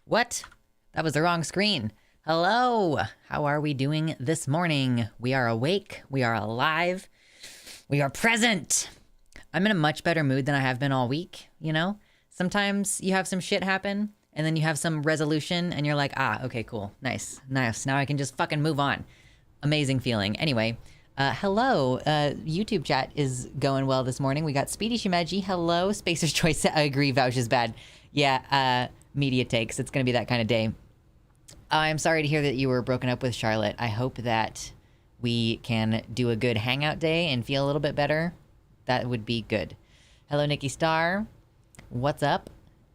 What? That was the wrong screen. Hello! How are we doing this morning? We are awake. We are alive. We are present. I'm in a much better mood than I have been all week, you know? Sometimes you have some shit happen, and then you have some resolution, and you're like, ah, okay, cool. Nice. Nice. Now I can just fucking move on. Amazing feeling. Anyway, hello. YouTube chat is going well this morning. We got Speedy Shimeji. Hello. Spacer's Choice. I agree. Vouch is bad. Yeah, media takes. It's going to be that kind of day. I'm sorry to hear that you were broken up with Charlotte. I hope that we can do a good hangout day and feel a little bit better. That would be good. Hello, Nikki Starr. What's up?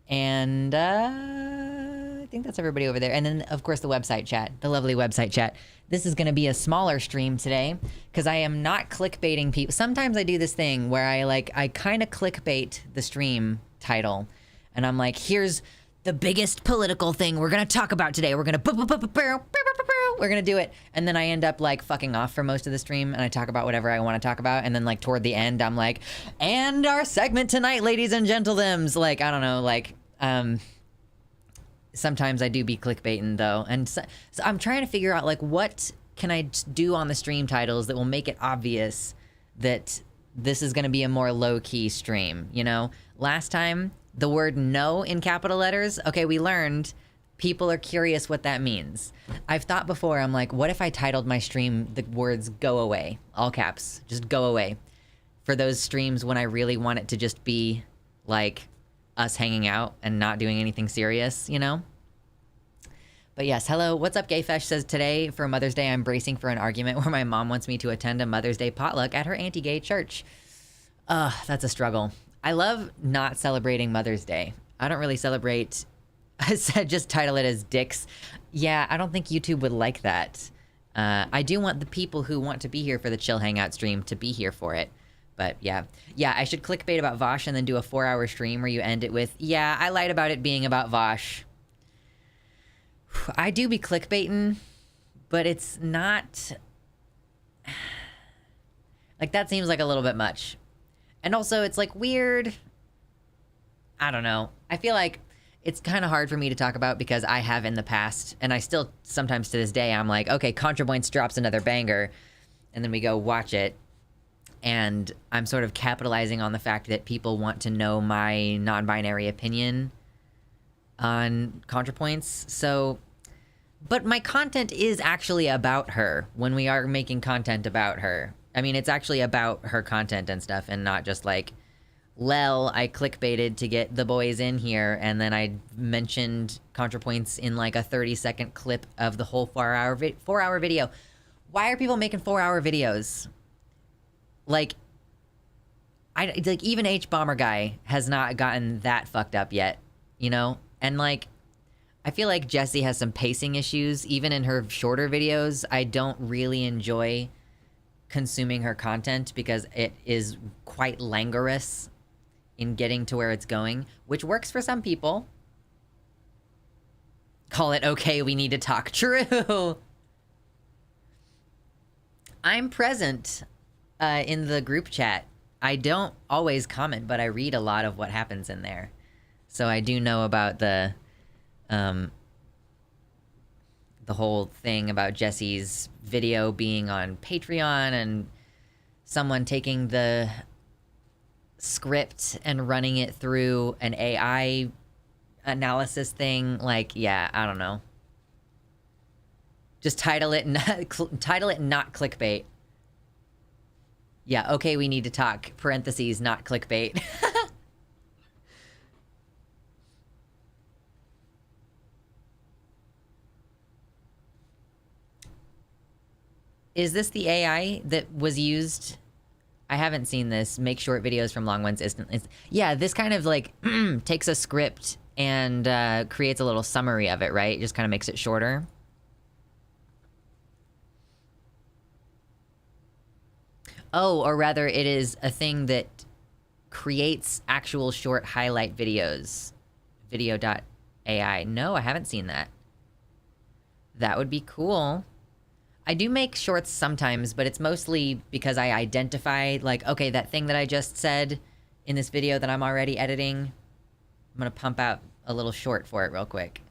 And I think that's everybody over there. And then, of course, the website chat, the lovely website chat. This is going to be a smaller stream today because I am not clickbaiting people. Sometimes I do this thing where I kind of clickbait the stream title. And I'm like, here's the biggest political thing we're going to talk about today. We're going to do it. And then I end up like fucking off for most of the stream and I talk about whatever I want to talk about. And then like toward the end, I'm like, and our segment tonight, ladies and gentlethems. Like, I don't know, like, sometimes I do be clickbaiting though. And so I'm trying to figure out like, what can I do on the stream titles that will make it obvious that this is going to be a more low key stream. You know, last time the word no in capital letters. Okay. We learned people are curious what that means. I've thought before, I'm like, what if I titled my stream the words go away, all caps, just go away, for those streams when I really want it to just be like us hanging out and not doing anything serious, you know? But yes, hello, what's up, Gayfesh says, today for Mother's Day, I'm bracing for an argument where my mom wants me to attend a Mother's Day potluck at her anti-gay church. That's a struggle. I love not celebrating Mother's Day. I don't really celebrate. I said just title it as dicks. Yeah, I don't think YouTube would like that. I do want the people who want to be here for the chill hangout stream to be here for it. But yeah. Yeah, I should clickbait about Vosh and then do a 4-hour stream where you end it with, yeah, I lied about it being about Vosh. I do be clickbaiting, but it's not... Like, that seems like a little bit much. And also, it's like weird. I don't know. I feel like it's kind of hard for me to talk about because I have in the past, and I still sometimes to this day, I'm like, okay, ContraPoints drops another banger, and then we go watch it, and I'm sort of capitalizing on the fact that people want to know my non-binary opinion on ContraPoints. So, but my content is actually about her when we are making content about her. I mean, it's actually about her content and stuff, and not just like, lel, I clickbaited to get the boys in here, and then I mentioned ContraPoints in like a 30-second clip of the whole 4-hour video. Why are people making 4-hour videos? Like, like even H-Bomber Guy has not gotten that fucked up yet, you know? And like, I feel like Jessie has some pacing issues, even in her shorter videos. I don't really enjoy consuming her content because it is quite languorous in getting to where it's going, which works for some people. Call it okay, we need to talk. True. I'm present in the group chat. I don't always comment, but I read a lot of what happens in there. So I do know about the whole thing about Jessie's video being on Patreon and someone taking the script and running it through an AI analysis thing. Like, yeah, I don't know. Just title it not clickbait. Yeah, okay, we need to talk. Parentheses, not clickbait. Is this the AI that was used? I haven't seen this. Make short videos from long ones instantly. Yeah, this kind of like takes a script and creates a little summary of it, right? It just kind of makes it shorter. Oh, or rather it is a thing that creates actual short highlight videos. Video.ai. No, I haven't seen that. That would be cool. I do make shorts sometimes, but it's mostly because I identify, like, okay, that thing that I just said in this video that I'm already editing, I'm gonna pump out a little short for it real quick.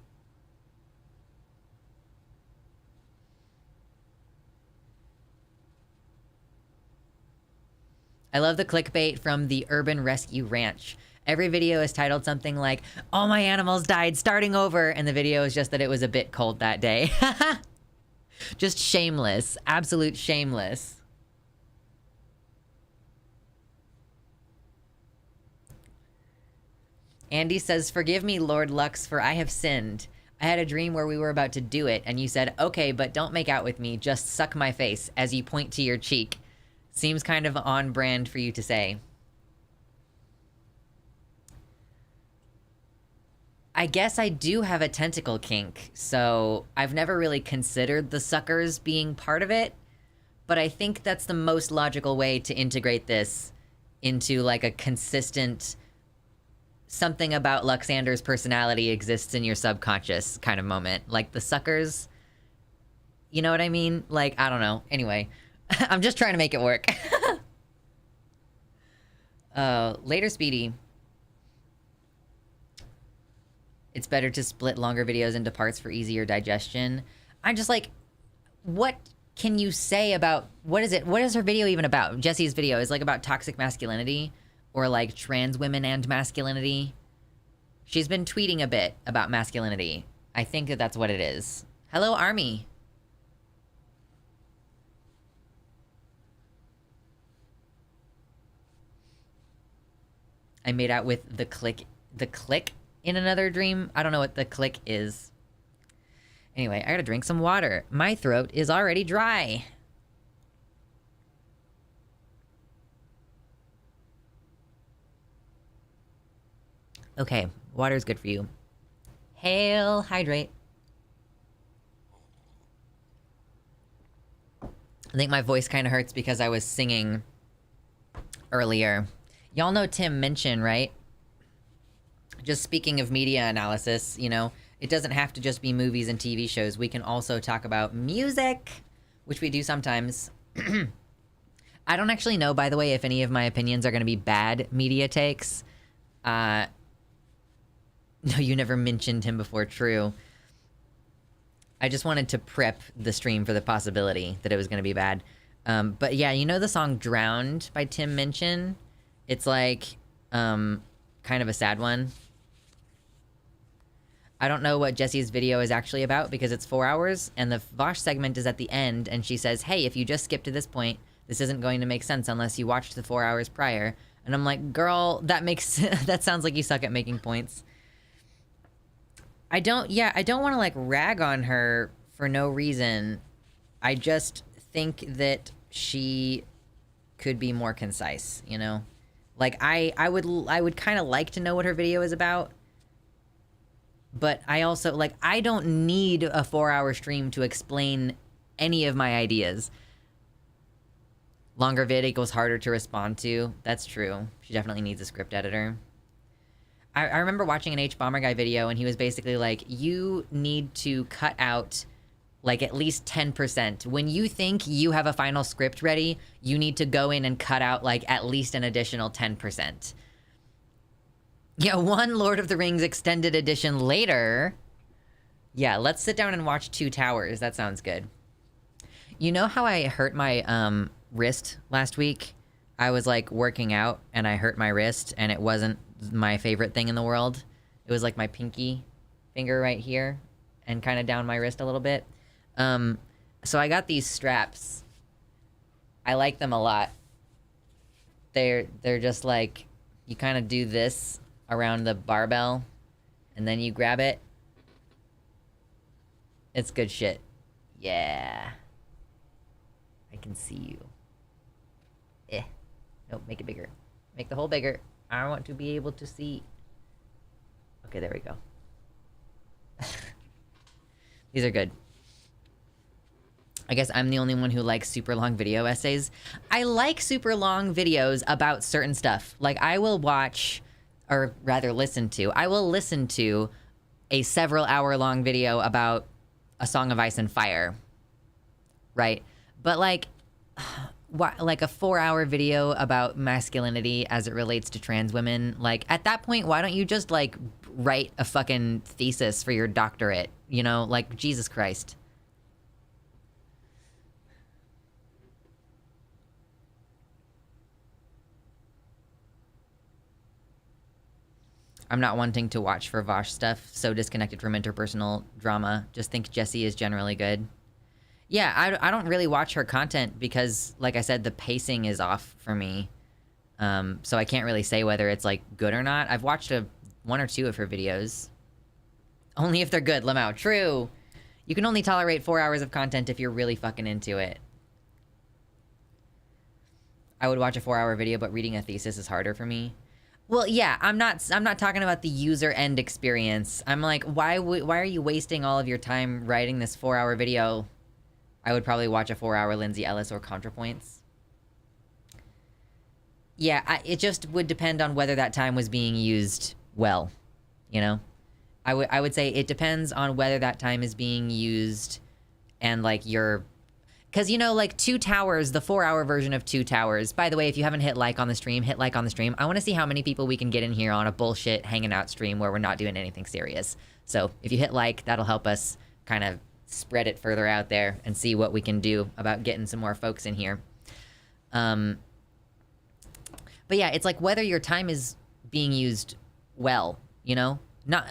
I love the clickbait from the Urban Rescue Ranch. Every video is titled something like, all my animals died, starting over. And the video is just that it was a bit cold that day. Just shameless. Absolute shameless. Andy says, forgive me, Lord Lux, for I have sinned. I had a dream where we were about to do it, and you said, okay, but don't make out with me, just suck my face, as you point to your cheek. Seems kind of on brand for you to say. I guess I do have a tentacle kink, so I've never really considered the suckers being part of it, but I think that's the most logical way to integrate this into like a consistent something about Luxander's personality exists in your subconscious kind of moment. Like the suckers, you know what I mean? Like, I don't know. Anyway, I'm just trying to make it work. Later, Speedy. It's better to split longer videos into parts for easier digestion. I'm just like, what can you say about, what is it? What is her video even about? Jesse's video is like about toxic masculinity or like trans women and masculinity. She's been tweeting a bit about masculinity. I think that that's what it is. Hello, Army. I made out with the click in another dream. I don't know what the click is. Anyway, I gotta drink some water. My throat is already dry. Okay, water's good for you. Hail, hydrate. I think my voice kind of hurts because I was singing earlier. Y'all know Tim Minchin, right? Just speaking of media analysis, you know, it doesn't have to just be movies and TV shows. We can also talk about music, which we do sometimes. I don't actually know, by the way, if any of my opinions are going to be bad media takes. No, you never mentioned him before, true. I just wanted to prep the stream for the possibility that it was going to be bad. But yeah, you know the song Drowned by Tim Minchin? It's like, kind of a sad one. I don't know what Jessie's video is actually about because it's 4 hours and the Vosh segment is at the end and she says, hey, if you just skip to this point, this isn't going to make sense unless you watched the 4 hours prior. And I'm like, girl, that makes, that sounds like you suck at making points. I don't want to like rag on her for no reason. I just think that she could be more concise, you know? Like I would kind of like to know what her video is about. But I also, like, I don't need a 4-hour stream to explain any of my ideas. Longer vid equals harder to respond to. That's true. She definitely needs a script editor. I remember watching an H Bomber Guy video, and he was basically like, you need to cut out, like, at least 10%. When you think you have a final script ready, you need to go in and cut out, like, at least an additional 10%. Yeah, one Lord of the Rings extended edition later. Yeah, let's sit down and watch Two Towers. That sounds good. You know how I hurt my wrist last week? I was like working out and I hurt my wrist and it wasn't my favorite thing in the world. It was like my pinky finger right here and kind of down my wrist a little bit. So I got these straps. I like them a lot. They're just like, you kind of do this around the barbell and then you grab it. It's good shit. Yeah. I can see you. Nope, make it bigger. Make the hole bigger. I want to be able to see. Okay, there we go. These are good. I guess I'm the only one who likes super long video essays. I like super long videos about certain stuff. Like I will watch, or rather listen to, I will listen to a several hour long video about A Song of Ice and Fire. Right? But like a 4-hour video about masculinity as it relates to trans women, like at that point, why don't you just like write a fucking thesis for your doctorate? You know, like Jesus Christ. I'm not wanting to watch for Vosh stuff, so disconnected from interpersonal drama. Just think Jessie is generally good. Yeah, I don't really watch her content because, like I said, the pacing is off for me. So I can't really say whether it's, like, good or not. I've watched one or two of her videos. Only if they're good, Lamau. True! You can only tolerate 4 hours of content if you're really fucking into it. I would watch a 4-hour video, but reading a thesis is harder for me. Well, yeah, I'm not talking about the user end experience. I'm like, why are you wasting all of your time writing this 4-hour video? I would probably watch a 4-hour Lindsay Ellis or ContraPoints. Yeah, it just would depend on whether that time was being used well, you know? I would say it depends on whether that time is being used and, like, because, you know, like, Two Towers, the 4-hour version of Two Towers. By the way, if you haven't hit like on the stream, hit like on the stream. I want to see how many people we can get in here on a bullshit hanging out stream where we're not doing anything serious. So if you hit like, that'll help us kind of spread it further out there and see what we can do about getting some more folks in here. But yeah, it's like whether your time is being used well, you know? Not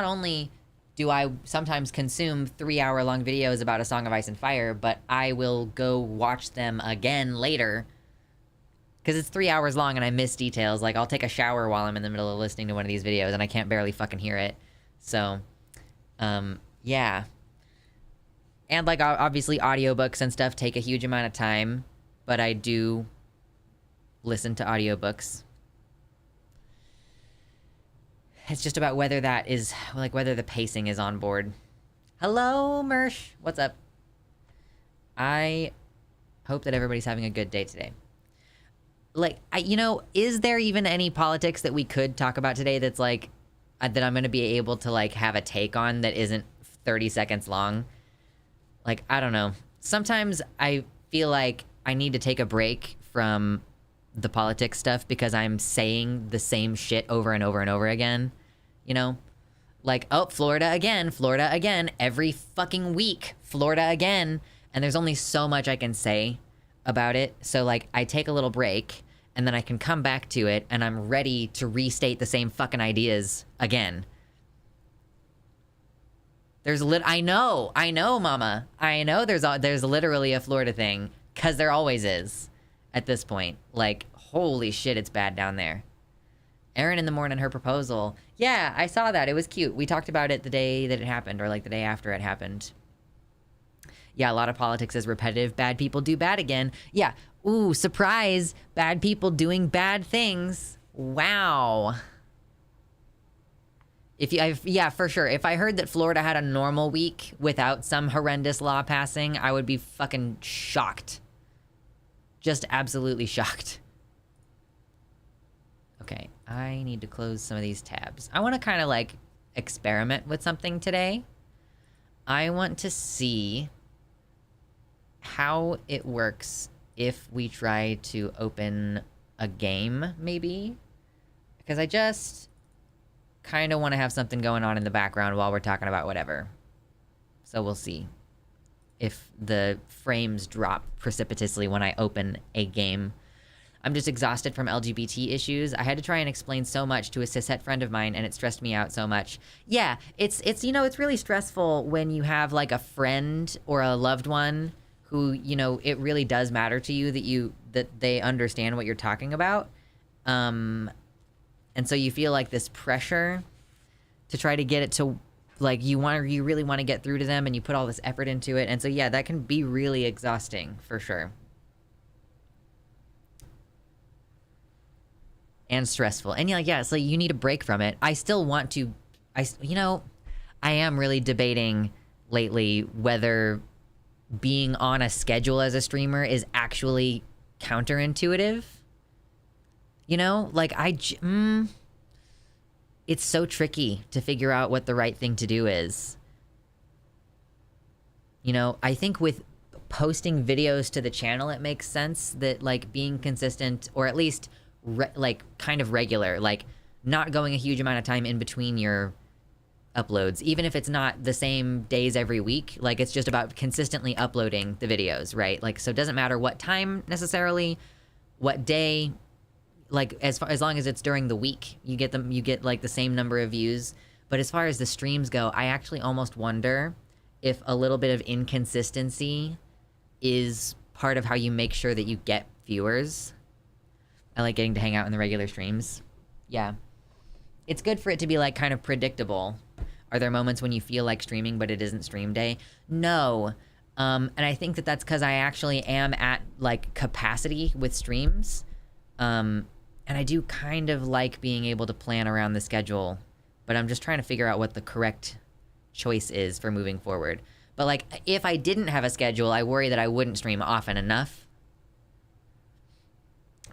only do I sometimes consume 3-hour-long videos about A Song of Ice and Fire, but I will go watch them again later. Because it's 3 hours long and I miss details. Like, I'll take a shower while I'm in the middle of listening to one of these videos and I can't barely fucking hear it. So, yeah. And, like, obviously audiobooks and stuff take a huge amount of time, but I do listen to audiobooks. It's just about whether that is, like, whether the pacing is on board. Hello, Mersh. What's up? I hope that everybody's having a good day today. Like, you know, is there even any politics that we could talk about today that's, like, that I'm going to be able to, like, have a take on that isn't 30 seconds long? Like, I don't know. Sometimes I feel like I need to take a break from the politics stuff because I'm saying the same shit over and over and over again, you know? Like, oh, Florida again, every fucking week, Florida again, and there's only so much I can say about it, so, like, I take a little break, and then I can come back to it, and I'm ready to restate the same fucking ideas again. I know, mama. I know there's literally a Florida thing, because there always is. At this point, like, holy shit, it's bad down there. Erin in the morning, her proposal. Yeah, I saw that. It was cute. We talked about it the day that it happened, or like the day after it happened. Yeah, a lot of politics is repetitive. Bad people do bad again. Yeah. Ooh, surprise. Bad people doing bad things. Wow. Yeah, for sure. If I heard that Florida had a normal week without some horrendous law passing, I would be fucking shocked. Just absolutely shocked. Okay, I need to close some of these tabs. I want to kind of, like, experiment with something today. I want to see how it works if we try to open a game, maybe. Because I just kind of want to have something going on in the background while we're talking about whatever. So we'll see if the frames drop precipitously when I open a game. I'm just exhausted from LGBT issues. I had to try and explain so much to a cishet friend of mine, and it stressed me out so much. Yeah, it's you know, it's really stressful when you have, like, a friend or a loved one who, you know, it really does matter to you that they understand what you're talking about. And so you feel like this pressure to try to get it to, like, you really want to get through to them, and you put all this effort into it. And so, yeah, that can be really exhausting, for sure. And stressful. And, yeah, it's like you need a break from it. I still want to, you know, I am really debating lately whether being on a schedule as a streamer is actually counterintuitive. You know, like, it's so tricky to figure out what the right thing to do is. You know, I think with posting videos to the channel, it makes sense that, like, being consistent, or at least, like, kind of regular, like, not going a huge amount of time in between your uploads, even if it's not the same days every week. Like, it's just about consistently uploading the videos, right? Like, so it doesn't matter what time necessarily, what day, like, as long as it's during the week, you get like the same number of views. But as far as the streams go, I actually almost wonder if a little bit of inconsistency is part of how you make sure that you get viewers. I like getting to hang out in the regular streams. Yeah. It's good for it to be, like, kind of predictable. Are there moments when you feel like streaming, but it isn't stream day? No. And I think that that's because I actually am at, like, capacity with streams. And I do kind of like being able to plan around the schedule, but I'm just trying to figure out what the correct choice is for moving forward. But, like, if I didn't have a schedule, I worry that I wouldn't stream often enough.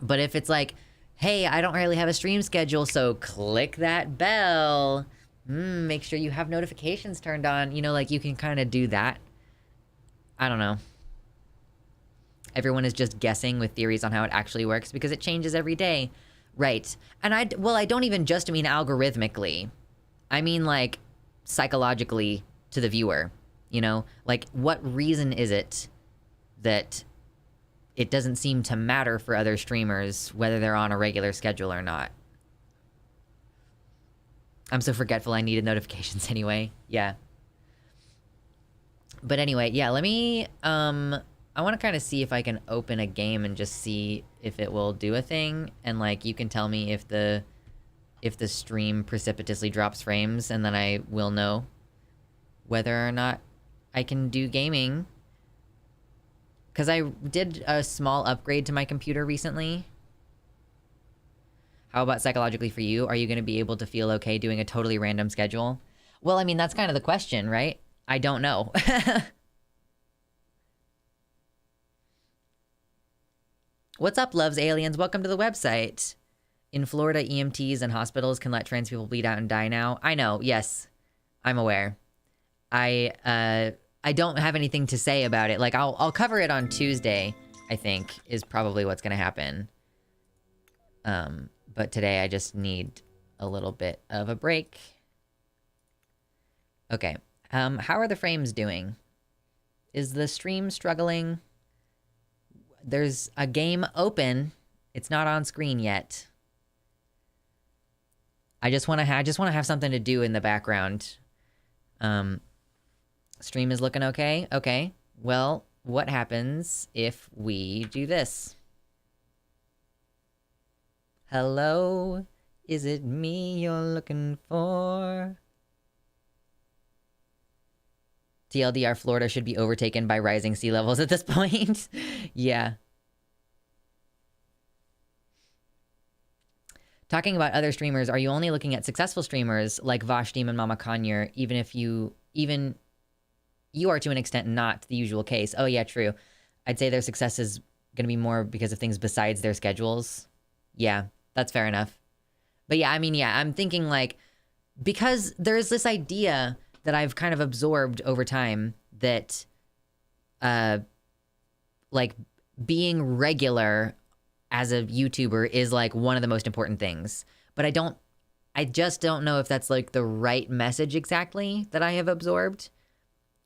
But if it's like, hey, I don't really have a stream schedule, so click that bell. Make sure you have notifications turned on. You know, like, you can kind of do that. I don't know. Everyone is just guessing with theories on how it actually works because it changes every day. Right. And I don't even just mean algorithmically. I mean, like, psychologically to the viewer. You know? Like, what reason is it that it doesn't seem to matter for other streamers whether they're on a regular schedule or not? I'm so forgetful I needed notifications anyway. Yeah. But anyway, yeah, let me, I want to kind of see if I can open a game and just see if it will do a thing. And, like, you can tell me if the stream precipitously drops frames, and then I will know whether or not I can do gaming. Because I did a small upgrade to my computer recently. How about psychologically for you? Are you going to be able to feel okay doing a totally random schedule? Well, I mean, that's kind of the question, right? I don't know. What's up, Loves Aliens? Welcome to the website. In Florida, EMTs and hospitals can let trans people bleed out and die now. I know, yes. I'm aware. I don't have anything to say about it. Like, I'll cover it on Tuesday, I think, is probably what's gonna happen. But today I just need a little bit of a break. Okay. How are the frames doing? Is the stream struggling? There's a game open. It's not on screen yet. I just want to have something to do in the background. Stream is looking okay? Okay. Well, what happens if we do this? Hello? Is it me you're looking for? TLDR, Florida should be overtaken by rising sea levels at this point. Yeah. Talking about other streamers, are you only looking at successful streamers like Vashtim and Mama Conyer, even if you are to an extent not the usual case? Oh yeah, true. I'd say their success is going to be more because of things besides their schedules. Yeah, that's fair enough. But yeah, I mean, yeah, I'm thinking, like, because there's this idea that I've kind of absorbed over time that, like, being regular as a YouTuber is, like, one of the most important things. But I just don't know if that's, like, the right message exactly that I have absorbed.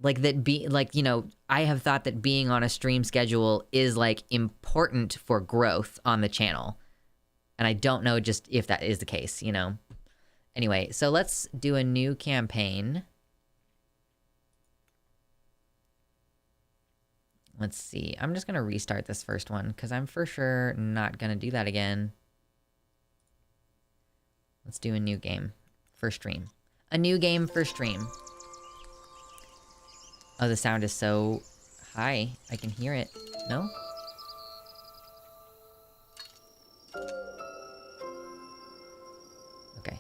Like, you know, I have thought that being on a stream schedule is, like, important for growth on the channel. And I don't know just if that is the case, you know? Anyway, so let's do a new campaign. Let's see. I'm just going to restart this first one because I'm for sure not going to do that again. Let's do a new game for stream. A new game for stream. Oh, the sound is so high. I can hear it. No? Okay.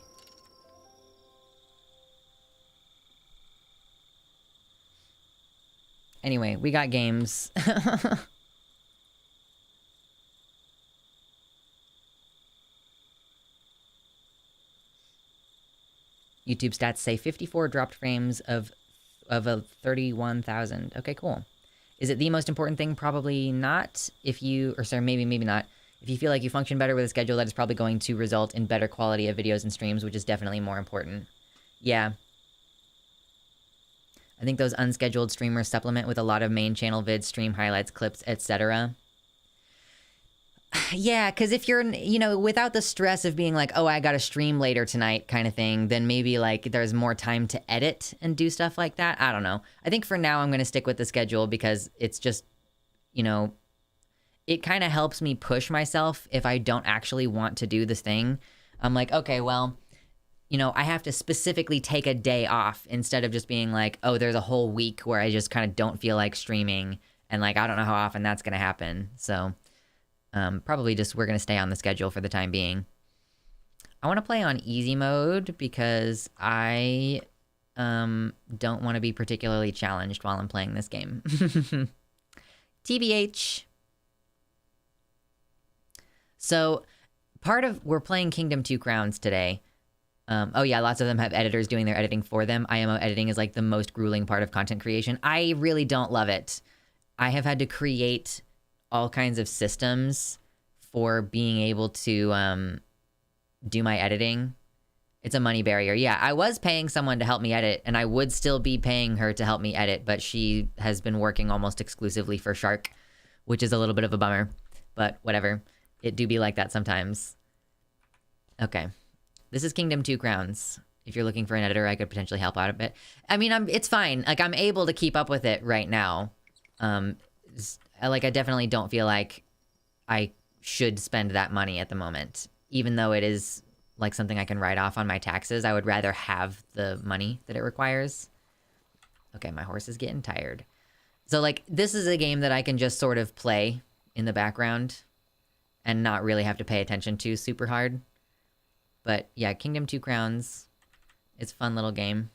Anyway, we got games. YouTube stats say 54 dropped frames of a 31,000. Okay, cool. Is it the most important thing? Probably not. Maybe not. If you feel like you function better with a schedule, that is probably going to result in better quality of videos and streams, which is definitely more important. Yeah. I think those unscheduled streamers supplement with a lot of main channel vids, stream highlights, clips, etc. Yeah, because if you're, you know, without the stress of being like, oh, I got to stream later tonight kind of thing, then maybe like there's more time to edit and do stuff like that. I don't know. I think for now I'm going to stick with the schedule because it's just, you know, it kind of helps me push myself if I don't actually want to do this thing. I'm like, okay, well, you know, I have to specifically take a day off instead of just being like, oh, there's a whole week where I just kind of don't feel like streaming. And like, I don't know how often that's going to happen. So probably just we're going to stay on the schedule for the time being. I want to play on easy mode because I don't want to be particularly challenged while I'm playing this game. TBH. So we're playing Kingdom 2 Crowns today. Oh yeah, lots of them have editors doing their editing for them. IMO editing is like the most grueling part of content creation. I really don't love it. I have had to create all kinds of systems for being able to do my editing. It's a money barrier. Yeah, I was paying someone to help me edit, and I would still be paying her to help me edit, but she has been working almost exclusively for Shark, which is a little bit of a bummer, but whatever. It do be like that sometimes. Okay. This is Kingdom 2 Crowns. If you're looking for an editor, I could potentially help out a bit. I mean, it's fine. Like, I'm able to keep up with it right now. Like, I definitely don't feel like I should spend that money at the moment. Even though it is, like, something I can write off on my taxes, I would rather have the money that it requires. Okay, my horse is getting tired. So, like, this is a game that I can just sort of play in the background and not really have to pay attention to super hard. But, yeah, Kingdom 2 Crowns. It's a fun little game.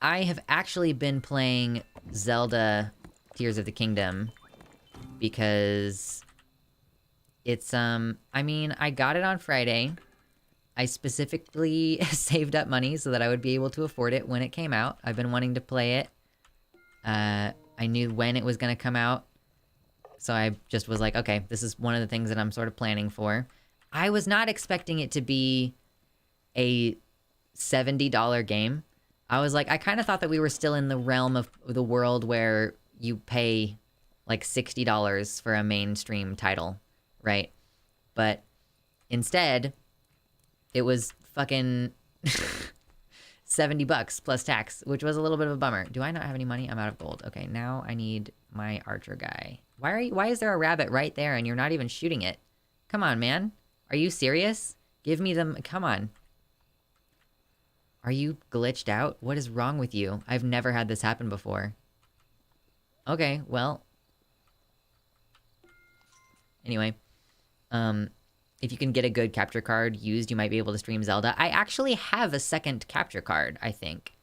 I have actually been playing Zelda Tears of the Kingdom because it's, I mean, I got it on Friday. I specifically saved up money so that I would be able to afford it when it came out. I've been wanting to play it. I knew when it was going to come out. So I just was like, okay, this is one of the things that I'm sort of planning for. I was not expecting it to be a $70 game. I was like, I kind of thought that we were still in the realm of the world where you pay like $60 for a mainstream title, right? But instead, it was fucking $70 plus tax, which was a little bit of a bummer. Do I not have any money? I'm out of gold. Okay, now I need my archer guy. Why is there a rabbit right there and you're not even shooting it? Come on, man. Are you serious? Give me them. Come on. Are you glitched out? What is wrong with you? I've never had this happen before. Okay, well. Anyway. If you can get a good capture card used, you might be able to stream Zelda. I actually have a second capture card, I think.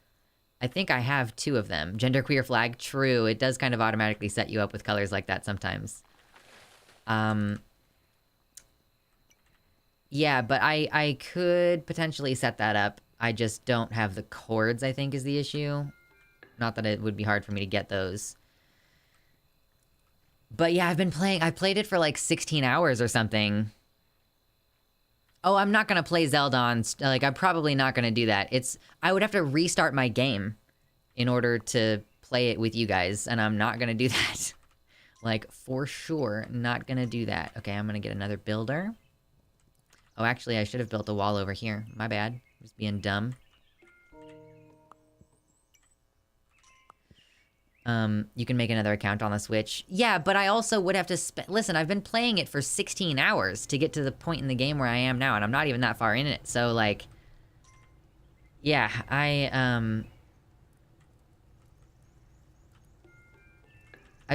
I think I have 2 of them. Genderqueer flag, true. It does kind of automatically set you up with colors like that sometimes. Yeah, but I could potentially set that up. I just don't have the cords, I think, is the issue. Not that it would be hard for me to get those. But yeah, I've been playing... I played it for like 16 hours or something. Oh, I'm not gonna play Zelda on... Like, I'm probably not gonna do that. I would have to restart my game in order to play it with you guys, and I'm not gonna do that. Like, for sure, not gonna do that. Okay, I'm gonna get another builder. Oh, actually, I should have built a wall over here. My bad. Just being dumb. You can make another account on the Switch. Yeah, but I also would have to listen, I've been playing it for 16 hours to get to the point in the game where I am now, and I'm not even that far in it, so, like... Yeah, I've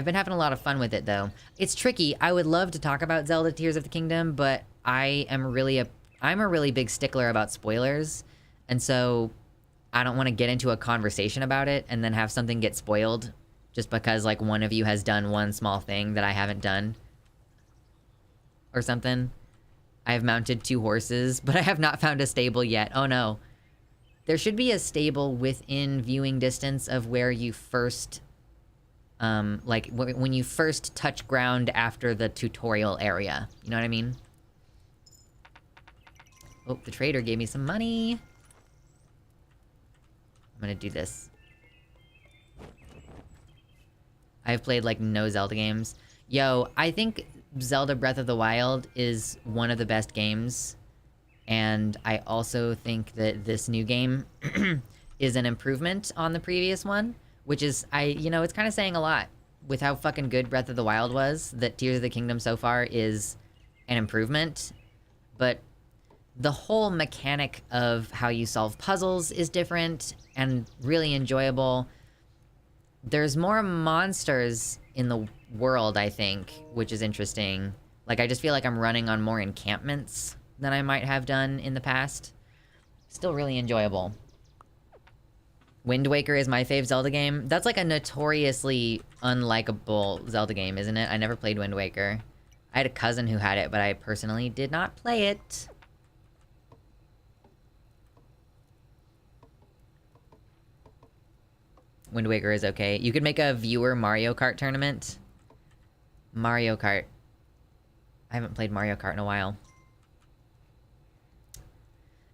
been having a lot of fun with it, though. It's tricky. I would love to talk about Zelda Tears of the Kingdom, but I'm a really big stickler about spoilers, and so I don't want to get into a conversation about it and then have something get spoiled just because, like, one of you has done one small thing that I haven't done. Or something. I have mounted 2 horses, but I have not found a stable yet. Oh no. There should be a stable within viewing distance of where you first... like, when you first touch ground after the tutorial area. You know what I mean? Oh, the trader gave me some money. I'm gonna do this. I've played like no Zelda games. Yo, I think Zelda Breath of the Wild is one of the best games. And I also think that this new game is an improvement on the previous one, which is, it's kind of saying a lot with how fucking good Breath of the Wild was, that Tears of the Kingdom so far is an improvement. But the whole mechanic of how you solve puzzles is different and really enjoyable. There's more monsters in the world, I think, which is interesting. Like, I just feel like I'm running on more encampments than I might have done in the past. Still really enjoyable. Wind Waker is my fave Zelda game. That's like a notoriously unlikable Zelda game, isn't it? I never played Wind Waker. I had a cousin who had it, but I personally did not play it. Wind Waker is okay. You could make a viewer Mario Kart tournament. Mario Kart. I haven't played Mario Kart in a while.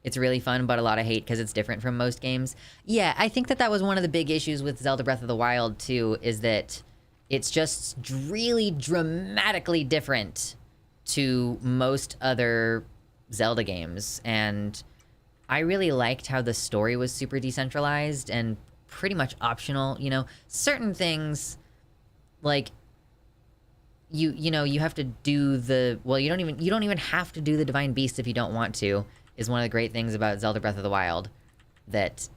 It's really fun, but a lot of hate because it's different from most games. Yeah, I think that was one of the big issues with Zelda Breath of the Wild, too, is that it's just really dramatically different to most other Zelda games. And I really liked how the story was super decentralized and pretty much optional. You know, certain things, like, you have to do the... Well, you don't even have to do the Divine Beast if you don't want to, is one of the great things about Zelda Breath of the Wild. That,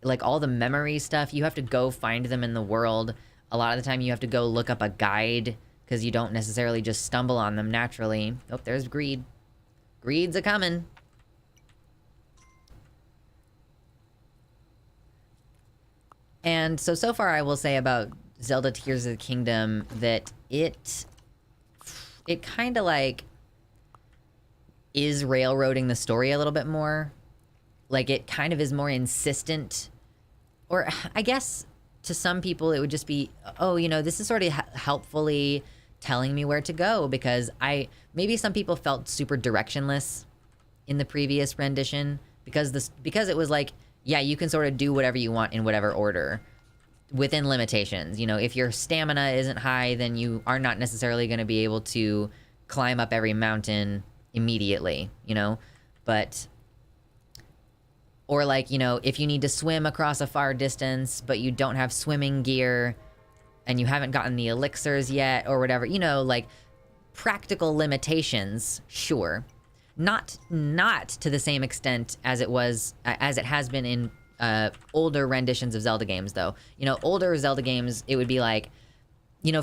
like, all the memory stuff, you have to go find them in the world. A lot of the time you have to go look up a guide, because you don't necessarily just stumble on them naturally. Oh, there's Greed. Greed's a-coming. And so far I will say about Zelda Tears of the Kingdom that it kind of, like, is railroading the story a little bit more. Like, it kind of is more insistent. Or, I guess, to some people, it would just be, oh, this is sort of helpfully telling me where to go, because maybe some people felt super directionless in the previous rendition, because it was like, yeah, you can sort of do whatever you want in whatever order, within limitations. If your stamina isn't high, then you are not necessarily going to be able to climb up every mountain immediately, but... Or, like, if you need to swim across a far distance, but you don't have swimming gear, and you haven't gotten the elixirs yet, or whatever, like, practical limitations, sure. Not to the same extent as it has been in older renditions of Zelda games, though. Older Zelda games, it would be like,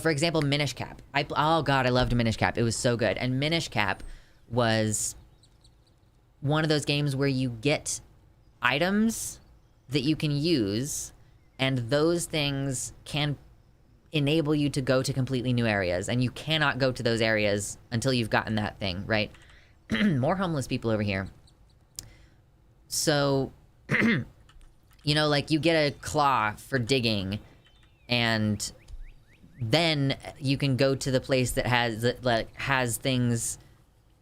for example, Minish Cap. Oh god, I loved Minish Cap. It was so good. And Minish Cap was one of those games where you get items that you can use, and those things can enable you to go to completely new areas, and you cannot go to those areas until you've gotten that thing, right? More homeless people over here. So, like, you get a claw for digging, and then you can go to the place that has things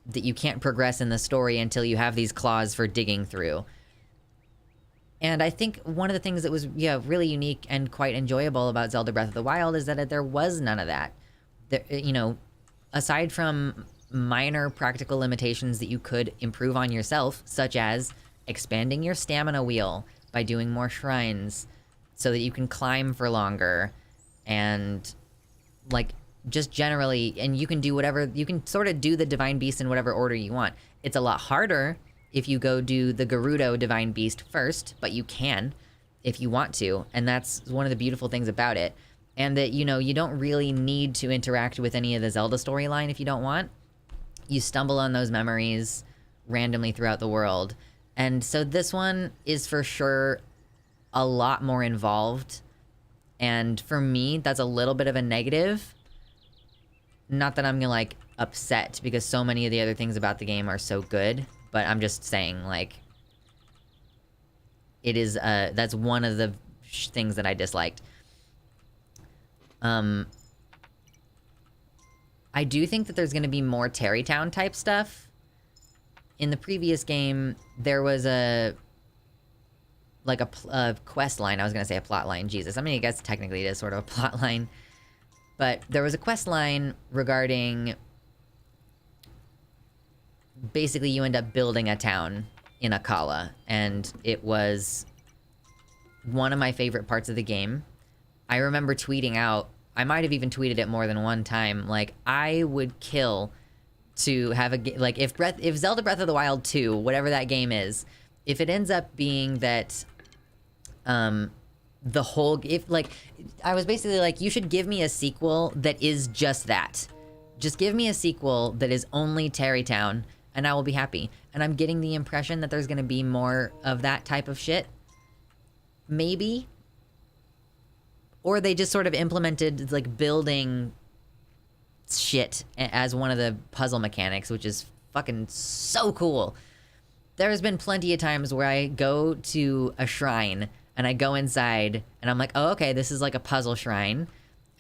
that you can't progress in the story until you have these claws for digging through. And I think one of the things that was, really unique and quite enjoyable about Zelda Breath of the Wild is that there was none of that. Aside from minor practical limitations that you could improve on yourself, such as expanding your stamina wheel by doing more shrines so that you can climb for longer, and, like, just generally, and you can do whatever, you can sort of do the Divine Beast in whatever order you want. It's a lot harder if you go do the Gerudo Divine Beast first, but you can if you want to, and that's one of the beautiful things about it. And that, you don't really need to interact with any of the Zelda storyline if you don't want. You stumble on those memories randomly throughout the world. And so this one is for sure a lot more involved, and for me, that's a little bit of a negative. Not that I'm gonna, like, upset, because so many of the other things about the game are so good, but I'm just saying, like, it is, that's one of the things that I disliked. I do think that there's gonna be more Terrytown type stuff. In the previous game, there was a quest line. I was gonna say a plot line. Jesus, I mean, I guess technically it is sort of a plot line. But there was a quest line regarding... Basically, you end up building a town in Akala, and it was one of my favorite parts of the game. I remember tweeting out, I might have even tweeted it more than one time, like, I would kill to have a... Like, if Zelda Breath of the Wild 2, whatever that game is, if it ends up being that... the whole... I was basically like, you should give me a sequel that is just that. Just give me a sequel that is only Tarrytown, and I will be happy. And I'm getting the impression that there's gonna be more of that type of shit. Maybe. Or they just sort of implemented, like, building shit as one of the puzzle mechanics, which is fucking so cool. There's been plenty of times where I go to a shrine, and I go inside, and I'm like, oh, okay, this is like a puzzle shrine.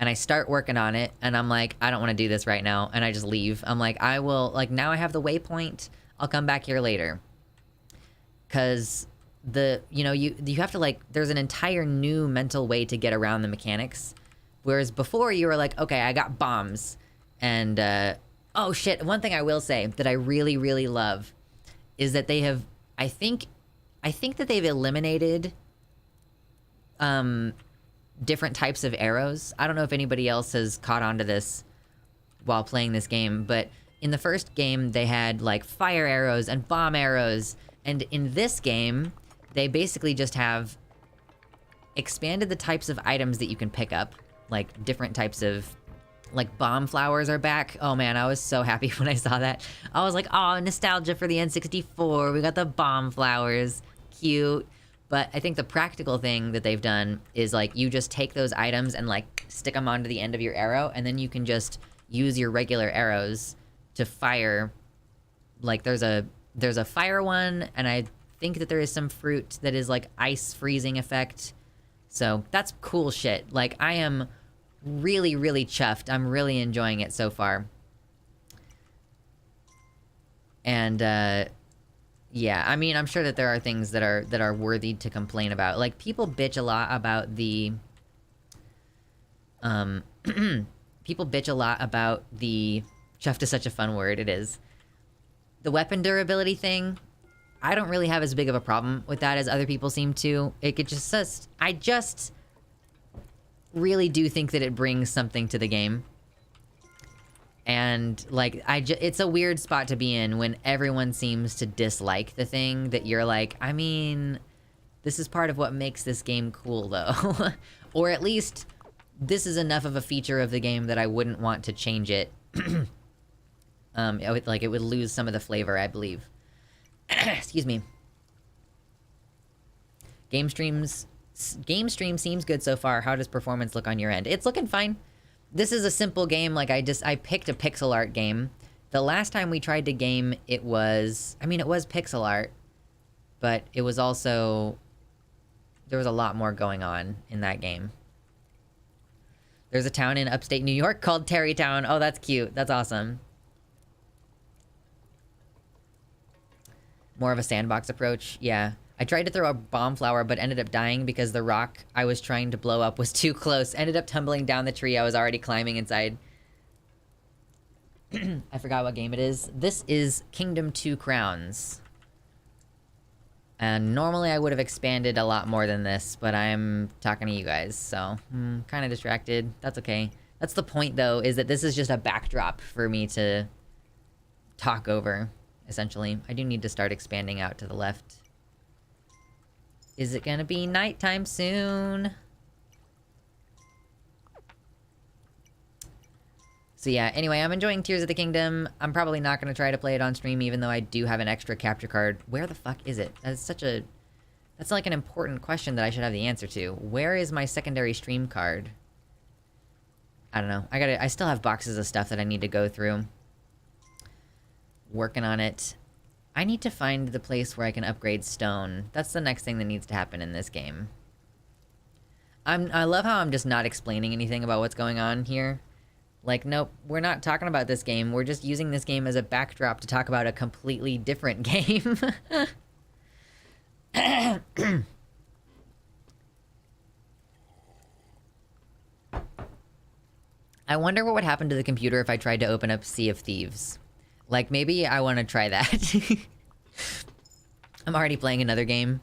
And I start working on it, and I'm like, I don't want to do this right now, and I just leave. I'm like, I will, like, now I have the waypoint, I'll come back here later. Because you know, you have to, like, there's an entire new mental way to get around the mechanics. Whereas before, you were like, okay, I got bombs. And, oh shit, one thing I will say that I really, really love is that they have, I think that they've eliminated, different types of arrows. I don't know if anybody else has caught on to this while playing this game, but in the first game, they had, like, fire arrows and bomb arrows, and in this game, they basically just have expanded the types of items that you can pick up, like, different types of, like, bomb flowers are back. Oh man, I was so happy when I saw that. I was like, oh, nostalgia for the N64, we got the bomb flowers, cute. But I think the practical thing that they've done is, like, you just take those items and, like, stick them onto the end of your arrow, and then you can just use your regular arrows to fire. Like, there's a fire one, and I think that there is some fruit that is, like, ice freezing effect. So, that's cool shit. Like, I am really, really chuffed. I'm really enjoying it so far. And, yeah, I mean, I'm sure that there are things that are worthy to complain about. Like, people bitch a lot about the... people bitch a lot about the... Chuffed is such a fun word, it is. The weapon durability thing, I don't really have as big of a problem with that as other people seem to. It could just... I just really do think that it brings something to the game. And, like, it's a weird spot to be in when everyone seems to dislike the thing that you're like, I mean, this is part of what makes this game cool, though. Or at least, this is enough of a feature of the game that I wouldn't want to change it. It would lose some of the flavor, I believe. Excuse me. Game stream seems good so far. How does performance look on your end? It's looking fine. This is a simple game, like, I picked a pixel art game. The last time we tried to game, it was... I mean, it was pixel art, but it was also... There was a lot more going on in that game. There's a town in upstate New York called Tarrytown. Oh, that's cute. That's awesome. More of a sandbox approach, yeah. I tried to throw a bomb flower, but ended up dying because the rock I was trying to blow up was too close. Ended up tumbling down the tree I was already climbing inside. I forgot what game it is. This is Kingdom 2 Crowns. And normally I would have expanded a lot more than this, but I'm talking to you guys, so... kind of distracted. That's okay. That's the point, though, is that this is just a backdrop for me to talk over, essentially. I do need to start expanding out to the left. Is it gonna be nighttime soon? So yeah, anyway, I'm enjoying Tears of the Kingdom. I'm probably not gonna try to play it on stream, even though I do have an extra capture card. Where the fuck is it? That's like an important question that I should have the answer to. Where is my secondary stream card? I don't know. I still have boxes of stuff that I need to go through. Working on it. I need to find the place where I can upgrade stone. That's the next thing that needs to happen in this game. I love how I'm just not explaining anything about what's going on here. Like, nope, we're not talking about this game. We're just using this game as a backdrop to talk about a completely different game. I wonder what would happen to the computer if I tried to open up Sea of Thieves. Like, maybe I want to try that. I'm already playing another game.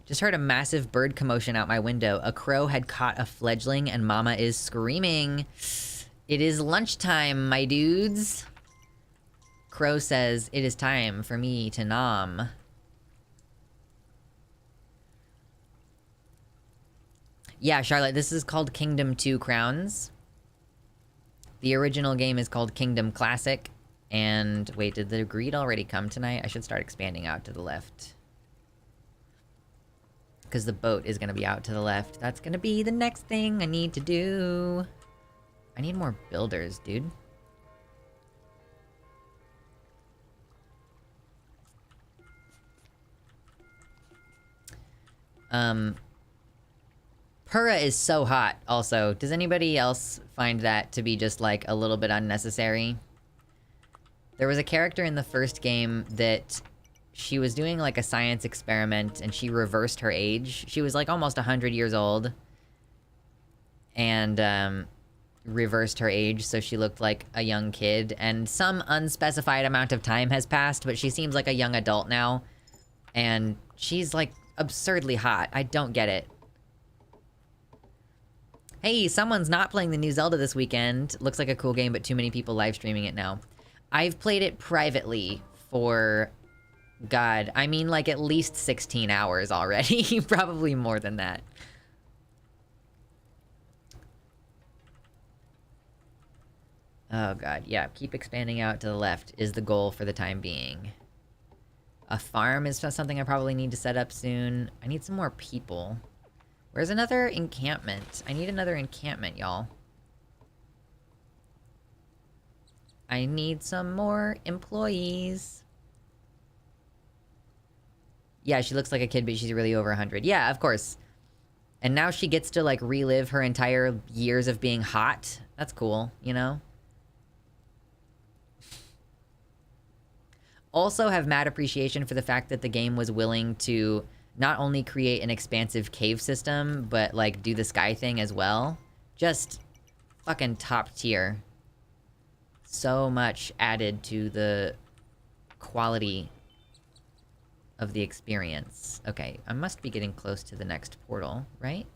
Just heard a massive bird commotion out my window. A crow had caught a fledgling and mama is screaming. It is lunchtime, my dudes. Crow says, it is time for me to nom. Yeah, Charlotte, this is called Kingdom 2 Crowns. The original game is called Kingdom Classic. And wait, did the greed already come tonight? I should start expanding out to the left. Because the boat is going to be out to the left. That's going to be the next thing I need to do. I need more builders, dude. Pura is so hot, also. Does anybody else find that to be just, like, a little bit unnecessary? There was a character in the first game that she was doing, like, a science experiment, and she reversed her age. She was, like, almost 100 years old. And, reversed her age, so she looked like a young kid. And some unspecified amount of time has passed, but she seems like a young adult now. And she's, like, absurdly hot. I don't get it. Hey, someone's not playing the new Zelda this weekend. Looks like a cool game, but too many people live streaming it now. I've played it privately for, God, I mean like at least 16 hours already. Probably more than that. Oh God, yeah, keep expanding out to the left is the goal for the time being. A farm is something I probably need to set up soon. I need some more people. Where's another encampment? I need another encampment, y'all. I need some more employees. Yeah, she looks like a kid, but she's really over 100. Yeah, of course. And now she gets to, like, relive her entire years of being hot. That's cool, you know? Also have mad appreciation for the fact that the game was willing to not only create an expansive cave system, but, like, do the sky thing as well. Just fucking top tier. So much added to the quality of the experience. Okay, I must be getting close to the next portal, right?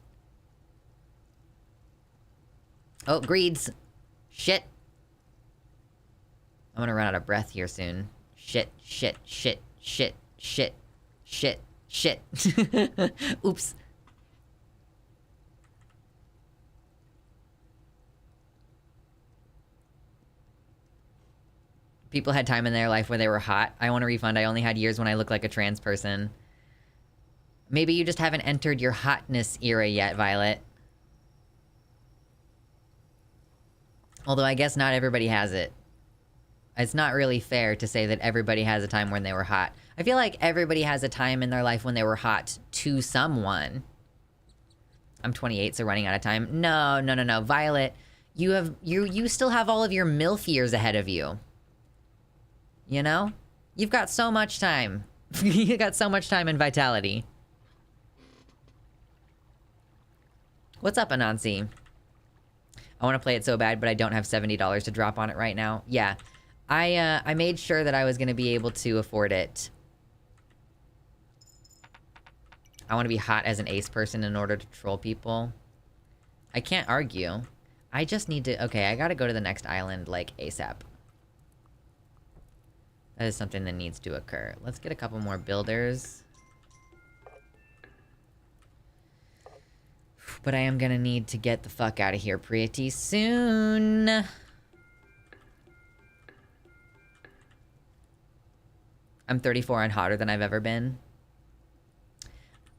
Oh, greeds! Shit! I'm gonna run out of breath here soon. Shit, shit, shit, shit, shit, shit, shit. Oops. People had time in their life where they were hot. I want a refund. I only had years when I looked like a trans person. Maybe you just haven't entered your hotness era yet, Violet. Although I guess not everybody has it. It's not really fair to say that everybody has a time when they were hot. I feel like everybody has a time in their life when they were hot to someone. I'm 28, so running out of time. No, no, no, no. Violet, you still have all of your MILF years ahead of you. You know? You've got so much time. You got so much time and vitality. What's up, Anansi? I want to play it so bad, but I don't have $70 to drop on it right now. Yeah. I made sure that I was going to be able to afford it. I want to be hot as an ace person in order to troll people. I can't argue. I just need to... Okay, I gotta go to the next island, like, ASAP. That is something that needs to occur. Let's get a couple more builders. But I am gonna need to get the fuck out of here pretty soon. I'm 34 and hotter than I've ever been.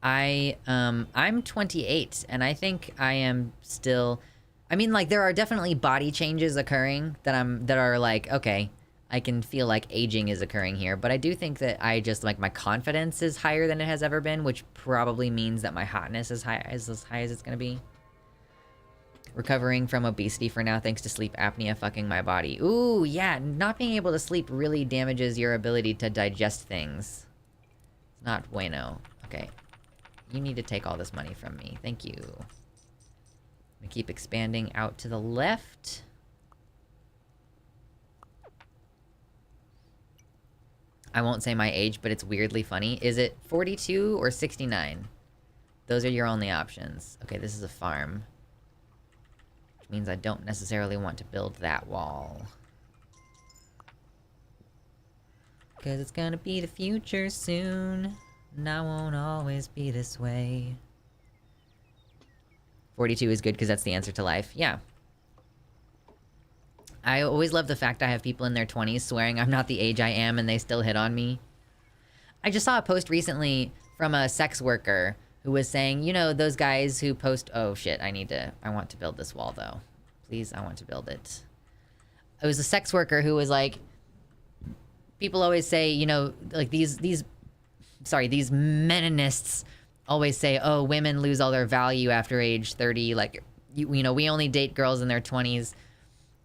I'm 28, and I think I am still... I mean, like, there are definitely body changes occurring that are like, okay, I can feel like aging is occurring here, but I do think that I just, like, my confidence is higher than it has ever been, which probably means that my hotness is as high as it's gonna be. Recovering from obesity for now thanks to sleep apnea fucking my body. Ooh, yeah, not being able to sleep really damages your ability to digest things. It's not bueno. Okay. You need to take all this money from me. Thank you. I'm gonna keep expanding out to the left. I won't say my age, but it's weirdly funny. Is it 42 or 69? Those are your only options. Okay, this is a farm. Which means I don't necessarily want to build that wall. Because it's gonna be the future soon. And I won't always be this way. 42 is good because that's the answer to life. Yeah. I always love the fact I have people in their 20s swearing I'm not the age I am and they still hit on me. I just saw a post recently from a sex worker who was saying, you know, those guys who post... Oh, shit, I want to build this wall, though. Please, I want to build it. It was a sex worker who was like... People always say, you know, like these meninists always say, oh, women lose all their value after age 30. Like, you know, we only date girls in their 20s.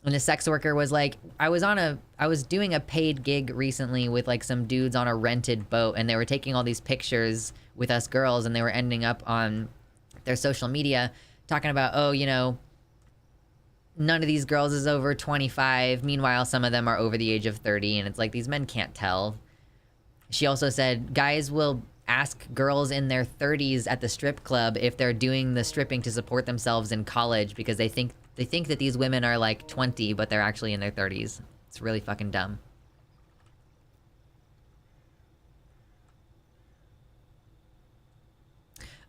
And the sex worker was like, I was doing a paid gig recently with like some dudes on a rented boat, and they were taking all these pictures with us girls, and they were ending up on their social media talking about, oh, you know, none of these girls is over 25. Meanwhile, some of them are over the age of 30, and it's like, these men can't tell. She also said, guys will ask girls in their 30s at the strip club if they're doing the stripping to support themselves in college because they think that these women are like 20, but they're actually in their 30s. It's really fucking dumb.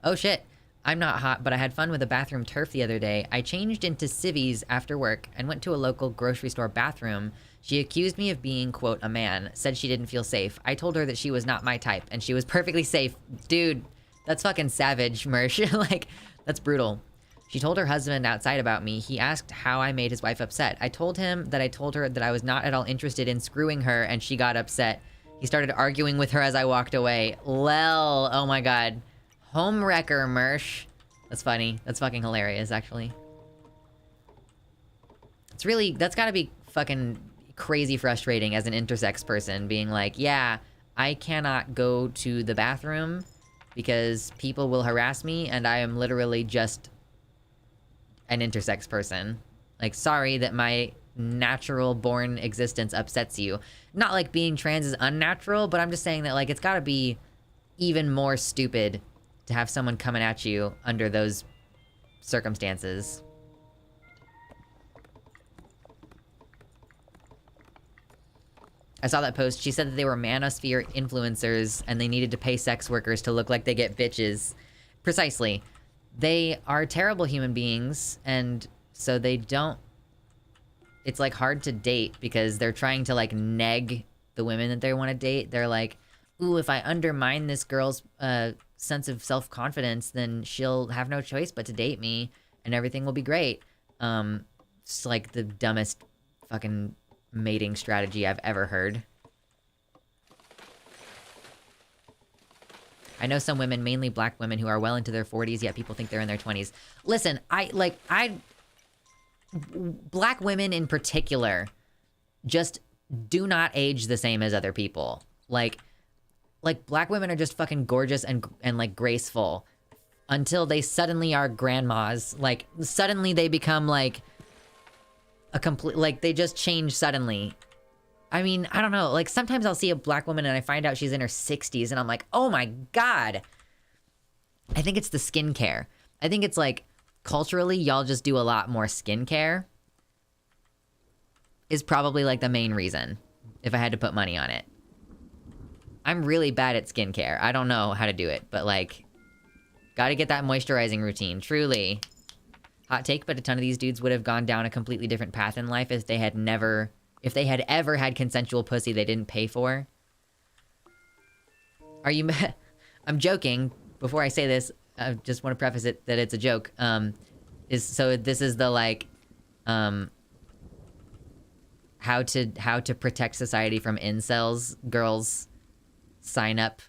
Oh shit. I'm not hot, but I had fun with a bathroom turf the other day. I changed into civvies after work and went to a local grocery store bathroom. She accused me of being, quote, a man, said she didn't feel safe. I told her that she was not my type, and she was perfectly safe. Dude, that's fucking savage, Mersh. Like, that's brutal. She told her husband outside about me. He asked how I made his wife upset. I told him that I told her that I was not at all interested in screwing her, and she got upset. He started arguing with her as I walked away. Lel. Oh my god. Homewrecker, Mersh. That's funny. That's fucking hilarious, actually. It's really... That's gotta be fucking crazy frustrating as an intersex person, being like, yeah, I cannot go to the bathroom because people will harass me, and I am literally just an intersex person. Like, sorry that my natural-born existence upsets you. Not like being trans is unnatural, but I'm just saying that, like, it's gotta be even more stupid to have someone coming at you under those circumstances. I saw that post. She said that they were manosphere influencers and they needed to pay sex workers to look like they get bitches. Precisely. They are terrible human beings, and so they don't... It's, like, hard to date because they're trying to, like, neg the women that they want to date. They're like, ooh, if I undermine this girl's sense of self-confidence, then she'll have no choice but to date me, and everything will be great. It's, like, the dumbest fucking mating strategy I've ever heard. I know some women, mainly black women, who are well into their 40s, yet people think they're in their 20s. Listen, black women in particular just do not age the same as other people. Like black women are just fucking gorgeous and like graceful until they suddenly are grandmas. Like, suddenly they become like a complete, like, they just change suddenly. I mean, I don't know. Like, sometimes I'll see a black woman and I find out she's in her 60s and I'm like, oh my god. I think it's the skincare. I think it's like, culturally, y'all just do a lot more skincare. Is probably like the main reason, if I had to put money on it. I'm really bad at skincare. I don't know how to do it, but like, gotta get that moisturizing routine, truly. Hot take, but a ton of these dudes would have gone down a completely different path in life if they had ever had consensual pussy they didn't pay for. Are you I'm joking. Before I say this, I just want to preface it that it's a joke. This is the like, how to protect society from incels. Girls, sign up.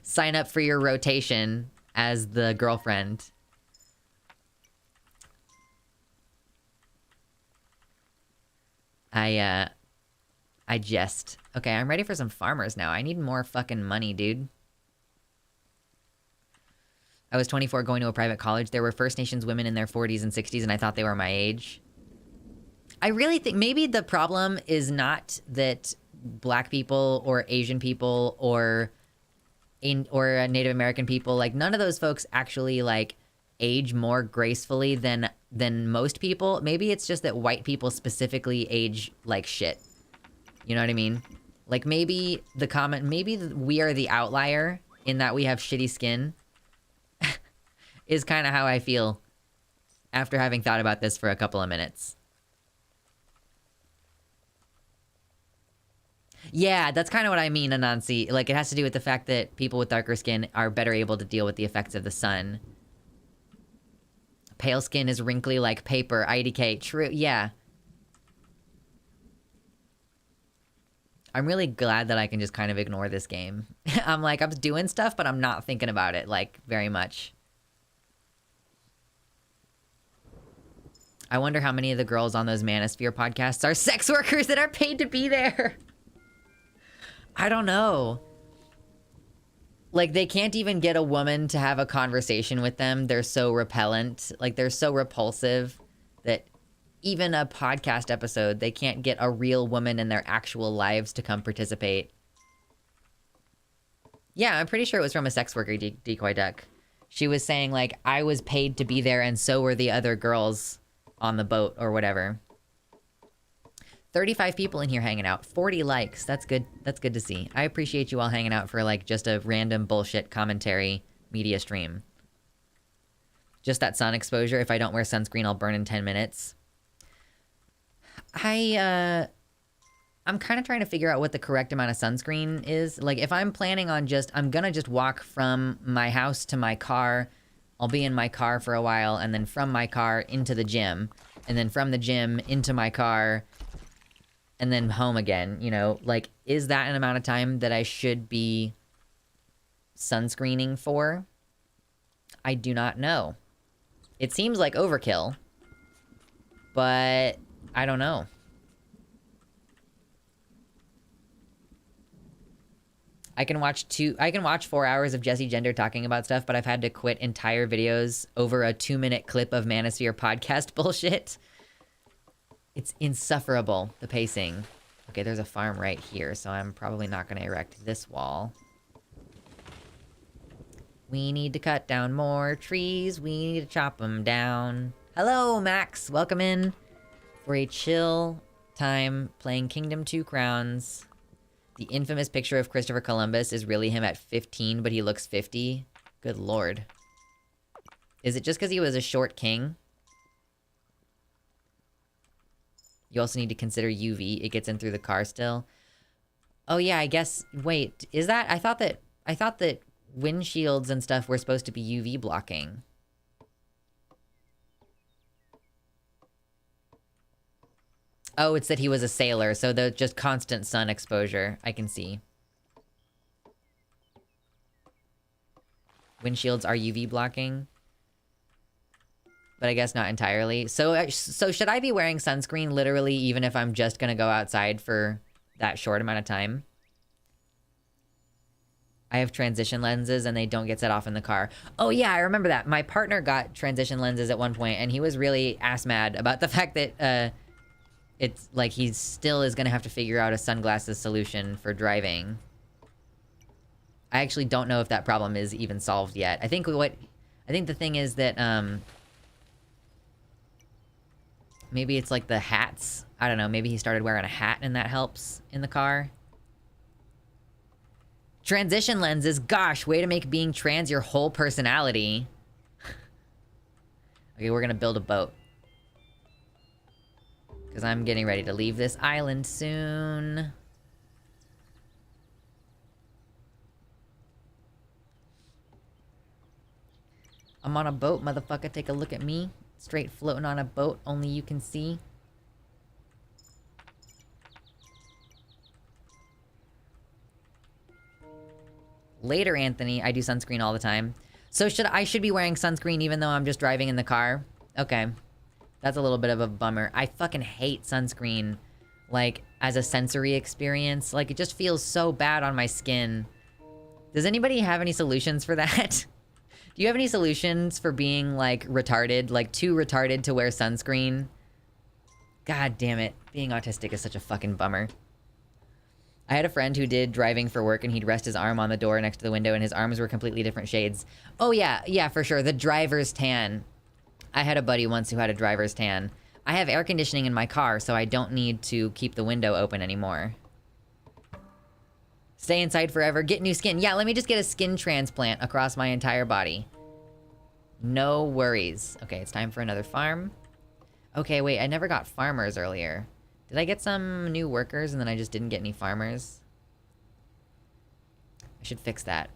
Sign up for your rotation as the girlfriend. I jest. Okay, I'm ready for some farmers now. I need more fucking money, dude. I was 24 going to a private college. There were First Nations women in their 40s and 60s, and I thought they were my age. I really think maybe the problem is not that Black people or Asian people or Native American people, like none of those folks actually like age more gracefully than most people. Maybe it's just that white people specifically age like shit. You know what I mean? Like maybe we are the outlier in that we have shitty skin is kind of how I feel after having thought about this for a couple of minutes. Yeah, that's kind of what I mean, Anansi. Like, it has to do with the fact that people with darker skin are better able to deal with the effects of the sun. Pale skin is wrinkly like paper. IDK. True. Yeah. I'm really glad that I can just kind of ignore this game. I'm like, I'm doing stuff, but I'm not thinking about it, like, very much. I wonder how many of the girls on those Manosphere podcasts are sex workers that are paid to be there. I don't know. Like, they can't even get a woman to have a conversation with them. They're so repellent. Like, they're so repulsive that even a podcast episode, they can't get a real woman in their actual lives to come participate. Yeah, I'm pretty sure it was from a sex worker, Decoy Duck. She was saying, like, I was paid to be there and so were the other girls on the boat or whatever. 35 people in here hanging out. 40 likes. That's good. That's good to see. I appreciate you all hanging out for, like, just a random bullshit commentary media stream. Just that sun exposure. If I don't wear sunscreen, I'll burn in 10 minutes. I'm kind of trying to figure out what the correct amount of sunscreen is. Like, if I'm planning on I'm gonna just walk from my house to my car. I'll be in my car for a while, and then from my car into the gym. And then from the gym into my car, and then home again, you know? Like, is that an amount of time that I should be sunscreening for? I do not know. It seems like overkill, but I don't know. I can watch 4 hours of Jesse Gender talking about stuff, but I've had to quit entire videos over a 2-minute clip of Manosphere podcast bullshit. It's insufferable, the pacing. Okay, there's a farm right here, so I'm probably not going to erect this wall. We need to cut down more trees. We need to chop them down. Hello, Max. Welcome in for a chill time playing Kingdom 2 Crowns. The infamous picture of Christopher Columbus is really him at 15, but he looks 50. Good lord. Is it just because he was a short king? You also need to consider UV. It gets in through the car still. Oh yeah, I guess... Wait, is that... I thought that windshields and stuff were supposed to be UV blocking. Oh, it's that he was a sailor, so the just constant sun exposure. I can see. Windshields are UV blocking. But I guess not entirely. So should I be wearing sunscreen literally even if I'm just gonna go outside for that short amount of time? I have transition lenses and they don't get set off in the car. Oh yeah, I remember that. My partner got transition lenses at one point and he was really ass mad about the fact that it's like he still is gonna have to figure out a sunglasses solution for driving. I actually don't know if that problem is even solved yet. I think the thing is that maybe it's like the hats. I don't know, maybe he started wearing a hat and that helps in the car. Transition lenses, gosh, way to make being trans your whole personality. Okay, we're gonna build a boat. Because I'm getting ready to leave this island soon. I'm on a boat, motherfucker. Take a look at me. Straight floating on a boat, only you can see. Later, Anthony. I do sunscreen all the time. So I should be wearing sunscreen even though I'm just driving in the car? Okay. That's a little bit of a bummer. I fucking hate sunscreen, like, as a sensory experience. Like, it just feels so bad on my skin. Does anybody have any solutions for that? Do you have any solutions for being, like, retarded? Like, too retarded to wear sunscreen? God damn it. Being autistic is such a fucking bummer. I had a friend who did driving for work, and he'd rest his arm on the door next to the window, and his arms were completely different shades. Oh, yeah. Yeah, for sure. The driver's tan. I had a buddy once who had a driver's tan. I have air conditioning in my car, so I don't need to keep the window open anymore. Stay inside forever. Get new skin. Yeah, let me just get a skin transplant across my entire body. No worries. Okay, it's time for another farm. Okay, wait, I never got farmers earlier. Did I get some new workers and then I just didn't get any farmers? I should fix that.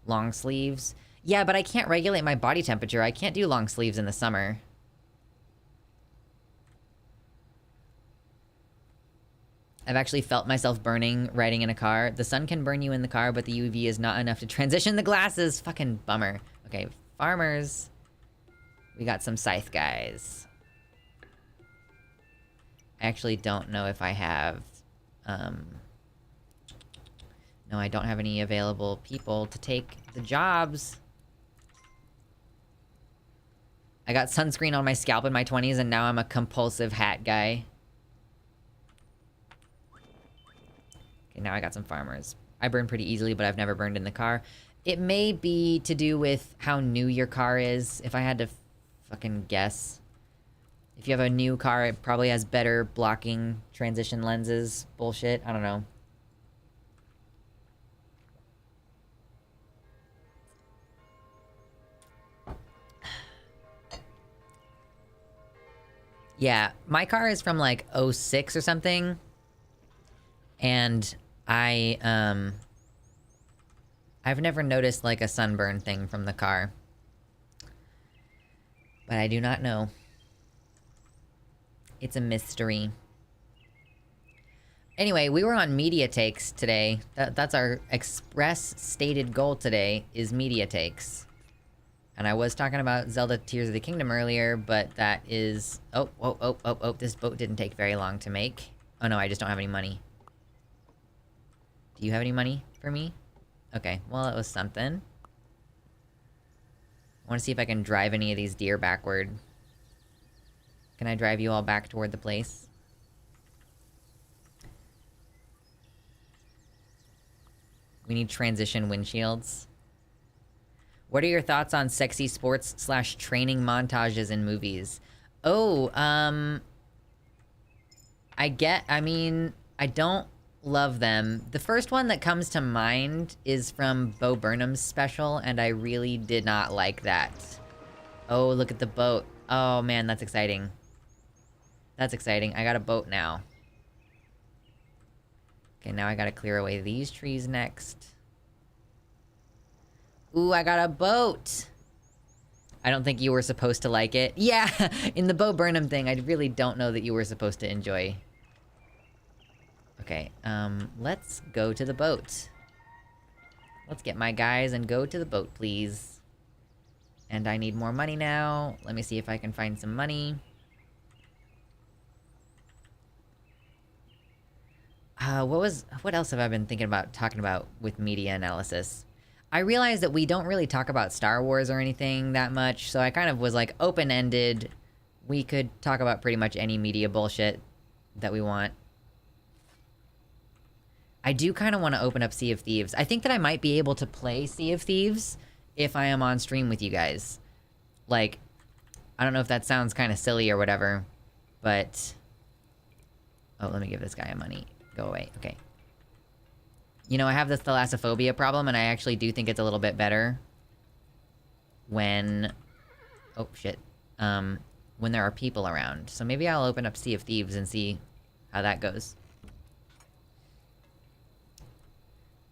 Long sleeves. Yeah, but I can't regulate my body temperature. I can't do long sleeves in the summer. I've actually felt myself burning riding in a car. The sun can burn you in the car, but the UV is not enough to transition the glasses. Fucking bummer. Okay, farmers. We got some scythe guys. I actually don't know if I have... No, I don't have any available people to take the jobs. I got sunscreen on my scalp in my 20s, and now I'm a compulsive hat guy. Okay, now I got some farmers. I burn pretty easily, but I've never burned in the car. It may be to do with how new your car is, if I had to fucking guess. If you have a new car, it probably has better blocking transition lenses. Bullshit. I don't know. Yeah, my car is from, like, '06 or something. And I've never noticed, like, a sunburn thing from the car. But I do not know. It's a mystery. Anyway, we were on media takes today. That's our express stated goal today, is media takes. And I was talking about Zelda Tears of the Kingdom earlier, but that is... Oh, this boat didn't take very long to make. Oh no, I just don't have any money. Do you have any money for me? Okay, well, it was something. I want to see if I can drive any of these deer backward. Can I drive you all back toward the place? We need transition windshields. What are your thoughts on sexy sports/training montages in movies? Oh, I mean, I don't love them. The first one that comes to mind is from Bo Burnham's special, and I really did not like that. Oh, look at the boat. Oh man, that's exciting. That's exciting. I got a boat now. Okay, now I gotta clear away these trees next. Ooh, I got a boat! I don't think you were supposed to like it. Yeah, in the Bo Burnham thing, I really don't know that you were supposed to enjoy. Okay, let's go to the boat. Let's get my guys and go to the boat, please. And I need more money now. Let me see if I can find some money. What else have I been thinking about talking about with media analysis? I realized that we don't really talk about Star Wars or anything that much, so I kind of was like open-ended. We could talk about pretty much any media bullshit that we want. I do kind of want to open up Sea of Thieves. I think that I might be able to play Sea of Thieves if I am on stream with you guys. Like, I don't know if that sounds kind of silly or whatever, but... Oh, let me give this guy money. Go away. Okay. You know, I have this thalassophobia problem, and I actually do think it's a little bit better when... Oh, shit. When there are people around. So maybe I'll open up Sea of Thieves and see how that goes.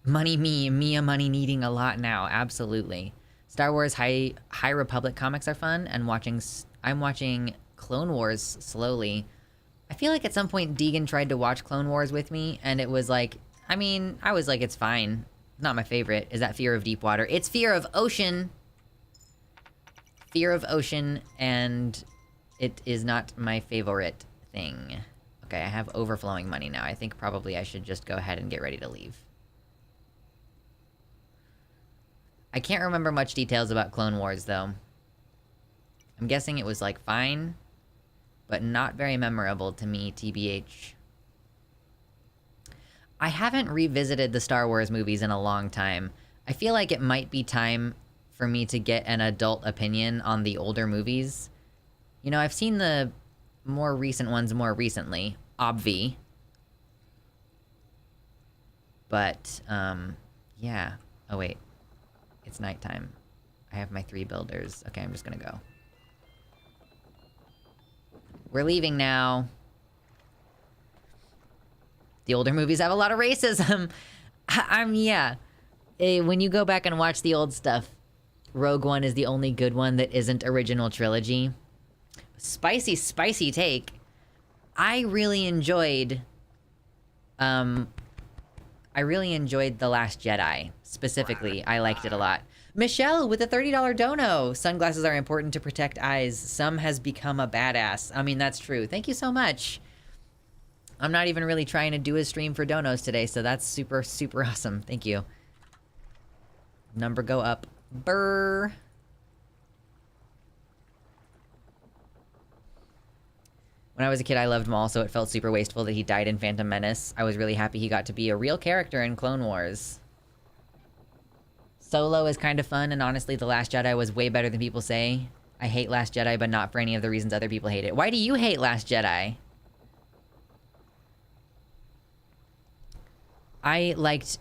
Money me. Mia money needing a lot now. Absolutely. Star Wars High Republic comics are fun, and I'm watching Clone Wars slowly. I feel like at some point Deegan tried to watch Clone Wars with me, and it was like... I mean, I was like, it's fine. Not my favorite. Is that Fear of Deep Water? It's Fear of Ocean! Fear of Ocean, and it is not my favorite thing. Okay, I have overflowing money now. I think probably I should just go ahead and get ready to leave. I can't remember much details about Clone Wars, though. I'm guessing it was, like, fine, but not very memorable to me, TBH. I haven't revisited the Star Wars movies in a long time. I feel like it might be time for me to get an adult opinion on the older movies. You know, I've seen the more recent ones more recently, obvi. But, yeah. Oh, wait. It's nighttime. I have my 3 builders. Okay, I'm just gonna go. We're leaving now. The older movies have a lot of racism. Yeah. When you go back and watch the old stuff, Rogue One is the only good one that isn't original trilogy. Spicy, spicy take. I really enjoyed The Last Jedi, specifically. I liked it a lot. Michelle with a $30 dono. Sunglasses are important to protect eyes. Some has become a badass. I mean, that's true. Thank you so much. I'm not even really trying to do a stream for donos today, so that's super, super awesome. Thank you. Number go up. Brr. When I was a kid, I loved Maul, so it felt super wasteful that he died in Phantom Menace. I was really happy he got to be a real character in Clone Wars. Solo is kind of fun, and honestly, The Last Jedi was way better than people say. I hate Last Jedi, but not for any of the reasons other people hate it. Why do you hate Last Jedi? I liked,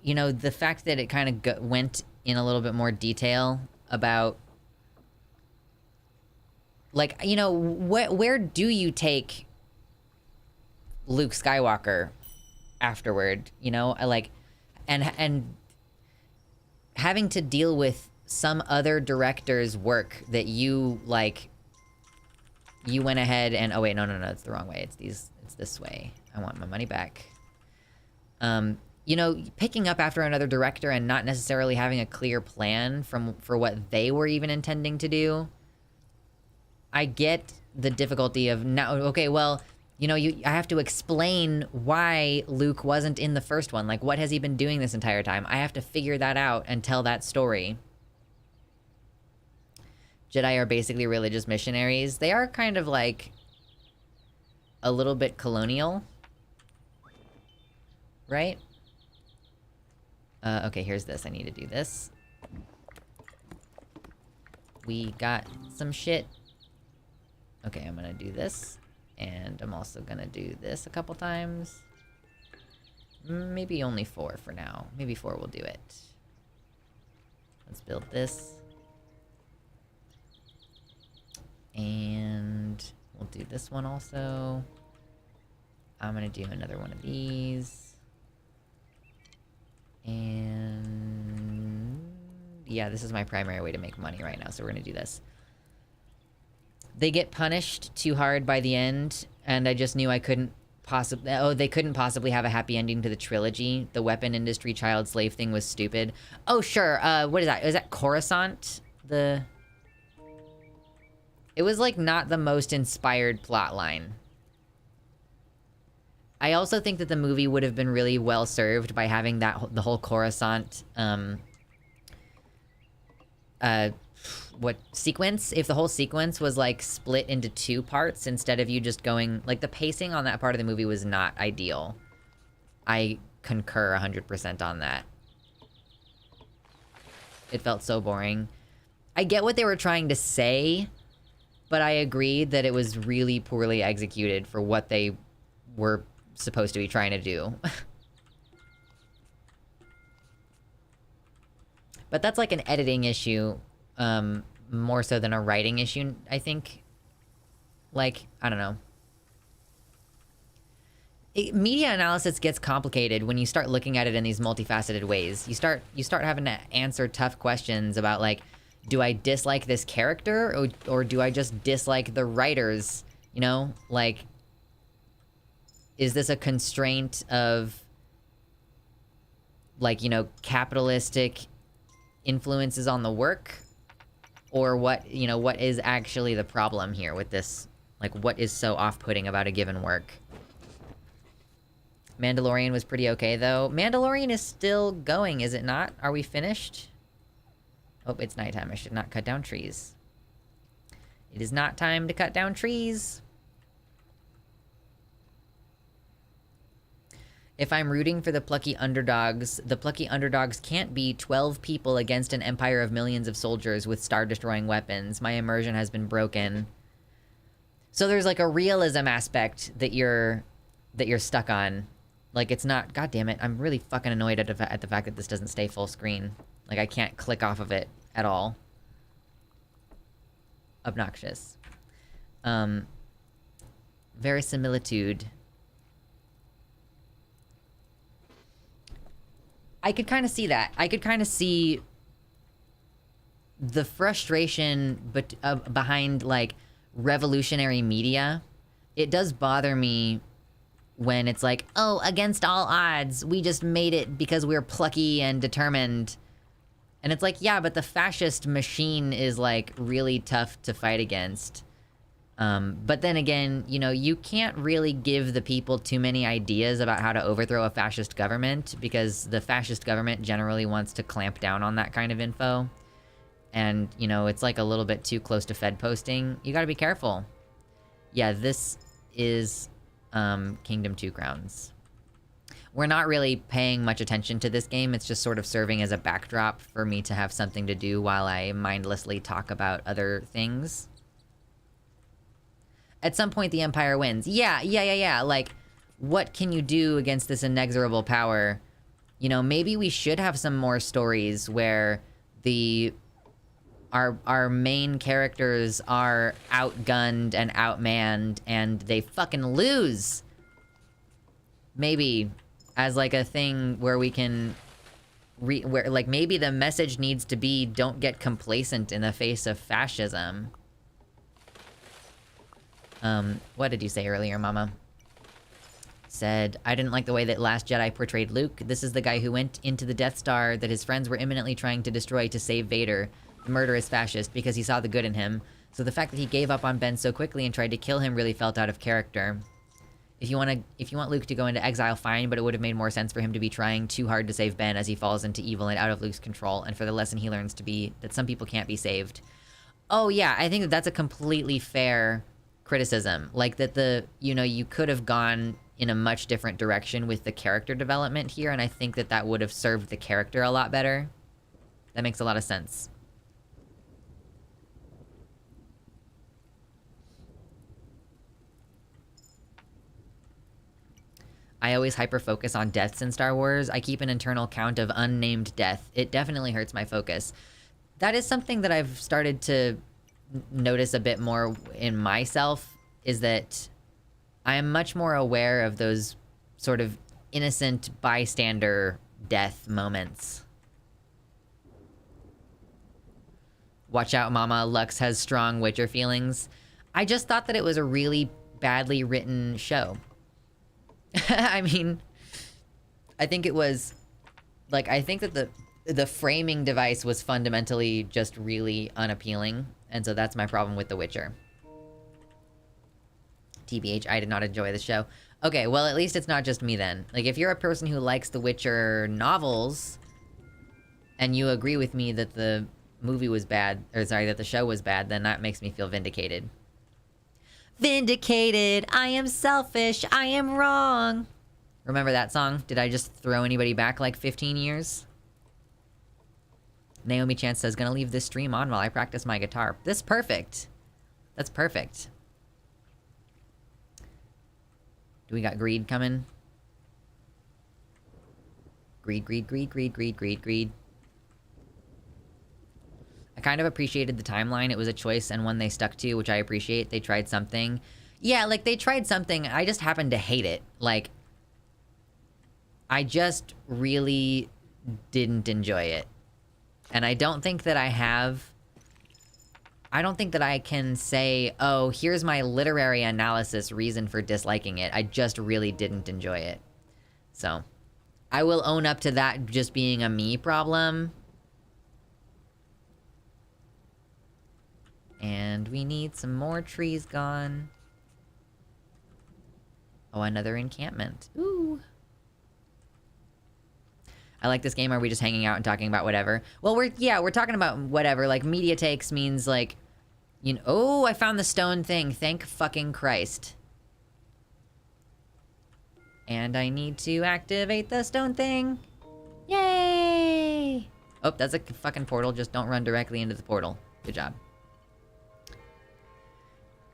you know, the fact that it kind of went in a little bit more detail about, like, you know, where do you take Luke Skywalker afterward, you know? Like, and having to deal with some other director's work that you, like, you went ahead and, oh wait, no, it's the wrong way. It's this way. I want my money back. You know, picking up after another director and not necessarily having a clear plan for what they were even intending to do. I get the difficulty of now, okay, well, you know, I have to explain why Luke wasn't in the first one. Like, what has he been doing this entire time? I have to figure that out and tell that story. Jedi are basically religious missionaries. They are kind of like a little bit colonial. Right? Okay, here's this. I need to do this. We got some shit. Okay, I'm gonna do this. And I'm also gonna do this a couple times. Maybe only 4 for now. Maybe 4 will do it. Let's build this. And we'll do this one also. I'm gonna do another one of these. And yeah, this is my primary way to make money right now, so we're gonna do this. They get punished too hard by the end, and I just knew I couldn't possibly... Oh, they couldn't possibly have a happy ending to the trilogy. The weapon industry child slave thing was stupid. Oh, sure. What is that? Is that Coruscant? It was, like, not the most inspired plotline. I also think that the movie would have been really well served by having the whole Coruscant, sequence? If the whole sequence was, like, split into 2 parts instead of you just going... Like, the pacing on that part of the movie was not ideal. I concur 100% on that. It felt so boring. I get what they were trying to say, but I agree that it was really poorly executed for what they were supposed to be trying to do. But that's like an editing issue, more so than a writing issue, I think. Like, I don't know. Media analysis gets complicated when you start looking at it in these multifaceted ways. You start having to answer tough questions about, like, do I dislike this character, or do I just dislike the writers? You know, like, is this a constraint of, like, you know, capitalistic influences on the work? Or what, you know, what is actually the problem here with this? Like, what is so off-putting about a given work? Mandalorian was pretty okay, though. Mandalorian is still going, is it not? Are we finished? Oh, it's nighttime. I should not cut down trees. It is not time to cut down trees. If I'm rooting for the plucky underdogs can't be 12 people against an empire of millions of soldiers with star-destroying weapons. My immersion has been broken. So there's like a realism aspect that you're stuck on. Like, it's not... God damn it, I'm really fucking annoyed at the fact that this doesn't stay full screen. Like, I can't click off of it at all. Obnoxious. Verisimilitude. I could kind of see that. I could kind of see the frustration behind, like, revolutionary media. It does bother me when it's like, oh, against all odds, we just made it because we're plucky and determined. And it's like, yeah, but the fascist machine is, like, really tough to fight against. But then again, you know, you can't really give the people too many ideas about how to overthrow a fascist government, because the fascist government generally wants to clamp down on that kind of info. And, you know, it's like a little bit too close to Fed posting. You gotta be careful. Yeah, this is, Kingdom 2 Crowns. We're not really paying much attention to this game. It's just sort of serving as a backdrop for me to have something to do while I mindlessly talk about other things. At some point, the Empire wins. Yeah. Like, what can you do against this inexorable power? You know, maybe we should have some more stories where our main characters are outgunned and outmanned and they fucking lose. Maybe as like a thing where we can where like maybe the message needs to be, don't get complacent in the face of fascism. What did you say earlier, Mama? Said, I didn't like the way that Last Jedi portrayed Luke. This is the guy who went into the Death Star that his friends were imminently trying to destroy to save Vader, the murderous fascist, because he saw the good in him. So the fact that he gave up on Ben so quickly and tried to kill him really felt out of character. If you want Luke to go into exile, fine, but it would have made more sense for him to be trying too hard to save Ben as he falls into evil and out of Luke's control, and for the lesson he learns to be that some people can't be saved. Oh yeah, I think that that's a completely fair criticism. Like that you could have gone in a much different direction with the character development here, and I think that that would have served the character a lot better. That makes a lot of sense. I always hyper-focus on deaths in Star Wars. I keep an internal count of unnamed death. It definitely hurts my focus. That is something that I've started to notice a bit more in myself, is that I am much more aware of those sort of innocent bystander death moments. Watch out, Mama. Lux has strong Witcher feelings. I just thought that it was a really badly written show. I mean, I think it was... Like, I think that the framing device was fundamentally just really unappealing. And so that's my problem with The Witcher. TBH, I did not enjoy the show. Okay, well, at least it's not just me then. Like, if you're a person who likes The Witcher novels, and you agree with me that the movie was bad, or sorry, that the show was bad, then that makes me feel vindicated. Vindicated! I am selfish! I am wrong! Remember that song? Did I just throw anybody back like 15 years? Naomi Chance says, gonna leave this stream on while I practice my guitar. This is perfect. That's perfect. Do we got greed coming? Greed, greed, greed, greed, greed, greed, greed. I kind of appreciated the timeline. It was a choice and one they stuck to, which I appreciate. They tried something. Yeah, like, they tried something. I just happened to hate it. Like, I just really didn't enjoy it. And I don't think that I don't think that I can say, oh, here's my literary analysis reason for disliking it. I just really didn't enjoy it. So, I will own up to that just being a me problem. And we need some more trees gone. Oh, another encampment. Ooh. I like this game. Are we just hanging out and talking about whatever? Well, we're talking about whatever. Like, media takes means, like, you know... Oh, I found the stone thing. Thank fucking Christ. And I need to activate the stone thing. Yay! Oh, that's a fucking portal. Just don't run directly into the portal. Good job.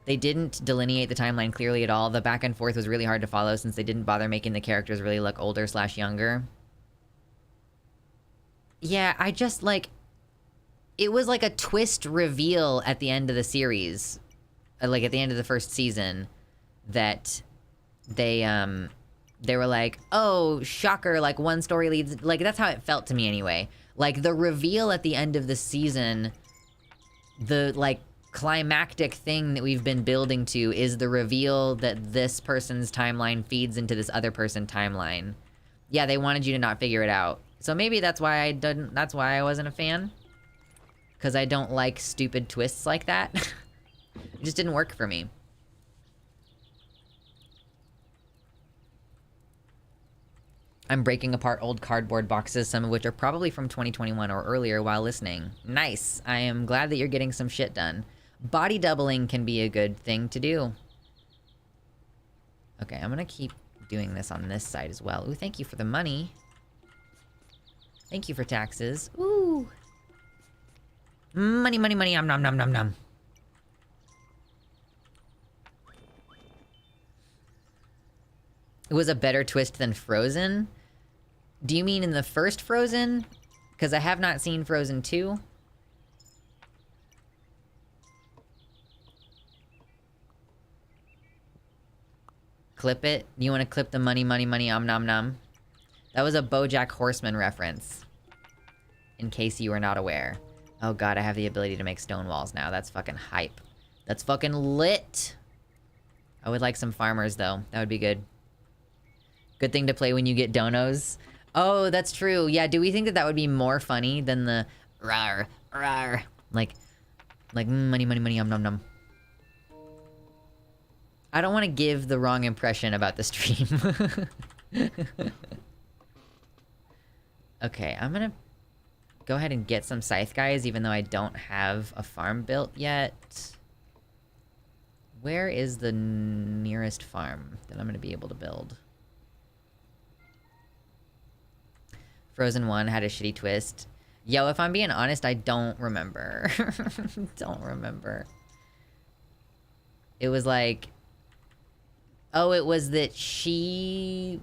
They didn't delineate the timeline clearly at all. The back and forth was really hard to follow since they didn't bother making the characters really look older / younger. Yeah, I just, like... It was like a twist reveal at the end of the series. Like, at the end of the first season. That they were like, oh, shocker, like, one story leads... Like, that's how it felt to me anyway. Like, the reveal at the end of the season... The, like, climactic thing that we've been building to is the reveal that this person's timeline feeds into this other person's timeline. Yeah, they wanted you to not figure it out. So maybe that's why I didn't... That's why I wasn't a fan. Because I don't like stupid twists like that. It just didn't work for me. I'm breaking apart old cardboard boxes, some of which are probably from 2021 or earlier while listening. Nice. I am glad that you're getting some shit done. Body doubling can be a good thing to do. Okay, I'm gonna keep doing this on this side as well. Ooh, thank you for the money. Thank you for taxes. Ooh. Money, money, money, nom nom nom nom. It was a better twist than Frozen? Do you mean in the first Frozen? Because I have not seen Frozen 2. Clip it? You want to clip the money, money, money, nom nom? That was a BoJack Horseman reference. In case you were not aware. Oh god, I have the ability to make stone walls now. That's fucking hype. That's fucking lit! I would like some farmers, though. That would be good. Good thing to play when you get donos. Oh, that's true. Yeah, do we think that that would be more funny than the rar, rar? Like money, money, money, nom nom. I don't want to give the wrong impression about the stream. Okay, I'm gonna go ahead and get some scythe guys, even though I don't have a farm built yet. Where is the nearest farm that I'm gonna be able to build? Frozen 1 had a shitty twist. Yo, if I'm being honest, I don't remember. Don't remember. It was like... Oh, it was that she...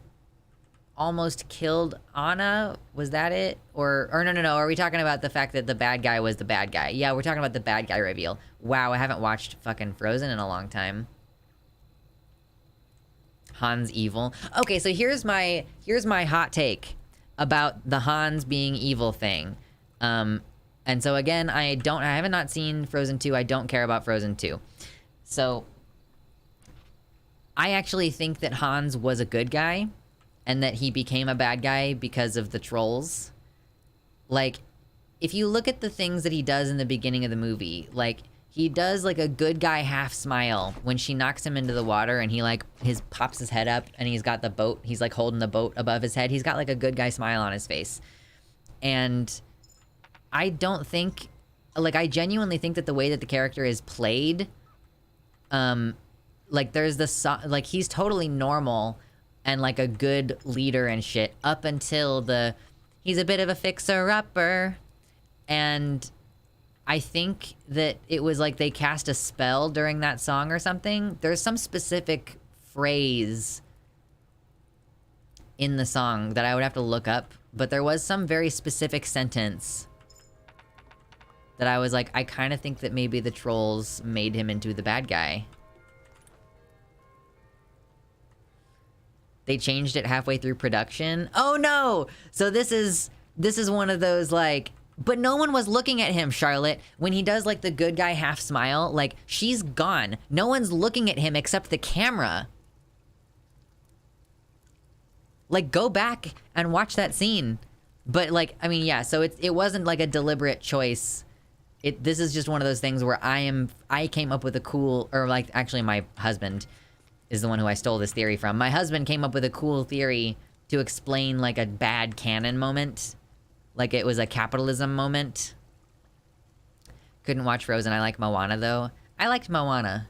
almost killed Anna? Was that it? Or no. Are we talking about the fact that the bad guy was the bad guy? Yeah, we're talking about the bad guy reveal. Wow, I haven't watched fucking Frozen in a long time. Han's evil. Okay, so here's my hot take about the Hans being evil thing. And so again, I haven't not seen Frozen 2. I don't care about Frozen 2. So I actually think that Hans was a good guy and that he became a bad guy because of the trolls. Like, if you look at the things that he does in the beginning of the movie, like, he does, like, a good guy half smile when she knocks him into the water and he, like, pops his head up and he's got the boat. He's, like, holding the boat above his head. He's got, like, a good guy smile on his face. And I don't think... Like, I genuinely think that the way that the character is played... like, there's the... Like, he's totally normal and, like, a good leader and shit up until the... He's a bit of a fixer-upper. And... I think that it was like they cast a spell during that song or something. There's some specific phrase in the song that I would have to look up, but there was some very specific sentence that I was like, I kind of think that maybe the trolls made him into the bad guy. They changed it halfway through production. Oh no! So this is one of those like... But no one was looking at him, Charlotte. When he does, like, the good guy half smile, like, she's gone. No one's looking at him except the camera. Like, go back and watch that scene. But, like, I mean, yeah, so it wasn't, like, a deliberate choice. This is just one of those things where I came up with a cool... Or, like, actually, my husband is the one who I stole this theory from. My husband came up with a cool theory to explain like a bad canon moment. Like it was a capitalism moment. Couldn't watch Frozen. I like Moana though. I liked Moana.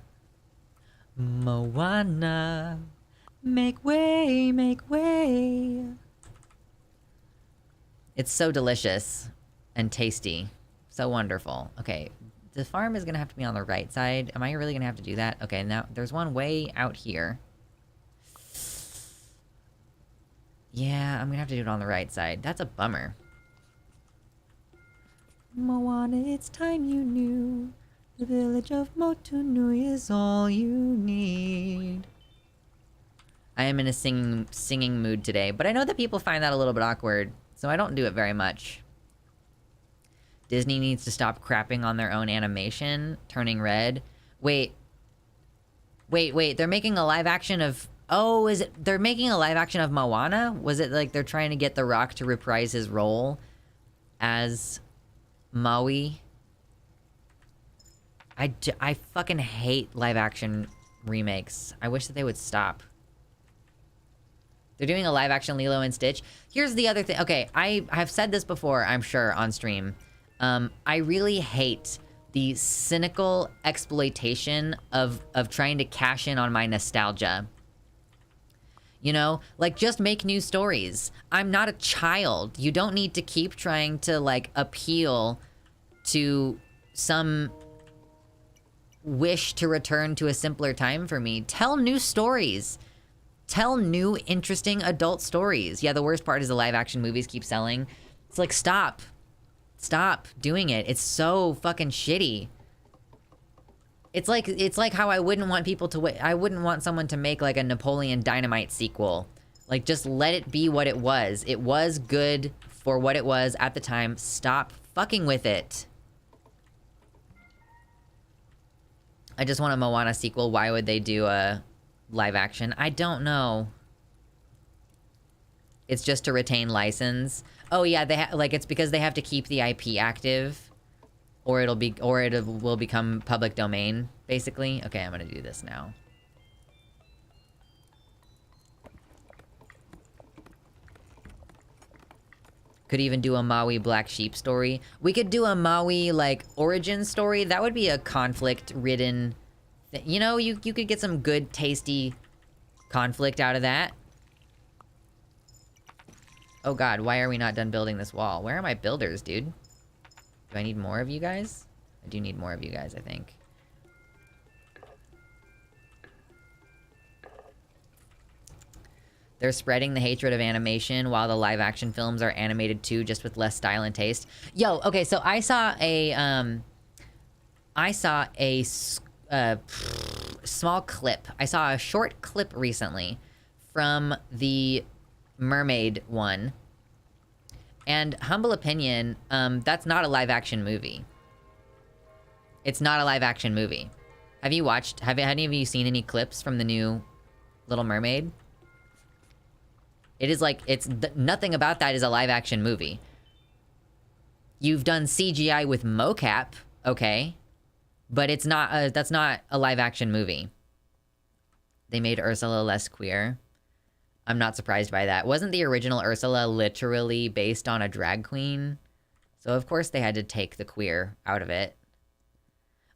Moana, make way, make way. It's so delicious and tasty. So wonderful. Okay, the farm is gonna have to be on the right side. Am I really gonna have to do that? Okay, now there's one way out here. Yeah, I'm gonna have to do it on the right side. That's a bummer. Moana, it's time you knew. The village of Motunui is all you need. I am in a singing mood today, but I know that people find that a little bit awkward, so I don't do it very much. Disney needs to stop crapping on their own animation, turning red. Wait, they're making a live action of... Oh, is it... They're making a live action of Moana? Was it like they're trying to get The Rock to reprise his role as Maui? I fucking hate live action remakes. I wish that they would stop. They're doing a live action Lilo and Stitch. Here's the other thing. Okay, I have said this before, I'm sure, on stream. I really hate the cynical exploitation of trying to cash in on my nostalgia. You know? Like, just make new stories. I'm not a child. You don't need to keep trying to, like, appeal to some wish to return to a simpler time for me. Tell new stories. Tell new, interesting adult stories. Yeah, the worst part is the live action movies keep selling. It's like, stop. Stop doing it. It's so fucking shitty. It's like how I wouldn't want people to I wouldn't want someone to make like a Napoleon Dynamite sequel. Like, just let it be what it was. It was good for what it was at the time. Stop fucking with it. I just want a Moana sequel. Why would they do a live action? I don't know. It's just to retain license. Oh yeah, they like it's because they have to keep the IP active, or it will become public domain, basically. Okay, I'm gonna do this now. Could even do a Maui Black Sheep story. We could do a Maui, like, origin story. That would be a conflict-ridden... You know, you could get some good, tasty conflict out of that. Oh god, why are we not done building this wall? Where are my builders, dude? Do I need more of you guys? I do need more of you guys, I think. They're spreading the hatred of animation while the live action films are animated too, just with less style and taste. Yo, okay, so I saw a small clip. I saw a short clip recently from the Mermaid one. And humble opinion, that's not a live action movie. It's not a live action movie. Have any of you seen any clips from the new Little Mermaid? It is like, nothing about that is a live action movie. You've done CGI with mocap, okay, but it's not, that's not a live action movie. They made Ursula less queer. I'm not surprised by that. Wasn't the original Ursula literally based on a drag queen? So of course they had to take the queer out of it.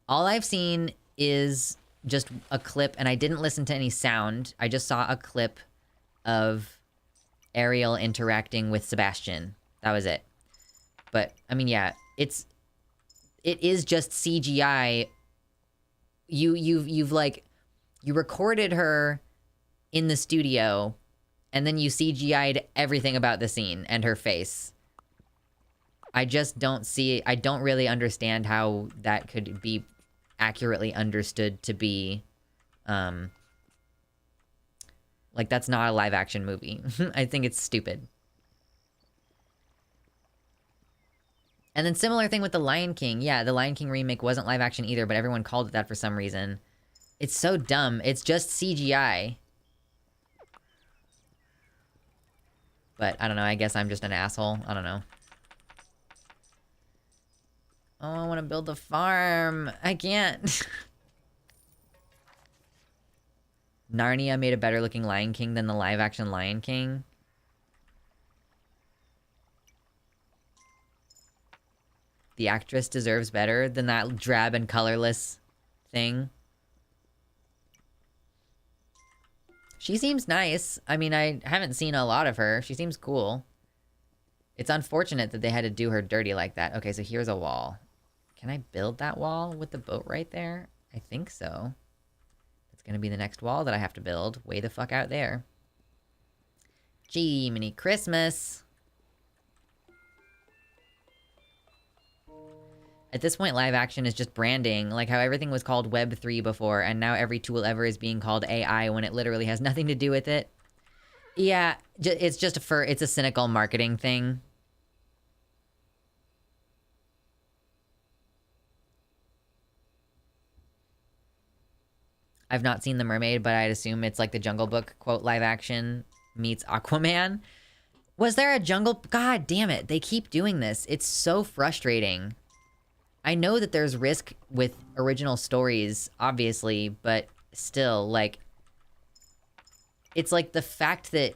All I've seen is just a clip, and I didn't listen to any sound. I just saw a clip of Ariel interacting with Sebastian. That was it. But I mean, yeah, it is just CGI. You've like, you recorded her in the studio, and then you CGI'd everything about the scene and her face. I just don't see, I don't really understand how that could be accurately understood to be, like, that's not a live action movie. I think it's stupid. And then similar thing with The Lion King. Yeah, The Lion King remake wasn't live action either, but everyone called it that for some reason. It's so dumb. It's just CGI. But, I don't know, I guess I'm just an asshole. I don't know. Oh, I want to build a farm. I can't. Narnia made a better looking Lion King than the live action Lion King. the actress deserves better than that drab and colorless thing. She seems nice. I mean, I haven't seen a lot of her. She seems cool. It's unfortunate that they had to do her dirty like that. Okay, so here's a wall. Can I build that wall with the boat right there? I think so. That's gonna be the next wall that I have to build. Way the fuck out there. Jiminy Christmas. At this point, live action is just branding, like how everything was called Web 3 before, and now every tool ever is being called AI when it literally has nothing to do with it. Yeah, it's just it's a cynical marketing thing. I've not seen The Mermaid, but I'd assume it's like the Jungle Book, quote, live action meets Aquaman. Was there a Jungle... God damn it, they keep doing this. It's so frustrating. I know that there's risk with original stories, obviously, but still, like... It's like the fact that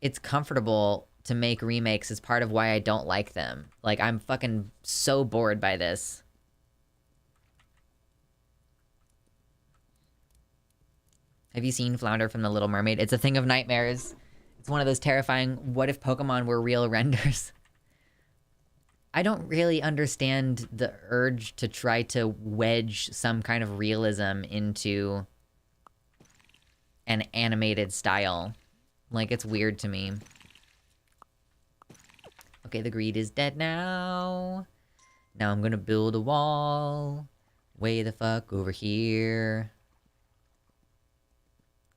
it's comfortable to make remakes is part of why I don't like them. Like, I'm fucking so bored by this. Have you seen Flounder from The Little Mermaid? It's a thing of nightmares. It's one of those terrifying, what if Pokemon were real renders? I don't really understand the urge to try to wedge some kind of realism into an animated style. Like, it's weird to me. Okay, the greed is dead now. Now I'm gonna build a wall. Way the fuck over here.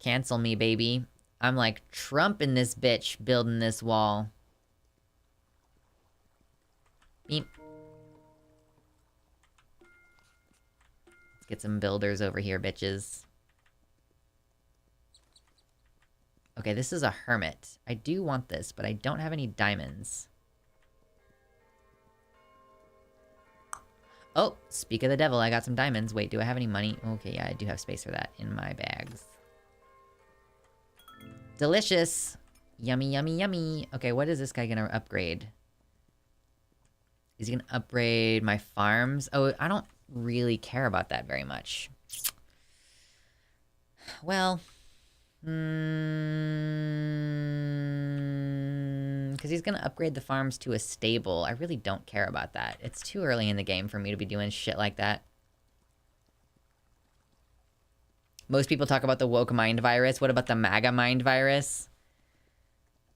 Cancel me, baby. I'm like Trump in this bitch building this wall. Beep. Let's get some builders over here, bitches. Okay, this is a hermit. I do want this, but I don't have any diamonds. Oh, speak of the devil, I got some diamonds. Wait, do I have any money? Okay, yeah, I do have space for that in my bags. Delicious. Yummy, yummy, yummy. Okay, what is this guy gonna upgrade? Is he gonna upgrade my farms? Oh, I don't really care about that very much. Well... because he's gonna upgrade the farms to a stable. I really don't care about that. It's too early in the game for me to be doing shit like that. Most people talk about the woke mind virus. What about the MAGA mind virus?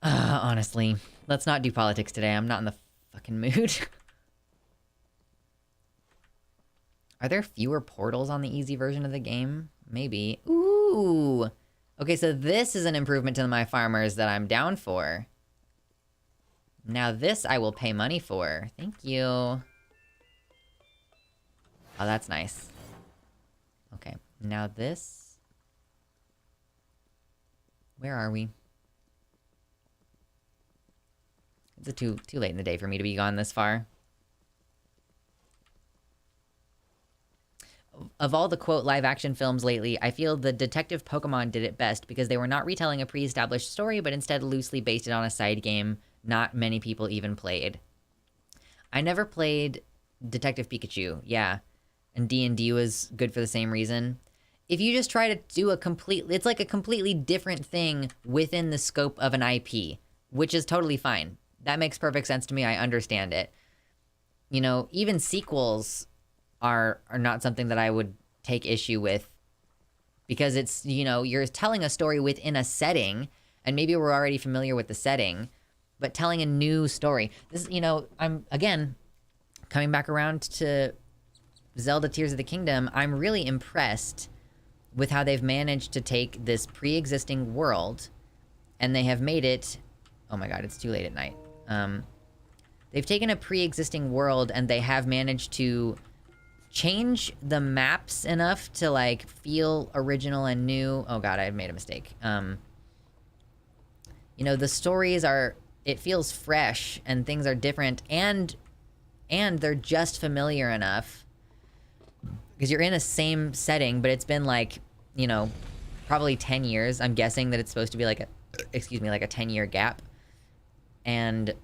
Honestly, let's not do politics today. I'm not in the fucking mood. Are there fewer portals on the easy version of the game? Maybe. Ooh! Okay, so this is an improvement to my farmers that I'm down for. Now this I will pay money for. Thank you. Oh, that's nice. Okay, now this... Where are we? It's too late in the day for me to be gone this far. Of all the, quote, live-action films lately, I feel the Detective Pokemon did it best because they were not retelling a pre-established story, but instead loosely based it on a side game not many people even played. I never played Detective Pikachu, yeah, and D&D was good for the same reason. If you just try to do it's like a completely different thing within the scope of an IP, which is totally fine. That makes perfect sense to me, I understand it. You know, even sequels are not something that I would take issue with because it's, you know, you're telling a story within a setting and maybe we're already familiar with the setting, but telling a new story. This, you know, I'm, again, coming back around to Zelda Tears of the Kingdom, I'm really impressed with how they've managed to take this pre-existing world and they have made it, oh my god, it's too late at night. They've taken a pre-existing world and they have managed to change the maps enough to, like, feel original and new. Oh god, I made a mistake. You know, the stories are... It feels fresh, and things are different, and they're just familiar enough. Because you're in a same setting, but it's been, like, you know, probably 10 years. I'm guessing that it's supposed to be, like, like a 10-year gap. And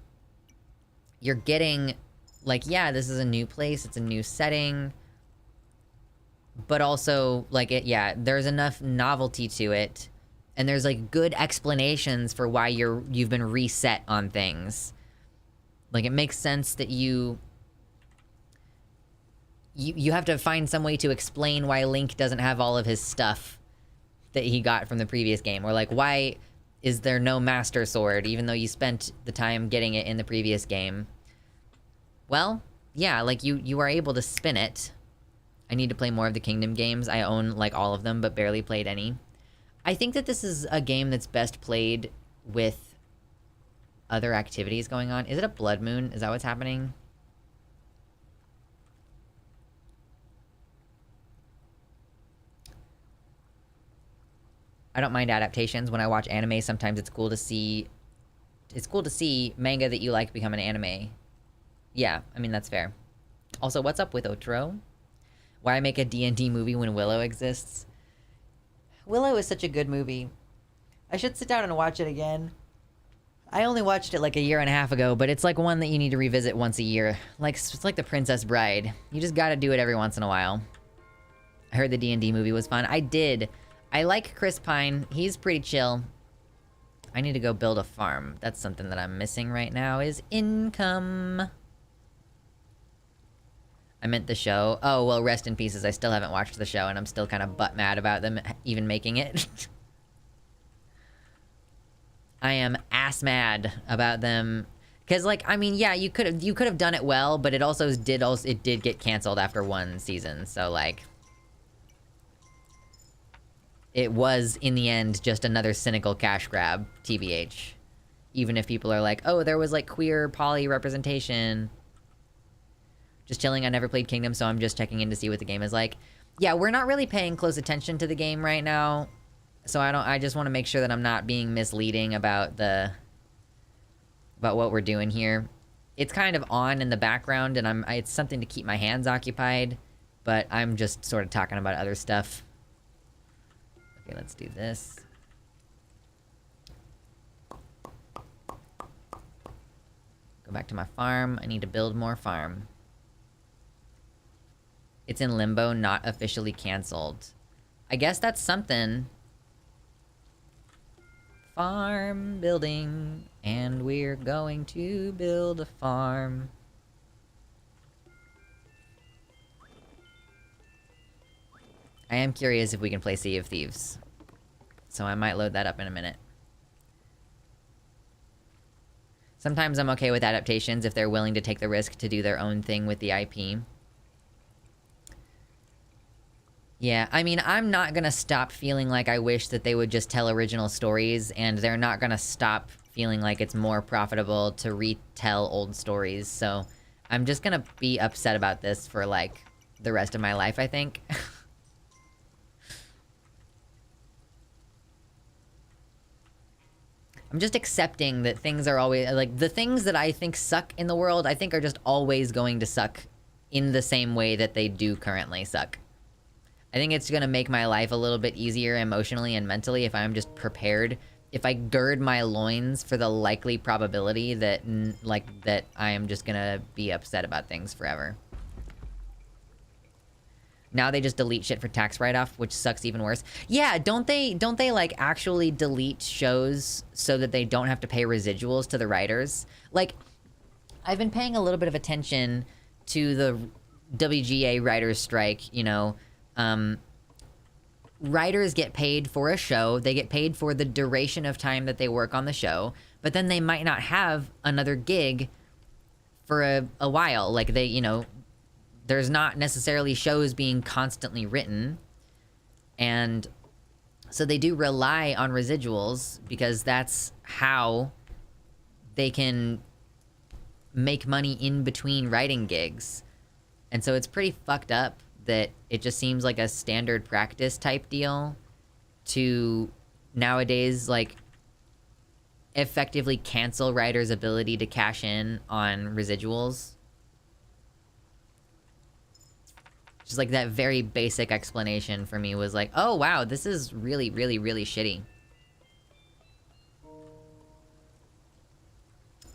you're getting like, yeah, this is a new place, it's a new setting, but also, like, there's enough novelty to it, and there's, like, good explanations for why you've been reset on things. Like, it makes sense that you have to find some way to explain why Link doesn't have all of his stuff that he got from the previous game, or, like, why is there no Master Sword, even though you spent the time getting it in the previous game? Well, yeah, like, you are able to spin it. I need to play more of the Kingdom games. I own, like, all of them, but barely played any. I think that this is a game that's best played with other activities going on. Is it a blood moon? Is that what's happening? I don't mind adaptations. When I watch anime, sometimes it's cool to see... It's cool to see manga that you like become an anime. Yeah, I mean, that's fair. Also, what's up with Otro? Why make a D&D movie when Willow exists? Willow is such a good movie. I should sit down and watch it again. I only watched it like a year and a half ago, but it's like one that you need to revisit once a year. Like, it's like The Princess Bride. You just gotta do it every once in a while. I heard the D&D movie was fun. I did. I like Chris Pine. He's pretty chill. I need to go build a farm. That's something that I'm missing right now, is income. I meant the show. Oh, well, rest in pieces. I still haven't watched the show, and I'm still kind of butt mad about them even making it. I am ass mad about them. Because, like, I mean, yeah, you could have done it well, but it did get canceled after one season, so, like... It was, in the end, just another cynical cash grab, TBH. Even if people are like, oh, there was, like, queer poly representation. Just chilling, I never played Kingdom, so I'm just checking in to see what the game is like. Yeah, we're not really paying close attention to the game right now. So I just want to make sure that I'm not being misleading about what we're doing here. It's kind of on in the background, and it's something to keep my hands occupied, but I'm just sort of talking about other stuff. Okay, let's do this. Go back to my farm. I need to build more farm. It's in limbo, not officially canceled. I guess that's something. Farm building, and we're going to build a farm. I am curious if we can play Sea of Thieves. So I might load that up in a minute. Sometimes I'm okay with adaptations if they're willing to take the risk to do their own thing with the IP. Yeah, I mean, I'm not gonna stop feeling like I wish that they would just tell original stories, and they're not gonna stop feeling like it's more profitable to retell old stories, so I'm just gonna be upset about this for, like, the rest of my life, I think. I'm just accepting that things are always... Like, the things that I think suck in the world, I think are just always going to suck in the same way that they do currently suck. I think it's gonna make my life a little bit easier emotionally and mentally if I'm just prepared. If I gird my loins for the likely probability that, that I am just gonna be upset about things forever. Now they just delete shit for tax write-off, which sucks even worse. Yeah, don't they, like, actually delete shows so that they don't have to pay residuals to the writers? Like, I've been paying a little bit of attention to the WGA writers' strike, you know. Writers get paid for a show, they get paid for the duration of time that they work on the show, but then they might not have another gig for a while. Like, they, you know, there's not necessarily shows being constantly written, and so they do rely on residuals because that's how they can make money in between writing gigs. And so it's pretty fucked up that it just seems like a standard practice type deal to nowadays, like, effectively cancel writers' ability to cash in on residuals. Just, like, that very basic explanation for me was like, oh, wow, this is really, really, really shitty.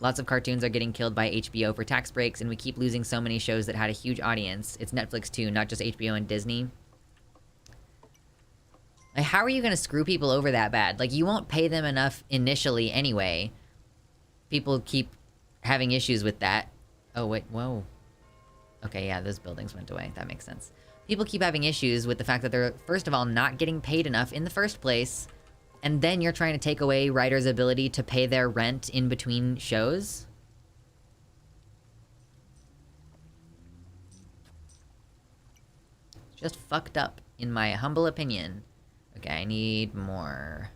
Lots of cartoons are getting killed by HBO for tax breaks, and we keep losing so many shows that had a huge audience. It's Netflix too, not just HBO and Disney. Like, how are you gonna screw people over that bad? Like, you won't pay them enough initially anyway. People keep having issues with that. Oh, wait, whoa. Okay, yeah, those buildings went away. That makes sense. People keep having issues with the fact that they're, first of all, not getting paid enough in the first place, and then you're trying to take away writers' ability to pay their rent in between shows? Just fucked up, in my humble opinion. Okay, I need more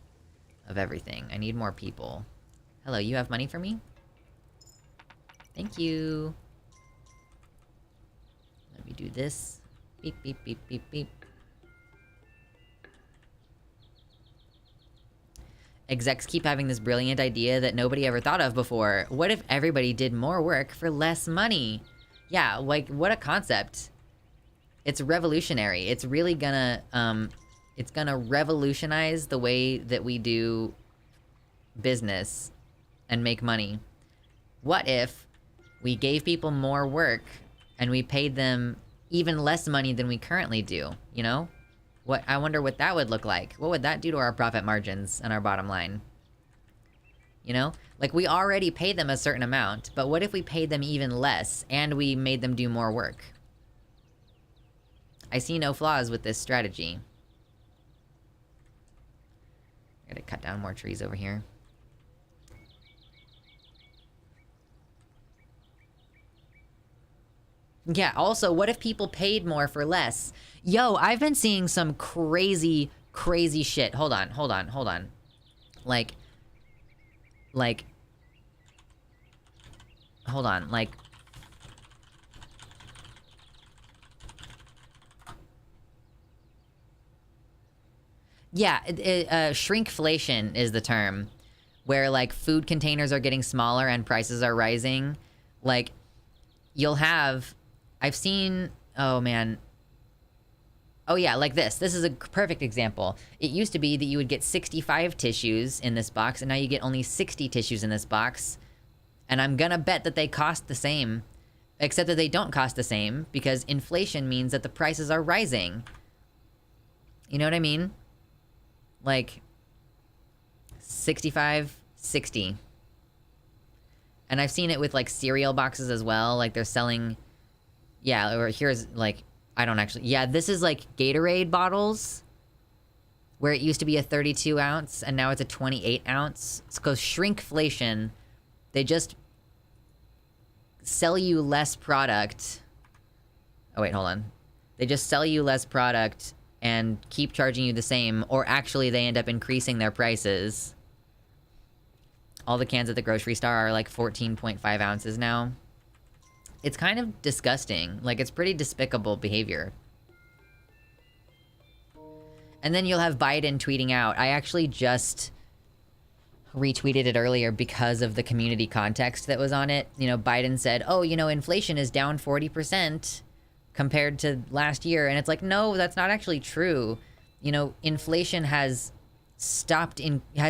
of everything. I need more people. Hello, you have money for me? Thank you. Let me do this. Beep, beep, beep, beep, beep. Execs keep having this brilliant idea that nobody ever thought of before. What if everybody did more work for less money? Yeah, like, what a concept. It's revolutionary. It's really gonna, it's gonna revolutionize the way that we do business and make money. What if we gave people more work and we paid them even less money than we currently do, you know? I wonder what that would look like. What would that do to our profit margins and our bottom line? You know? Like, we already pay them a certain amount, but what if we paid them even less and we made them do more work? I see no flaws with this strategy. I gotta cut down more trees over here. Yeah, also, what if people paid more for less? Yo, I've been seeing some crazy, crazy shit. Hold on. Like... Hold on, like... Yeah, shrinkflation is the term. Where, like, food containers are getting smaller and prices are rising. Like, you'll have... I've seen... Oh, man. Oh, yeah, like this. This is a perfect example. It used to be that you would get 65 tissues in this box, and now you get only 60 tissues in this box. And I'm gonna bet that they cost the same. Except that they don't cost the same, because inflation means that the prices are rising. You know what I mean? Like... 65, 60. And I've seen it with, like, cereal boxes as well. Like, they're selling... Yeah, or here's, like... I don't actually... Yeah, this is, like, Gatorade bottles. Where it used to be a 32 ounce, and now it's a 28 ounce. It's called shrinkflation. They just... sell you less product. Oh, wait, hold on. They just sell you less product and keep charging you the same, or actually they end up increasing their prices. All the cans at the grocery store are like 14.5 ounces now. It's kind of disgusting. Like, it's pretty despicable behavior. And then you'll have Biden tweeting out. I actually just retweeted it earlier because of the community context that was on it. You know, Biden said, oh, you know, inflation is down 40% compared to last year. And it's like, no, that's not actually true. You know, inflation has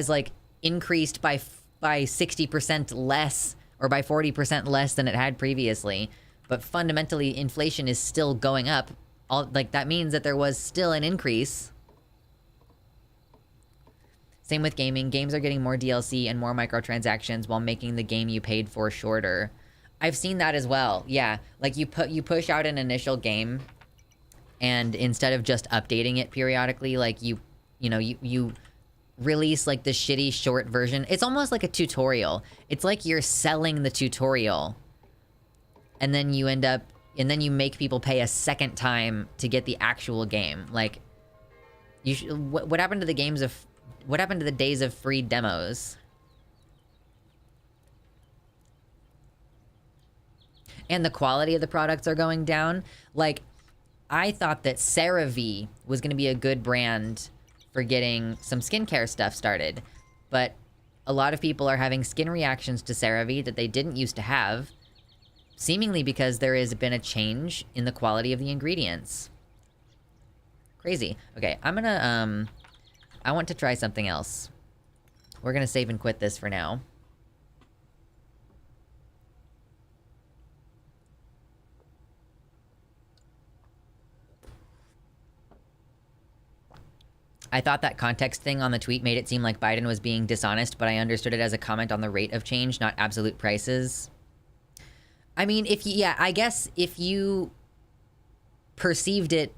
like increased by 60% less, or by 40% less than it had previously. But fundamentally, inflation is still going up. Like, that means that there was still an increase. Same with gaming. Games are getting more DLC and more microtransactions while making the game you paid for shorter. I've seen that as well. Yeah, like you push out an initial game, and instead of just updating it periodically, like you release like the shitty short version. It's almost like a tutorial. It's like you're selling the tutorial, and then you make people pay a second time to get the actual game. Like, what happened to the games of... What happened to the days of free demos? And the quality of the products are going down. Like, I thought that CeraVe was going to be a good brand for getting some skincare stuff started. But a lot of people are having skin reactions to CeraVe that they didn't used to have, seemingly because there has been a change in the quality of the ingredients. Crazy. Okay, I'm gonna, I want to try something else. We're gonna save and quit this for now. I thought that context thing on the tweet made it seem like Biden was being dishonest, but I understood it as a comment on the rate of change, not absolute prices. I mean, I guess if you perceived it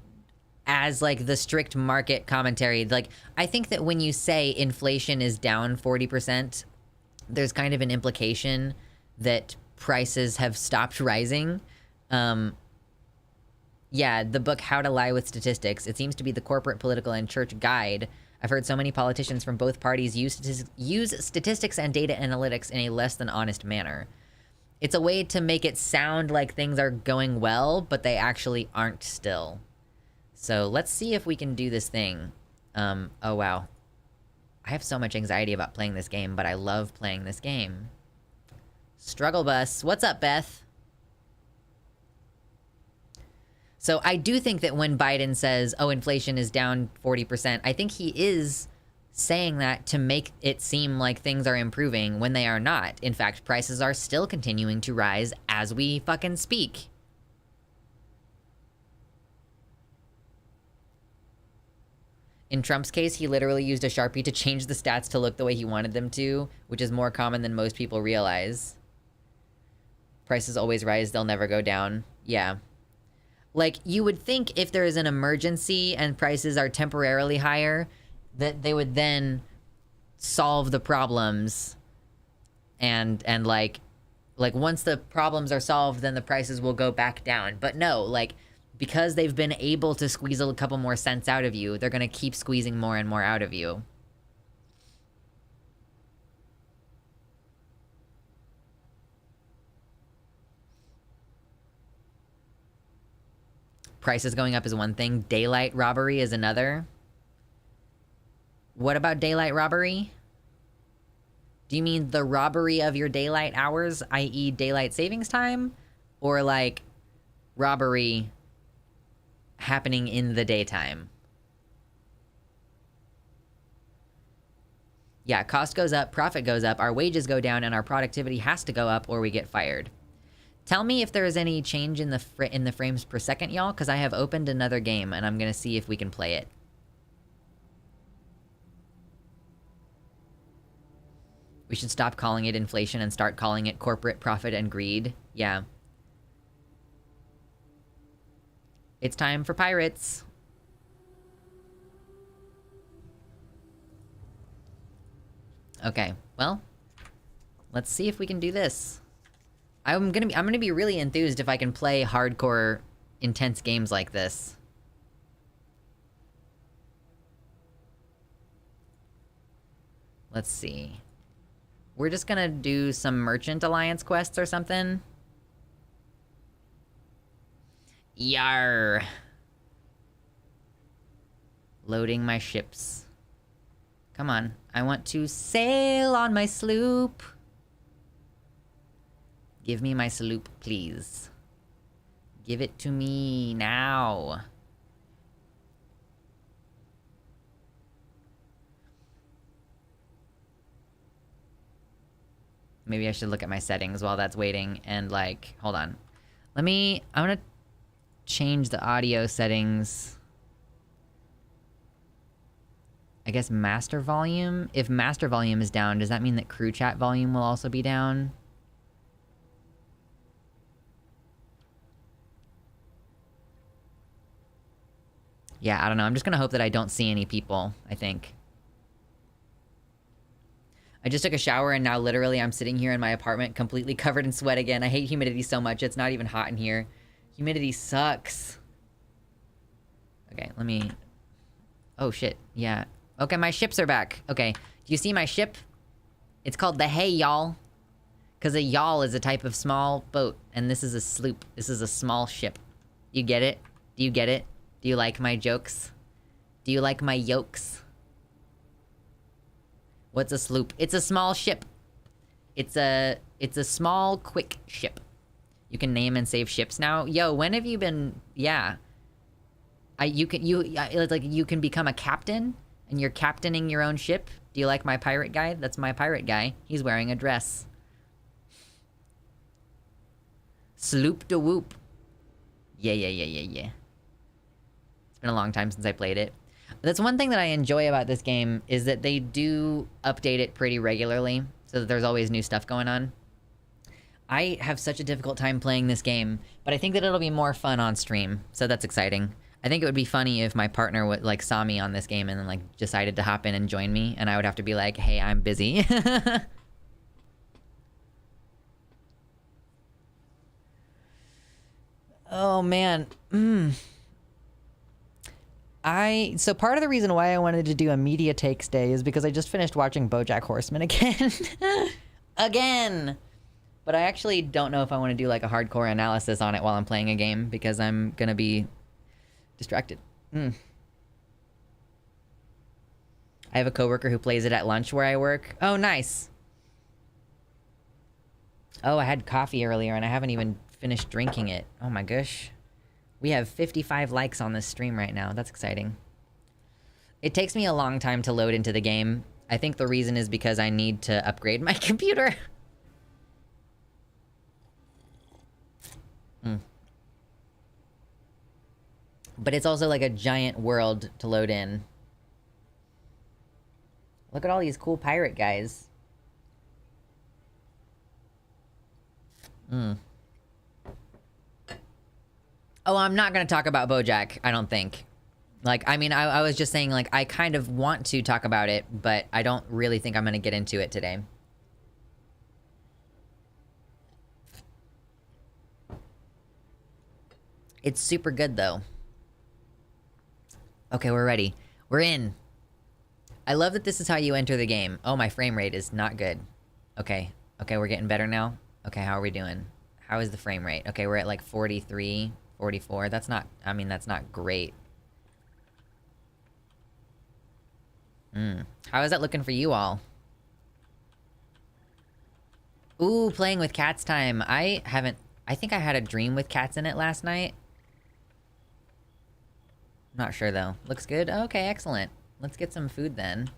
as like the strict market commentary, like I think that when you say inflation is down 40%, there's kind of an implication that prices have stopped rising. Yeah, the book How to Lie with Statistics. It seems to be the corporate, political, and church guide. I've heard so many politicians from both parties use statistics and data analytics in a less than honest manner. It's a way to make it sound like things are going well, but they actually aren't still. So let's see if we can do this thing. Oh wow. I have so much anxiety about playing this game, but I love playing this game. Struggle Bus. What's up, Beth? So I do think that when Biden says, oh, inflation is down 40%, I think he is saying that to make it seem like things are improving when they are not. In fact, prices are still continuing to rise as we fucking speak. In Trump's case, he literally used a Sharpie to change the stats to look the way he wanted them to, which is more common than most people realize. Prices always rise, they'll never go down. Yeah. Like, you would think if there is an emergency and prices are temporarily higher, that they would then solve the problems and like once the problems are solved, then the prices will go back down. But no, like, because they've been able to squeeze a couple more cents out of you, they're gonna keep squeezing more and more out of you. Prices going up is one thing. Daylight robbery is another. What about daylight robbery? Do you mean the robbery of your daylight hours, i.e. daylight savings time? Or like robbery happening in the daytime? Yeah, cost goes up, profit goes up, our wages go down, and our productivity has to go up or we get fired. Tell me if there is any change in the frames per second, y'all, because I have opened another game and I'm gonna see if we can play it. We should stop calling it inflation and start calling it corporate profit and greed. Yeah. It's time for pirates. Okay, well, let's see if we can do this. I'm gonna be really enthused if I can play hardcore, intense games like this. Let's see. We're just gonna do some Merchant Alliance quests or something. Yar. Loading my ships. Come on. I want to sail on my sloop. Give me my sloop, please. Give it to me now. Maybe I should look at my settings while that's waiting and like, hold on. I'm gonna change the audio settings. I guess master volume? If master volume is down, does that mean that crew chat volume will also be down? Yeah, I don't know. I'm just gonna hope that I don't see any people, I think. I just took a shower and now literally I'm sitting here in my apartment completely covered in sweat again. I hate humidity so much. It's not even hot in here. Humidity sucks. Okay, let me... Oh, shit. Yeah. Okay, my ships are back. Okay. Do you see my ship? It's called the Hey Y'all. Because a yawl is a type of small boat. And this is a sloop. This is a small ship. You get it? Do you get it? Do you like my jokes? Do you like my yokes? What's a sloop? It's a small ship. It's a small, quick ship. You can name and save ships now. Yo, when have you been... Yeah. You can become a captain, and you're captaining your own ship. Do you like my pirate guy? That's my pirate guy. He's wearing a dress. Sloop de whoop. Yeah. It's been a long time since I played it. That's one thing that I enjoy about this game, is that they do update it pretty regularly, so that there's always new stuff going on. I have such a difficult time playing this game, but I think that it'll be more fun on stream, so that's exciting. I think it would be funny if my partner would, like, saw me on this game and then, like, decided to hop in and join me, and I would have to be like, hey, I'm busy. Oh, man. So part of the reason why I wanted to do a media takes day is because I just finished watching BoJack Horseman again. Again! But I actually don't know if I want to do, like, a hardcore analysis on it while I'm playing a game, because I'm gonna be distracted. I have a coworker who plays it at lunch where I work. Oh, nice! Oh, I had coffee earlier and I haven't even finished drinking it. Oh my gosh. We have 55 likes on this stream right now. That's exciting. It takes me a long time to load into the game. I think the reason is because I need to upgrade my computer. But it's also like a giant world to load in. Look at all these cool pirate guys. Oh, I'm not gonna talk about BoJack, I don't think. Like, I mean, I was just saying, like, I kind of want to talk about it, but I don't really think I'm gonna get into it today. It's super good, though. Okay, we're ready. We're in. I love that this is how you enter the game. Oh, my frame rate is not good. Okay. Okay, we're getting better now. Okay, how are we doing? How is the frame rate? Okay, we're at like 43, 44. That's not... I mean, that's not great. How is that looking for you all? Ooh, playing with cats time. I think I had a dream with cats in it last night. Not sure, though. Looks good? Okay, excellent. Let's get some food, then.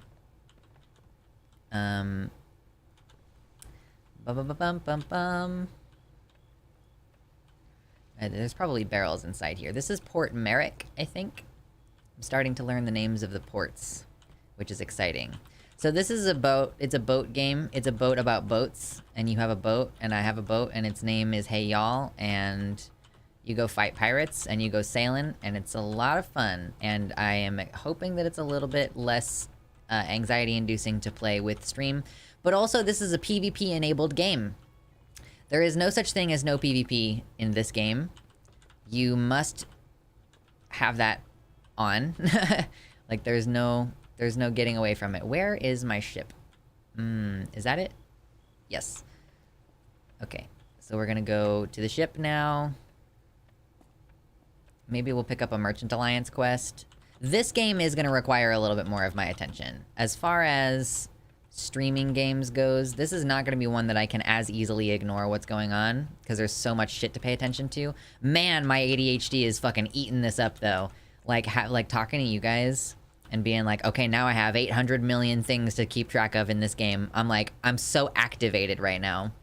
There's probably barrels inside here. This is Port Merrick, I think. I'm starting to learn the names of the ports, which is exciting. So this is a boat. It's a boat game. It's a boat about boats, and you have a boat, and I have a boat, and its name is Hey Y'all, and you go fight pirates, and you go sailing, and it's a lot of fun, and I am hoping that it's a little bit less anxiety-inducing to play with stream, but also this is a PvP-enabled game. There is no such thing as no PvP in this game. You must have that on. Like, there's no getting away from it. Where is my ship? Is that it? Yes. Okay, so we're gonna go to the ship now. Maybe we'll pick up a Merchant Alliance quest. This game is gonna require a little bit more of my attention. As far as streaming games goes, this is not gonna be one that I can as easily ignore what's going on, because there's so much shit to pay attention to. Man, my ADHD is fucking eating this up, though. Like, talking to you guys and being like, okay, now I have 800 million things to keep track of in this game. I'm like, I'm so activated right now.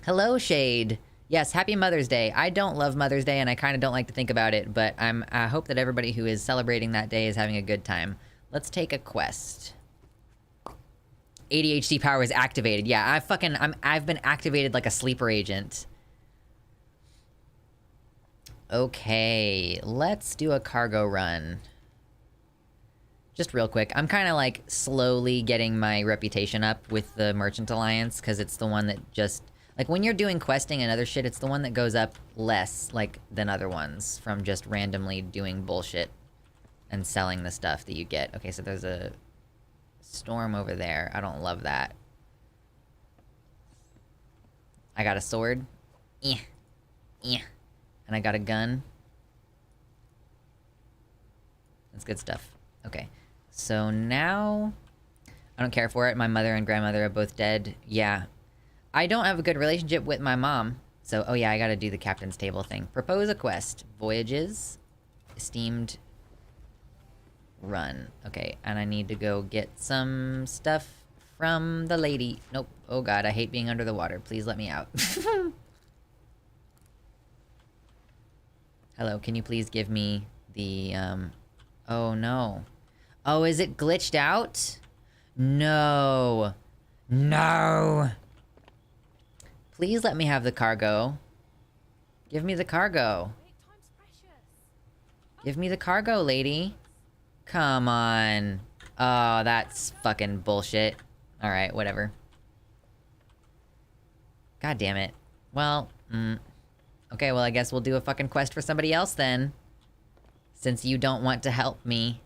Hello, Shade. Yes, happy Mother's Day. I don't love Mother's Day, and I kind of don't like to think about it, but I hope that everybody who is celebrating that day is having a good time. Let's take a quest. ADHD power is activated. Yeah, I've been activated like a sleeper agent. Okay, let's do a cargo run. Just real quick, I'm kind of like slowly getting my reputation up with the Merchant Alliance, because it's the one that just... Like, when you're doing questing and other shit, it's the one that goes up less, like, than other ones, from just randomly doing bullshit and selling the stuff that you get. Okay, so there's a storm over there. I don't love that. I got a sword. And I got a gun. That's good stuff. Okay, so now... I don't care for it. My mother and grandmother are both dead. Yeah. I don't have a good relationship with my mom. So, oh yeah, I gotta do the captain's table thing. Propose a quest. Voyages. Esteemed. Run. Okay, and I need to go get some stuff from the lady. Nope. Oh god, I hate being under the water. Please let me out. Hello, can you please give me the, Oh, no. Oh, is it glitched out? No. No! Please let me have the cargo. Give me the cargo. Give me the cargo, lady. Come on. Oh, that's fucking bullshit. Alright, whatever. God damn it. Well, okay, well I guess we'll do a fucking quest for somebody else then. Since you don't want to help me.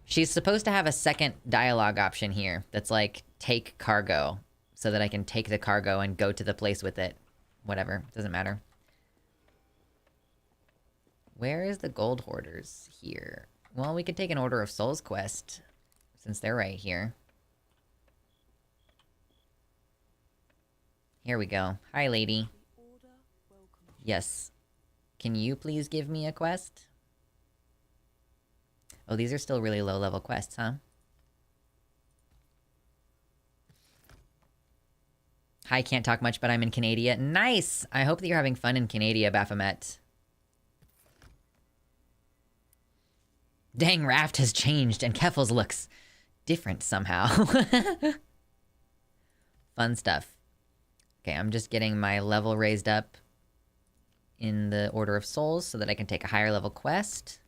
She's supposed to have a second dialogue option here. That's like, take cargo. So that I can take the cargo and go to the place with it. Whatever, doesn't matter. Where is the gold hoarders here? Well, we could take an Order of Souls quest. Since they're right here. Here we go. Hi, lady. Yes. Can you please give me a quest? Oh, these are still really low-level quests, huh? Hi, can't talk much, but I'm in Canada. Nice! I hope that you're having fun in Canada, Baphomet. Dang, Raft has changed, and Keffels looks different somehow. Fun stuff. Okay, I'm just getting my level raised up in the Order of Souls so that I can take a higher level quest.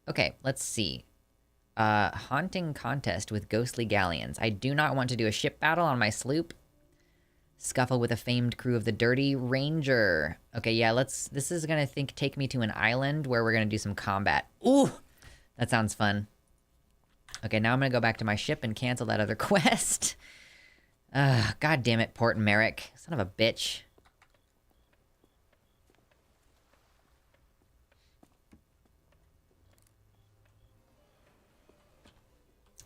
Okay, let's see. Haunting contest with ghostly galleons. I do not want to do a ship battle on my sloop. Scuffle with a famed crew of the Dirty Ranger. Okay, yeah, this is gonna take me to an island where we're gonna do some combat. Ooh! That sounds fun. Okay, now I'm gonna go back to my ship and cancel that other quest. God damn it, Port Merrick. Son of a bitch.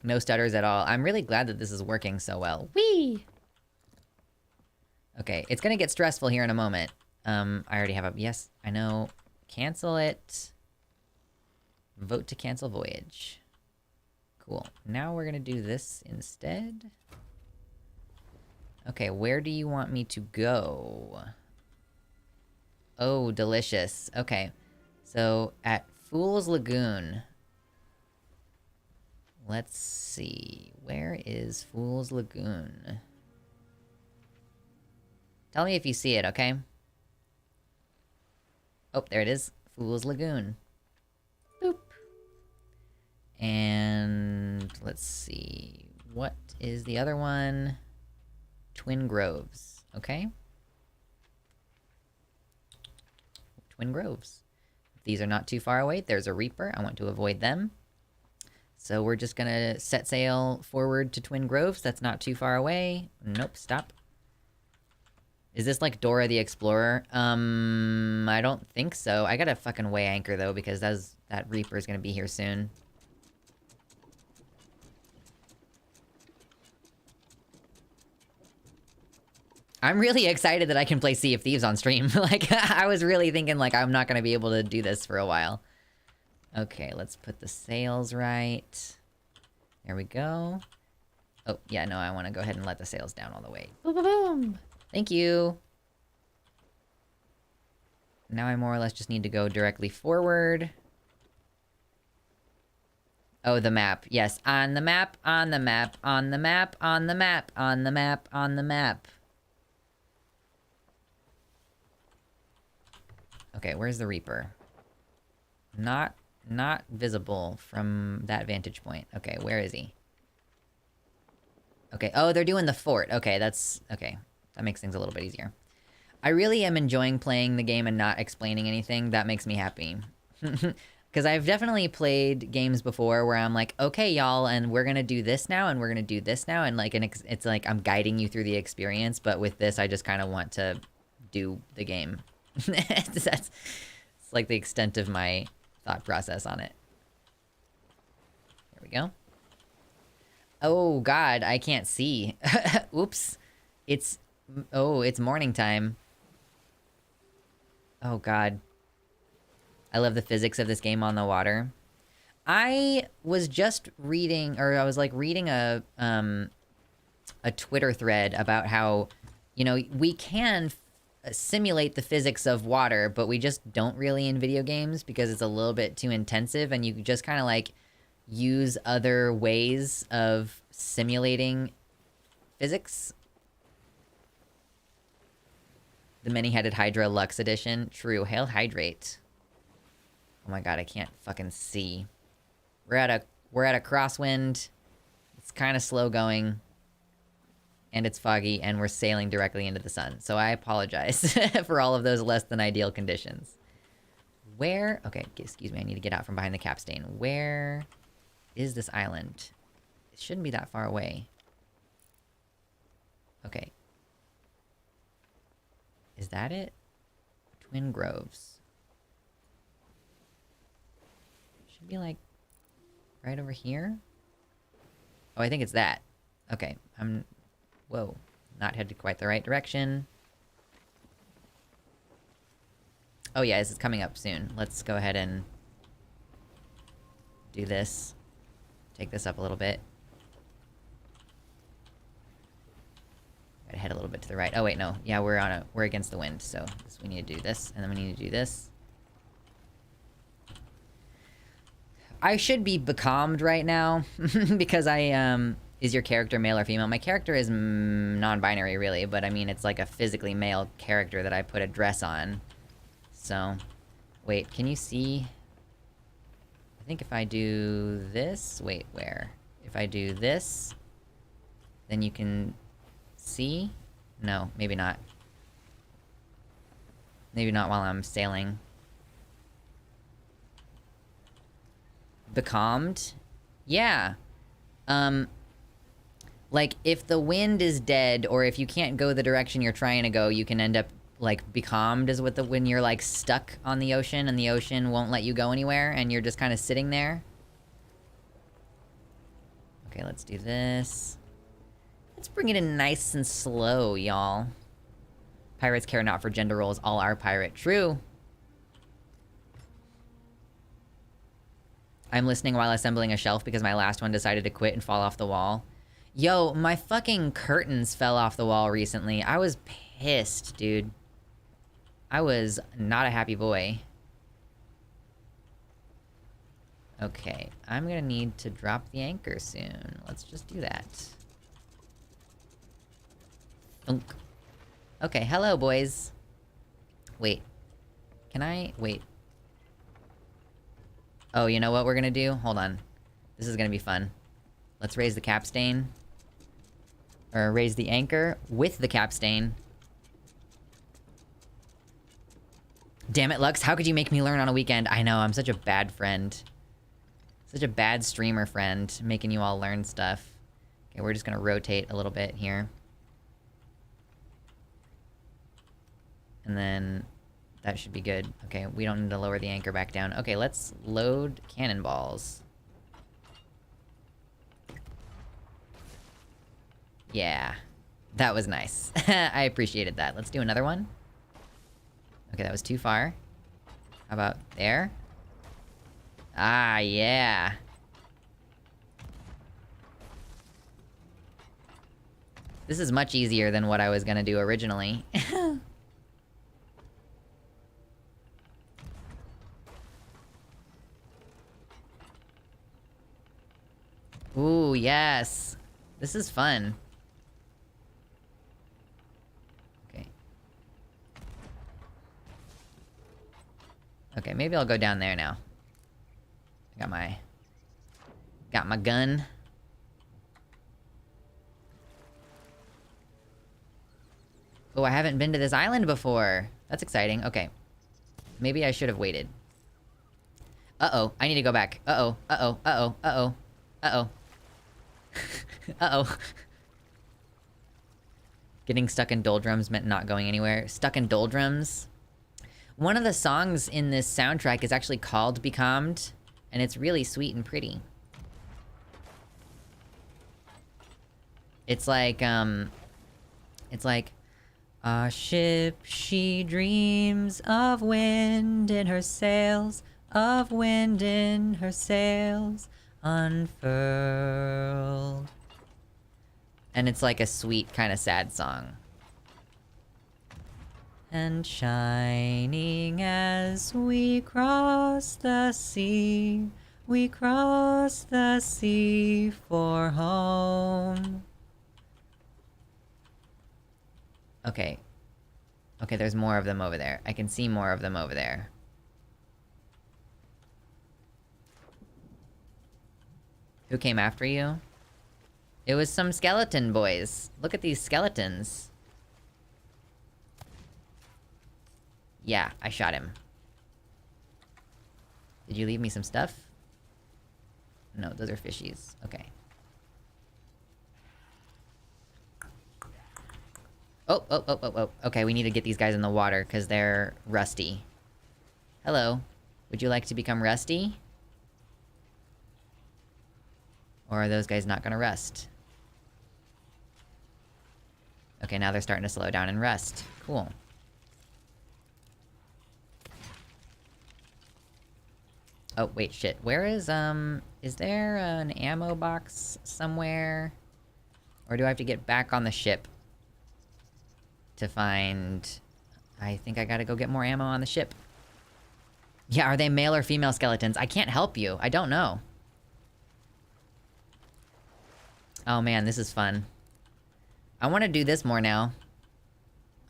No stutters at all. I'm really glad that this is working so well. Whee! Okay, it's gonna get stressful here in a moment. I already have a... Yes, I know. Cancel it. Vote to cancel voyage. Cool. Now we're gonna do this instead. Okay, where do you want me to go? Oh, delicious. Okay. So, at Fool's Lagoon... Let's see. Where is Fool's Lagoon? Tell me if you see it, okay? Oh, there it is. Fool's Lagoon. Boop. And let's see. What is the other one? Twin Groves. Okay. Twin Groves. These are not too far away. There's a Reaper. I want to avoid them. So we're just gonna set sail forward to Twin Groves. That's not too far away. Nope, stop. Is this like Dora the Explorer? I don't think so. I gotta fucking weigh anchor though, because that Reaper is gonna be here soon. I'm really excited that I can play Sea of Thieves on stream. Like, I was really thinking like I'm not gonna be able to do this for a while. Okay, let's put the sails right. There we go. Oh, yeah, no, I want to go ahead and let the sails down all the way. Boom, boom, boom. Thank you. Now I more or less just need to go directly forward. Oh, the map. Yes, on the map, on the map, on the map, on the map, on the map, on the map. Okay, where's the Reaper? Not visible from that vantage point. Okay, where is he? Okay, oh, they're doing the fort. Okay, okay. That makes things a little bit easier. I really am enjoying playing the game and not explaining anything. That makes me happy. Because I've definitely played games before where I'm like, okay, y'all, and we're gonna do this now, and we're gonna do this now, and like, it's like I'm guiding you through the experience, but with this, I just kind of want to do the game. It's like the extent of my thought process on it. There we go. Oh god, I can't see. Oops. It's morning time. Oh god. I love the physics of this game on the water. I was just reading, or I was like reading a Twitter thread about how, you know, we can simulate the physics of water, but we just don't really in video games because it's a little bit too intensive, and you just kind of like use other ways of simulating physics. The many-headed Hydra Lux Edition. True. Hail Hydrate. Oh my god, I can't fucking see. We're at a crosswind. It's kind of slow going. And it's foggy, and we're sailing directly into the sun. So I apologize for all of those less than ideal conditions. Where... Okay, excuse me, I need to get out from behind the capstan. Where is this island? It shouldn't be that far away. Okay. Is that it? Twin Groves. Should be like... right over here? Oh, I think it's that. Okay, I'm... Whoa. Not headed quite the right direction. Oh yeah, this is coming up soon. Let's go ahead and... do this. Take this up a little bit. Gotta head a little bit to the right. Oh wait, no. Yeah, we're against the wind, so we need to do this, and then we need to do this. I should be becalmed right now, because is your character male or female? My character is non-binary, really, but I mean, it's like a physically male character that I put a dress on. So, wait, can you see? I think if I do this... Wait, where? If I do this, then you can see? No, maybe not. Maybe not while I'm sailing. Becalmed? Yeah. Like, if the wind is dead, or if you can't go the direction you're trying to go, you can end up, like, becalmed is what when you're, like, stuck on the ocean, and the ocean won't let you go anywhere, and you're just kind of sitting there. Okay, let's do this. Let's bring it in nice and slow, y'all. Pirates care not for gender roles, all are pirate. True. I'm listening while assembling a shelf because my last one decided to quit and fall off the wall. Yo, my fucking curtains fell off the wall recently. I was pissed, dude. I was not a happy boy. Okay, I'm gonna need to drop the anchor soon. Let's just do that. Thunk. Okay, hello, boys. Wait. Can I... Wait. Oh, you know what we're gonna do? Hold on. This is gonna be fun. Let's raise the capstan. Or raise the anchor with the capstan. Damn it, Lux, how could you make me learn on a weekend? I know, I'm such a bad friend. Such a bad streamer friend, making you all learn stuff. Okay, we're just gonna rotate a little bit here. And then... that should be good. Okay, we don't need to lower the anchor back down. Okay, let's load cannonballs. Yeah. That was nice. I appreciated that. Let's do another one. Okay, that was too far. How about there? Ah, yeah. This is much easier than what I was gonna do originally. Ooh, yes. This is fun. Okay. Okay, maybe I'll go down there now. Got my gun. Oh, I haven't been to this island before. That's exciting. Okay. Maybe I should have waited. Uh-oh, I need to go back. Uh-oh, uh-oh, uh-oh, uh-oh. Uh-oh. Uh-oh. Getting stuck in doldrums meant not going anywhere. Stuck in doldrums? One of the songs in this soundtrack is actually called Becalmed, and it's really sweet and pretty. It's like, our ship, she dreams of wind in her sails, of wind in her sails, unfurled. And it's like a sweet, kind of sad song. and shining as we cross the sea. We cross the sea for home. Okay. Okay, there's more of them over there. I can see more of them over there. Who came after you? It was some skeleton boys. Look at these skeletons. Yeah, I shot him. Did you leave me some stuff? No, those are fishies. Okay. Oh. Okay, we need to get these guys in the water, because they're rusty. Hello. Would you like to become rusty? Or are those guys not gonna rust? Okay, now they're starting to slow down and rust. Cool. Oh, wait, shit. Where is there an ammo box somewhere? Or do I have to get back on the ship to find... I think I gotta go get more ammo on the ship. Yeah, are they male or female skeletons? I can't help you. I don't know. Oh man, this is fun. I want to do this more now.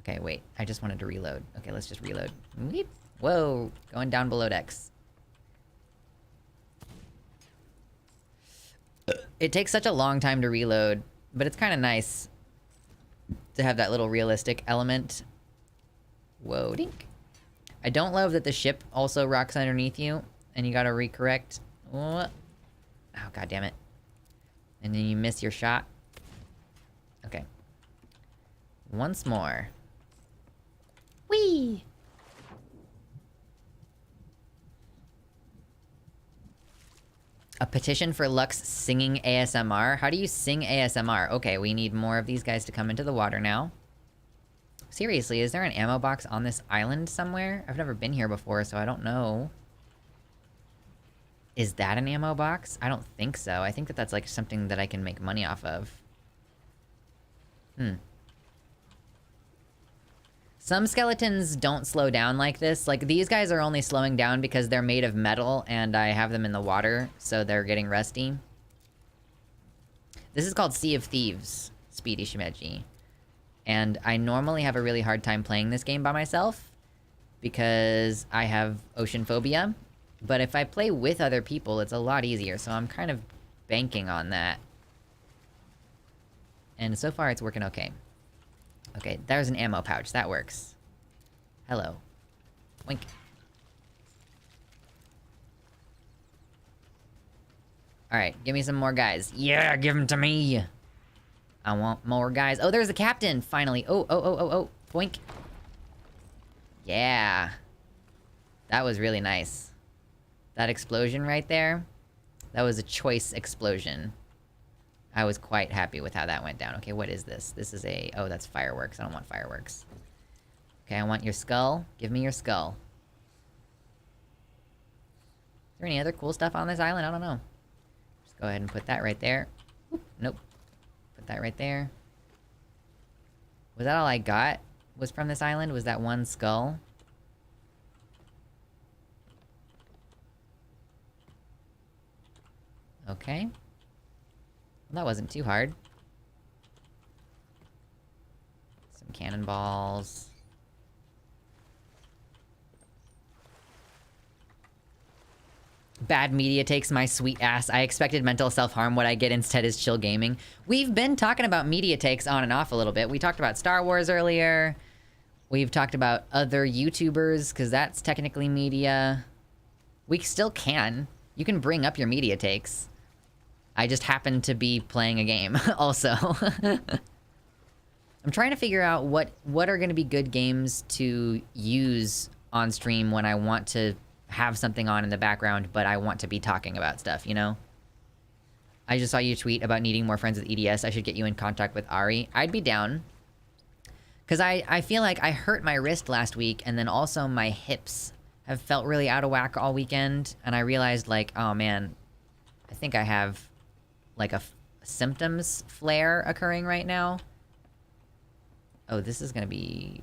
Okay, wait. I just wanted to reload. Okay, let's just reload. Weep. Whoa, going down below decks. It takes such a long time to reload, but it's kind of nice to have that little realistic element. Whoa, dink. I don't love that the ship also rocks underneath you, and you gotta recorrect. Oh, god damn it. And then you miss your shot. Okay. Once more. Whee! A petition for Lux singing ASMR? How do you sing ASMR? Okay, we need more of these guys to come into the water now. Seriously, is there an ammo box on this island somewhere? I've never been here before, so I don't know. Is that an ammo box? I don't think so. I think that that's like something that I can make money off of. Some skeletons don't slow down like this. Like, these guys are only slowing down because they're made of metal and I have them in the water, so they're getting rusty. This is called Sea of Thieves, Speedy Shimeji. And I normally have a really hard time playing this game by myself because I have ocean phobia. But if I play with other people, it's a lot easier, so I'm kind of banking on that. And so far, it's working okay. Okay, there's an ammo pouch. That works. Hello. Wink. Alright, give me some more guys. Yeah, give them to me! I want more guys. Oh, there's the captain, finally. Oh. Boink. Yeah. That was really nice. That explosion right there, that was a choice explosion. I was quite happy with how that went down. Okay, what is this? This is a... Oh, that's fireworks. I don't want fireworks. Okay, I want your skull. Give me your skull. Is there any other cool stuff on this island? I don't know. Just go ahead and put that right there. Oop, nope. Put that right there. Was that all I got? Was from this island? Was that one skull? Okay. Well, that wasn't too hard. Some cannonballs. Bad media takes my sweet ass. I expected mental self-harm. What I get instead is chill gaming. We've been talking about media takes on and off a little bit. We talked about Star Wars earlier. We've talked about other YouTubers, because that's technically media. We still can. You can bring up your media takes. I just happen to be playing a game, also. I'm trying to figure out what are going to be good games to use on stream when I want to have something on in the background, but I want to be talking about stuff, you know? I just saw you tweet about needing more friends with EDS. I should get you in contact with Ari. I'd be down. Because I feel like I hurt my wrist last week, and then also my hips have felt really out of whack all weekend, and I realized, like, oh man, I think I have, like, a symptoms flare occurring right now. Oh, this is gonna be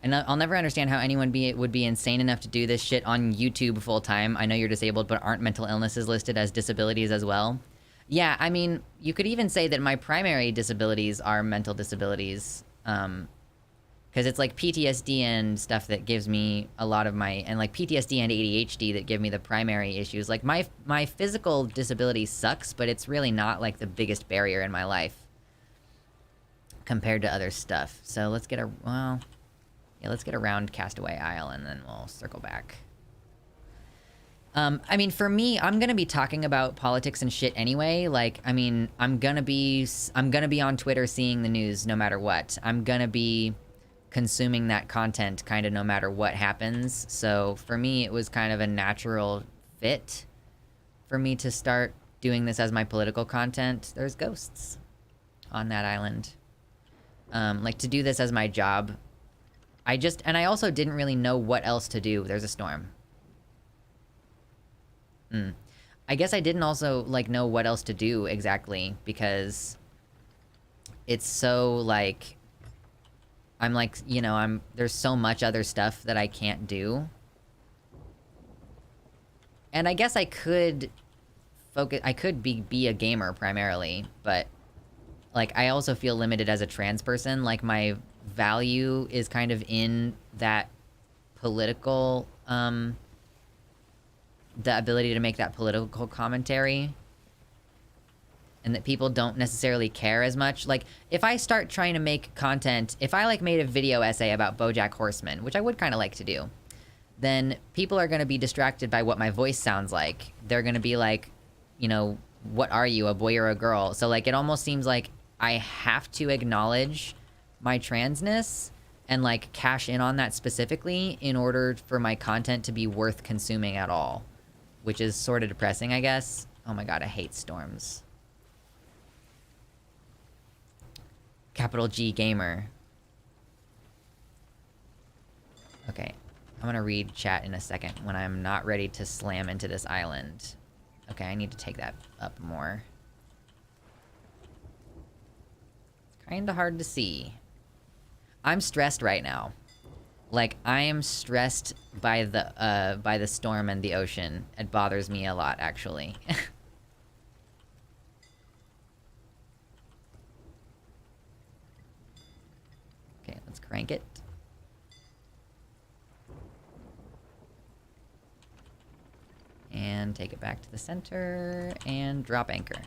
And I'll never understand how anyone would be insane enough to do this shit on YouTube full time. I know you're disabled, but aren't mental illnesses listed as disabilities as well? Yeah, I mean, you could even say that my primary disabilities are mental disabilities. Because it's like PTSD and stuff that gives me a lot of my... And like PTSD and ADHD that give me the primary issues. Like my physical disability sucks, but it's really not like the biggest barrier in my life compared to other stuff. So let's get a... Well... Yeah, let's get around Castaway Isle, and then we'll circle back. I mean, for me, I'm gonna be talking about politics and shit anyway. Like, I mean, I'm gonna be on Twitter seeing the news no matter what. I'm gonna be consuming that content kind of no matter what happens. So for me, it was kind of a natural fit for me to start doing this as my political content. There's ghosts on that island. Like, to do this as my job... And I also didn't really know what else to do. There's a storm. I guess I didn't also, like, know what else to do exactly, because it's so, like... I'm like, you know, there's so much other stuff that I can't do. And I guess I could focus... I could be a gamer, primarily, but... Like, I also feel limited as a trans person. Like, my... value is kind of in that political, the ability to make that political commentary. And that people don't necessarily care as much. Like, if I start trying to make content, if I, like, made a video essay about BoJack Horseman, which I would kind of like to do, then people are going to be distracted by what my voice sounds like. They're going to be like, you know, what are you, a boy or a girl? So, like, it almost seems like I have to acknowledge my transness and like cash in on that specifically in order for my content to be worth consuming at all, which is sort of depressing, I guess. Oh my god, I hate storms. Capital G Gamer. Okay, I'm gonna read chat in a second when I'm not ready to slam into this island. Okay, I need to take that up more. It's kinda hard to see. I'm stressed right now. Like, I am stressed by the storm and the ocean. It bothers me a lot, actually. Okay, let's crank it. And take it back to the center, and drop anchor.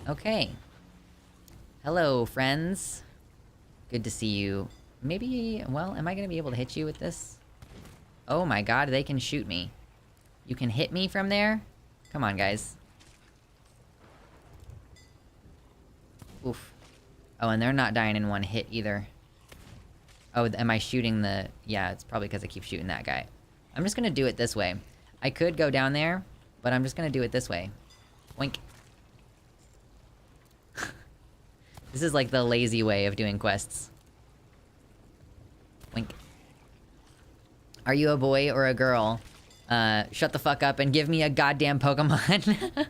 Okay. Hello, friends. Good to see you. Maybe... Well, am I gonna be able to hit you with this? Oh my god, they can shoot me. You can hit me from there? Come on, guys. Oof. Oh, and they're not dying in one hit, either. Oh, am I shooting the... Yeah, it's probably because I keep shooting that guy. I'm just gonna do it this way. I could go down there, but I'm just gonna do it this way. Wink. This is like the lazy way of doing quests. Wink. Are you a boy or a girl? Shut the fuck up and give me a goddamn Pokemon.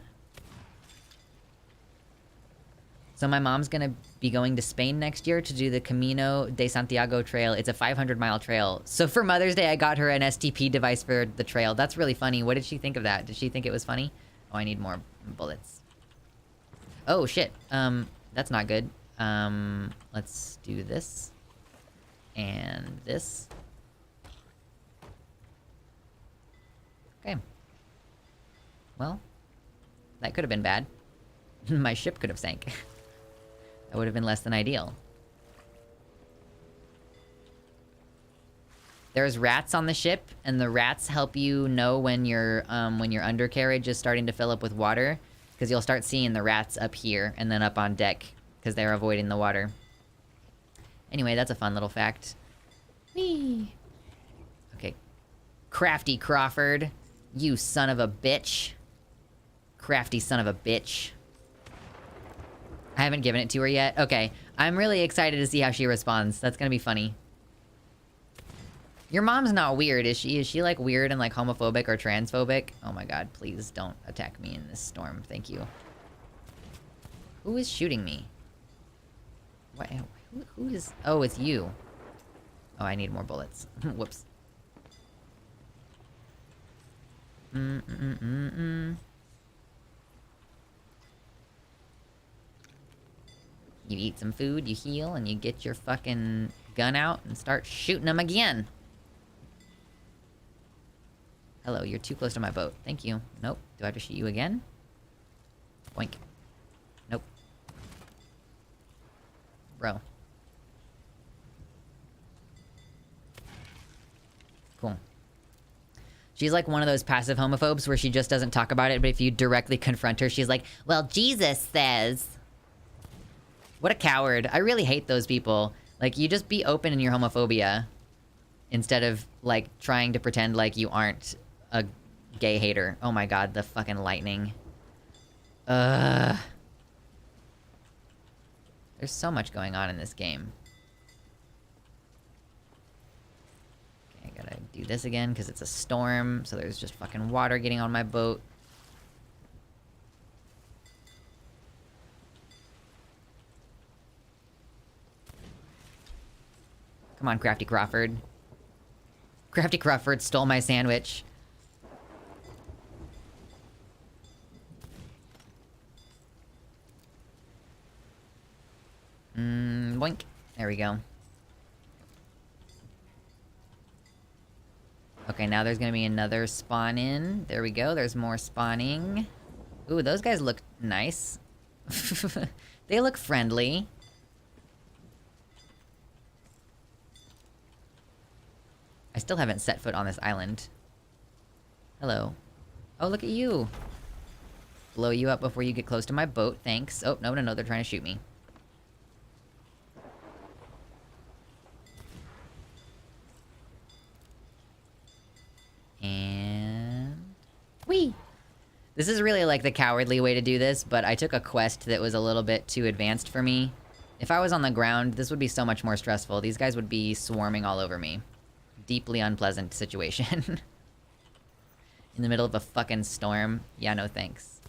So my mom's gonna be going to Spain next year to do the Camino de Santiago trail. It's a 500-mile trail. So for Mother's Day, I got her an STP device for the trail. That's really funny. What did she think of that? Did she think it was funny? Oh, I need more bullets. Oh, shit. That's not good. Let's do this. And this. Okay. Well, that could have been bad. My ship could have sank. That would have been less than ideal. There's rats on the ship, and the rats help you know when your undercarriage is starting to fill up with water. Because you'll start seeing the rats up here, and then up on deck, because they're avoiding the water. Anyway, that's a fun little fact. Whee! Okay. Crafty Crawford. You son of a bitch. Crafty son of a bitch. I haven't given it to her yet. Okay. I'm really excited to see how she responds. That's gonna be funny. Your mom's not weird, is she? Is she, like, weird and, like, homophobic or transphobic? Oh my god, please don't attack me in this storm. Thank you. Who is shooting me? What? Who is... Oh, it's you. Oh, I need more bullets. Whoops. You eat some food, you heal, and you get your fucking gun out and start shooting them again. Hello, you're too close to my boat. Thank you. Nope. Do I have to shoot you again? Boink. Nope. Bro. Cool. She's like one of those passive homophobes where she just doesn't talk about it, but if you directly confront her, she's like, well, Jesus says... What a coward. I really hate those people. Like, you just be open in your homophobia instead of, like, trying to pretend like you aren't a gay hater. Oh my god, the fucking lightning. There's so much going on in this game. Okay, I gotta do this again because it's a storm, so there's just fucking water getting on my boat. Come on, Crafty Crawford. Crafty Crawford stole my sandwich. Boink. There we go. Okay, now there's gonna be another spawn in. There we go, there's more spawning. Ooh, those guys look nice. They look friendly. I still haven't set foot on this island. Hello. Oh, look at you. Blow you up before you get close to my boat, thanks. Oh, no, they're trying to shoot me. And... Whee! This is really like the cowardly way to do this, but I took a quest that was a little bit too advanced for me. If I was on the ground, this would be so much more stressful. These guys would be swarming all over me. Deeply unpleasant situation. In the middle of a fucking storm. Yeah, no thanks.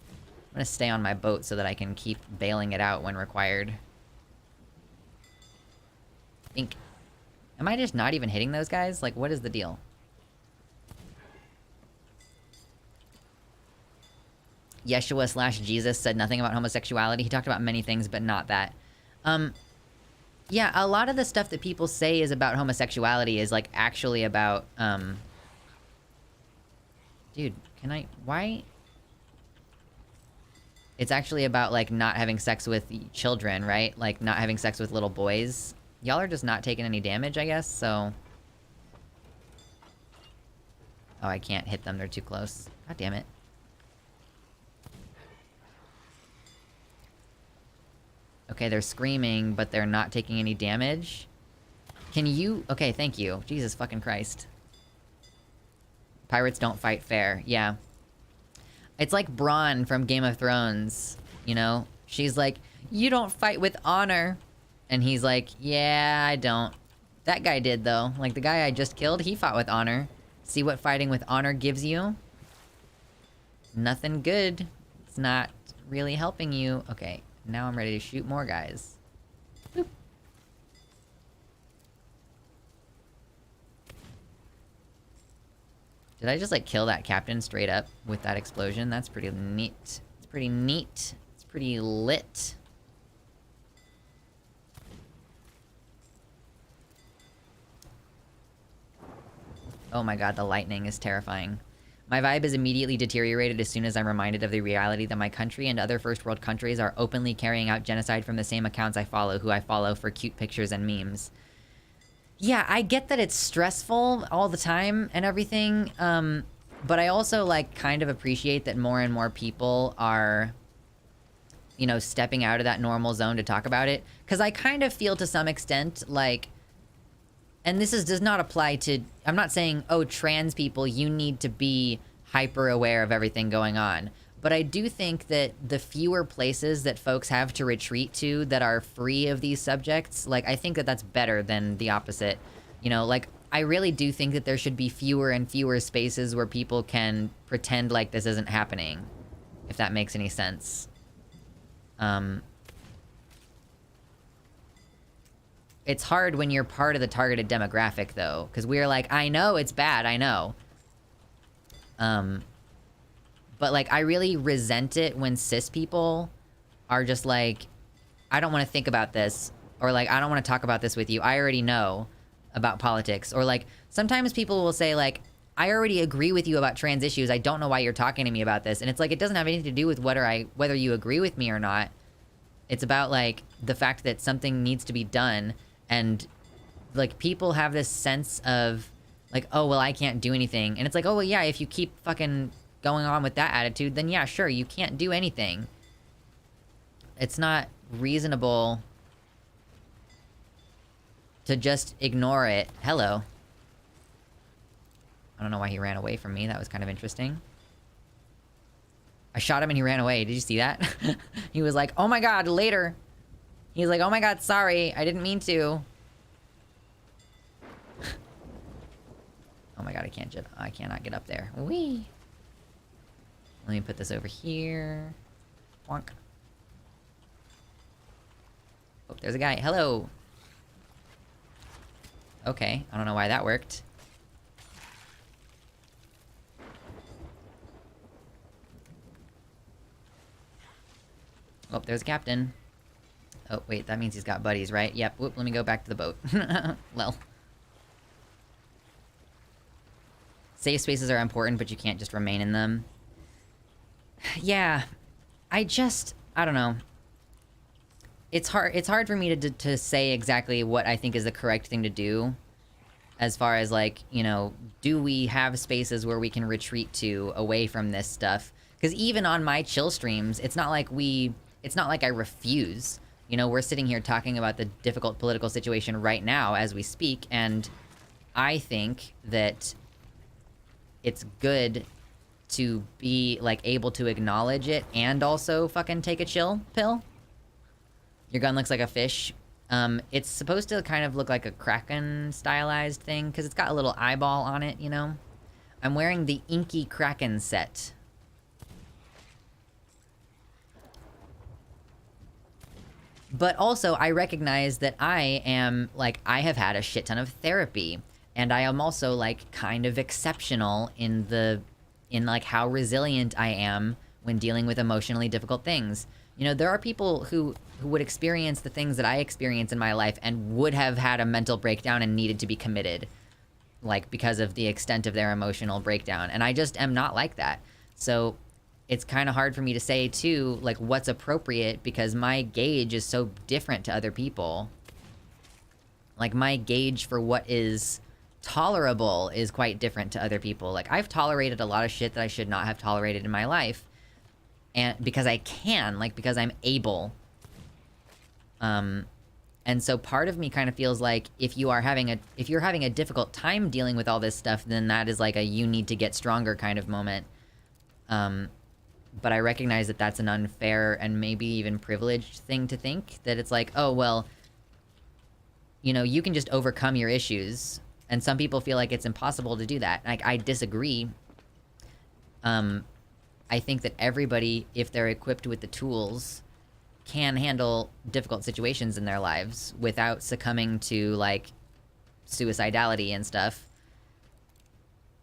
I'm gonna stay on my boat so that I can keep bailing it out when required. Think. Am I just not even hitting those guys? Like, what is the deal? Yeshua/Jesus said nothing about homosexuality. He talked about many things, but not that. Yeah, a lot of the stuff that people say is about homosexuality is, like, actually about, Dude, can I... Why? It's actually about, like, not having sex with children, right? Like, not having sex with little boys. Y'all are just not taking any damage, I guess, so... Oh, I can't hit them. They're too close. God damn it. Okay, they're screaming, but they're not taking any damage. Can you... Okay, thank you. Jesus fucking Christ. Pirates don't fight fair. Yeah. It's like Bronn from Game of Thrones, you know? She's like, you don't fight with honor. And he's like, yeah, I don't. That guy did, though. Like, the guy I just killed, he fought with honor. See what fighting with honor gives you? Nothing good. It's not really helping you. Okay. Now I'm ready to shoot more guys. Boop. Did I just, like, kill that captain straight up with that explosion? That's pretty neat. It's pretty neat. It's pretty lit. Oh my god, the lightning is terrifying. My vibe is immediately deteriorated as soon as I'm reminded of the reality that my country and other first world countries are openly carrying out genocide from the same accounts I follow, who I follow for cute pictures and memes. Yeah, I get that it's stressful all the time and everything, but I also, like, kind of appreciate that more and more people are, you know, stepping out of that normal zone to talk about it. Because I kind of feel to some extent, like... And this does not apply to... I'm not saying, oh, trans people, you need to be hyper-aware of everything going on. But I do think that the fewer places that folks have to retreat to that are free of these subjects, like, I think that that's better than the opposite. You know, like, I really do think that there should be fewer and fewer spaces where people can pretend like this isn't happening. If that makes any sense. It's hard when you're part of the targeted demographic, though, because we're like, I know it's bad, I know. But, like, I really resent it when cis people are just like, I don't want to think about this, or, like, I don't want to talk about this with you. I already know about politics. Or, like, sometimes people will say, like, I already agree with you about trans issues. I don't know why you're talking to me about this. And it's like, it doesn't have anything to do with whether you agree with me or not. It's about, like, the fact that something needs to be done. And, like, people have this sense of, like, oh, well, I can't do anything. And it's like, oh, well, yeah, if you keep fucking going on with that attitude, then yeah, sure, you can't do anything. It's not reasonable to just ignore it. Hello. I don't know why he ran away from me. That was kind of interesting. I shot him and he ran away. Did you see that? He was like, oh my god, later. He was like, oh my god, sorry. I didn't mean to. Oh my god, I cannot get up there. Whee! Let me put this over here. Wonk. Oh, there's a guy. Hello! Okay, I don't know why that worked. Oh, there's a captain. Oh, wait, that means he's got buddies, right? Yep, whoop, let me go back to the boat. Lol. Safe spaces are important, but you can't just remain in them. Yeah, I don't know. It's hard for me to say exactly what I think is the correct thing to do. As far as, like, you know, do we have spaces where we can retreat to away from this stuff? Because even on my chill streams, it's not like I refuse. You know, we're sitting here talking about the difficult political situation right now as we speak, and I think that it's good to be, like, able to acknowledge it and also fucking take a chill pill. Your gun looks like a fish. It's supposed to kind of look like a Kraken stylized thing, because it's got a little eyeball on it, you know? I'm wearing the Inky Kraken set. But also, I recognize that I have had a shit ton of therapy. And I am also, like, kind of exceptional in like, how resilient I am when dealing with emotionally difficult things. You know, there are people who would experience the things that I experience in my life and would have had a mental breakdown and needed to be committed. Like, because of the extent of their emotional breakdown. And I just am not like that. So it's kind of hard for me to say, too, like, what's appropriate, because my gauge is so different to other people. Like, my gauge for what is tolerable is quite different to other people. Like, I've tolerated a lot of shit that I should not have tolerated in my life. And because I can, like, because I'm able. And so part of me kind of feels like if you're having a difficult time dealing with all this stuff, then that is like a you need to get stronger kind of moment. But I recognize that that's an unfair and maybe even privileged thing to think. That it's like, oh, well, you know, you can just overcome your issues. And some people feel like it's impossible to do that. Like, I disagree. I think that everybody, if they're equipped with the tools, can handle difficult situations in their lives without succumbing to, like, suicidality and stuff.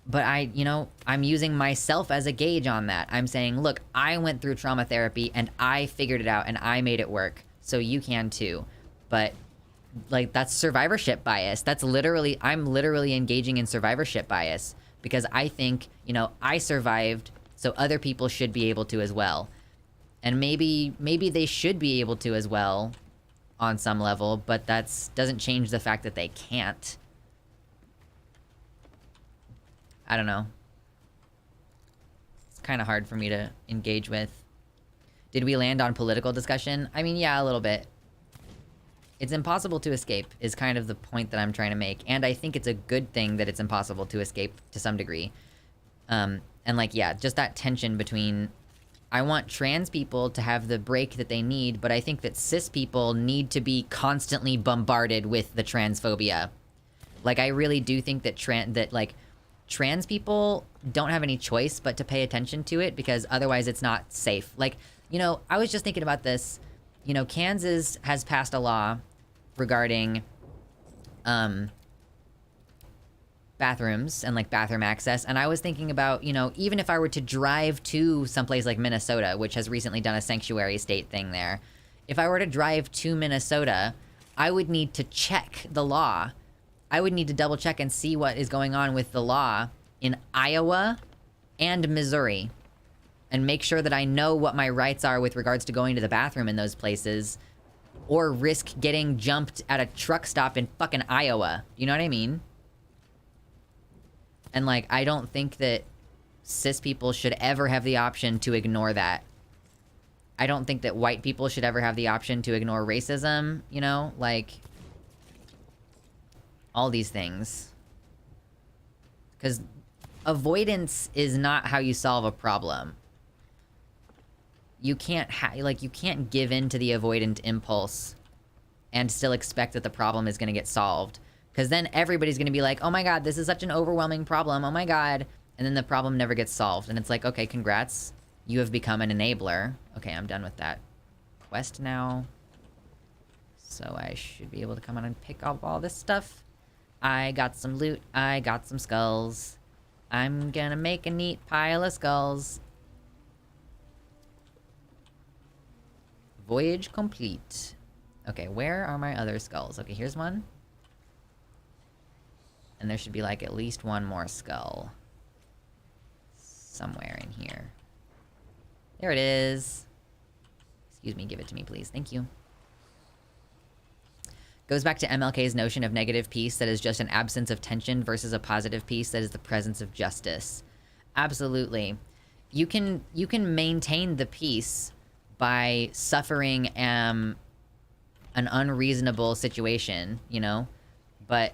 But I'm using myself as a gauge on that. I'm saying, look, I went through trauma therapy and I figured it out and I made it work. So you can too. But, like, that's survivorship bias. I'm literally engaging in survivorship bias. Because I think, you know, I survived, so other people should be able to as well. And maybe they should be able to as well on some level, but doesn't change the fact that they can't. I don't know. It's kind of hard for me to engage with. Did we land on political discussion? I mean, yeah, a little bit. It's impossible to escape is kind of the point that I'm trying to make. And I think it's a good thing that it's impossible to escape to some degree. And, like, yeah, just that tension between... I want trans people to have the break that they need, but I think that cis people need to be constantly bombarded with the transphobia. Like, I really do think that trans people don't have any choice but to pay attention to it, because otherwise it's not safe. Like, you know, I was just thinking about this. You know, Kansas has passed a law regarding bathrooms and like bathroom access, and I was thinking about, you know, even if I were to drive to someplace like Minnesota, which has recently done a sanctuary state thing there, if I were to drive to Minnesota, I would need to check the law. I would need to double check and see what is going on with the law in Iowa and Missouri, and make sure that I know what my rights are with regards to going to the bathroom in those places, or risk getting jumped at a truck stop in fucking Iowa. You know what I mean? And, like, I don't think that cis people should ever have the option to ignore that. I don't think that white people should ever have the option to ignore racism, you know? Like, all these things. Because avoidance is not how you solve a problem. You can't you can't give in to the avoidant impulse and still expect that the problem is going to get solved. Because then everybody's going to be like, oh my god, this is such an overwhelming problem, oh my god. And then the problem never gets solved. And it's like, okay, congrats. You have become an enabler. Okay, I'm done with that quest now. So I should be able to come on and pick up all this stuff. I got some loot. I got some skulls. I'm gonna make a neat pile of skulls. Voyage complete. Okay, where are my other skulls? Okay, here's one. And there should be, like, at least one more skull. Somewhere in here. There it is. Excuse me, give it to me, please. Thank you. Goes back to MLK's notion of negative peace that is just an absence of tension versus a positive peace that is the presence of justice. Absolutely. You can maintain the peace by suffering an unreasonable situation, you know? But,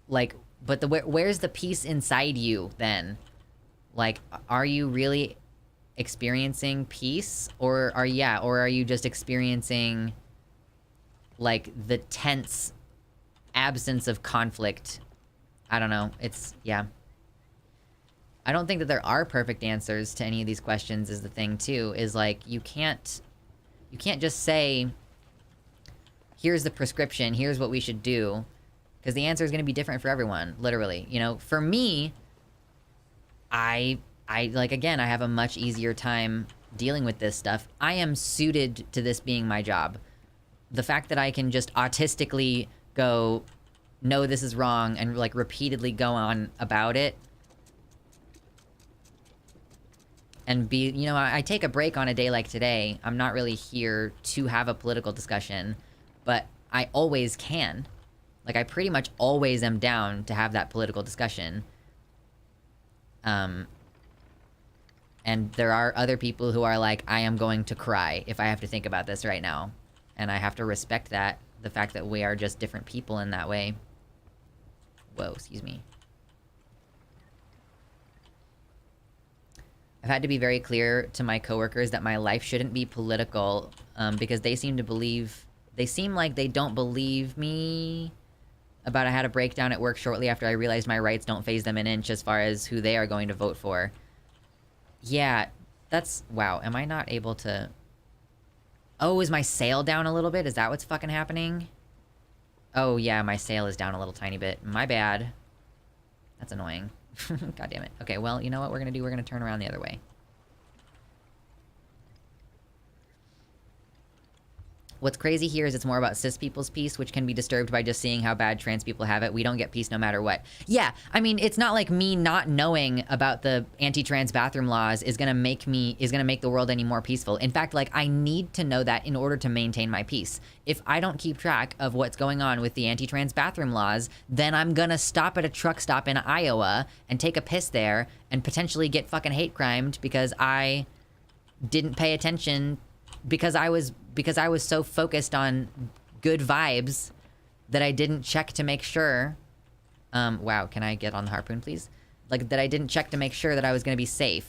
like... But where's the peace inside you, then? Like, are you really experiencing peace? Or are you just experiencing, like, the tense absence of conflict? I don't know. It's, yeah. I don't think that there are perfect answers to any of these questions is the thing, too. Is, like, you can't just say, here's the prescription, here's what we should do. Because the answer is going to be different for everyone, literally. You know, for me, I like, again, I have a much easier time dealing with this stuff. I am suited to this being my job. The fact that I can just autistically go, no, this is wrong, and, like, repeatedly go on about it. And be, you know, I take a break on a day like today. I'm not really here to have a political discussion, but I always can. Like, I pretty much always am down to have that political discussion. And there are other people who are like, I am going to cry if I have to think about this right now. And I have to respect that, the fact that we are just different people in that way. Whoa, excuse me. I've had to be very clear to my coworkers that my life shouldn't be political, because they seem like they don't believe me about I had a breakdown at work shortly after I realized my rights don't faze them an inch as far as who they are going to vote for. Yeah, that's... Wow, am I not able to... Oh, is my sail down a little bit? Is that what's fucking happening? Oh, yeah, my sail is down a little tiny bit. My bad. That's annoying. God damn it. Okay, well, you know what we're gonna do? We're gonna turn around the other way. What's crazy here is it's more about cis people's peace, which can be disturbed by just seeing how bad trans people have it. We don't get peace no matter what. Yeah, I mean, it's not like me not knowing about the anti-trans bathroom laws is gonna make the world any more peaceful. In fact, like, I need to know that in order to maintain my peace. If I don't keep track of what's going on with the anti-trans bathroom laws, then I'm gonna stop at a truck stop in Iowa and take a piss there and potentially get fucking hate crimed because I didn't pay attention, because I was so focused on good vibes that I didn't check to make sure. Wow, can I get on the harpoon, please? Like, that I didn't check to make sure that I was gonna be safe.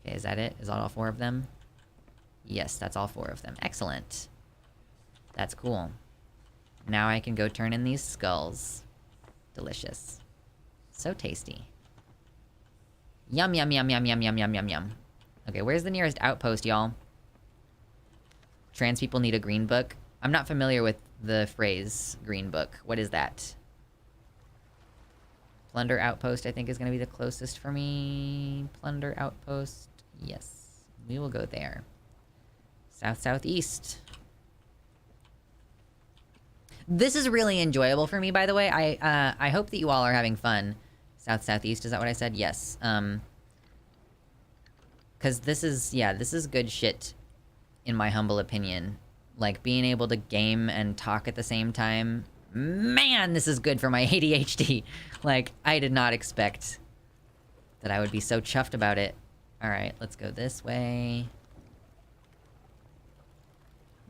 Okay, is that it? Is that all 4 of them? Yes, that's all 4 of them. Excellent. That's cool. Now I can go turn in these skulls. Delicious. So tasty. Yum, yum, yum, yum, yum, yum, yum, yum, yum. Okay, where's the nearest outpost, y'all? trans people need a green book. I'm not familiar with the phrase green book. What is that? Plunder Outpost, I think, is going to be the closest for me. Plunder Outpost. Yes. We will go there. South-southeast. This is really enjoyable for me, by the way. I hope that you all are having fun. South-southeast, is that what I said? Yes. Because this is, yeah, this is good shit, in my humble opinion. Like, being able to game and talk at the same time. Man, this is good for my ADHD. Like, I did not expect that I would be so chuffed about it. Alright, let's go this way.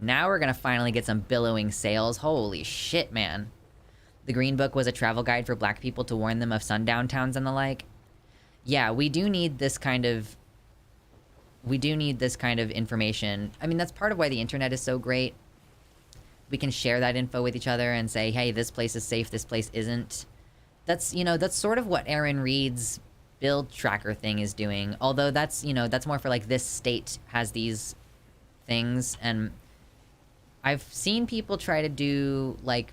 Now we're gonna finally get some billowing sails. Holy shit, man. The Green Book was a travel guide for black people to warn them of sundown towns and the like. Yeah, we do need this kind of... We do need this kind of information. I mean, that's part of why the internet is so great. We can share that info with each other and say, hey, this place is safe, this place isn't. That's, you know, that's sort of what Aaron Reed's build tracker thing is doing. Although that's, you know, that's more for like this state has these things. And I've seen people try to do like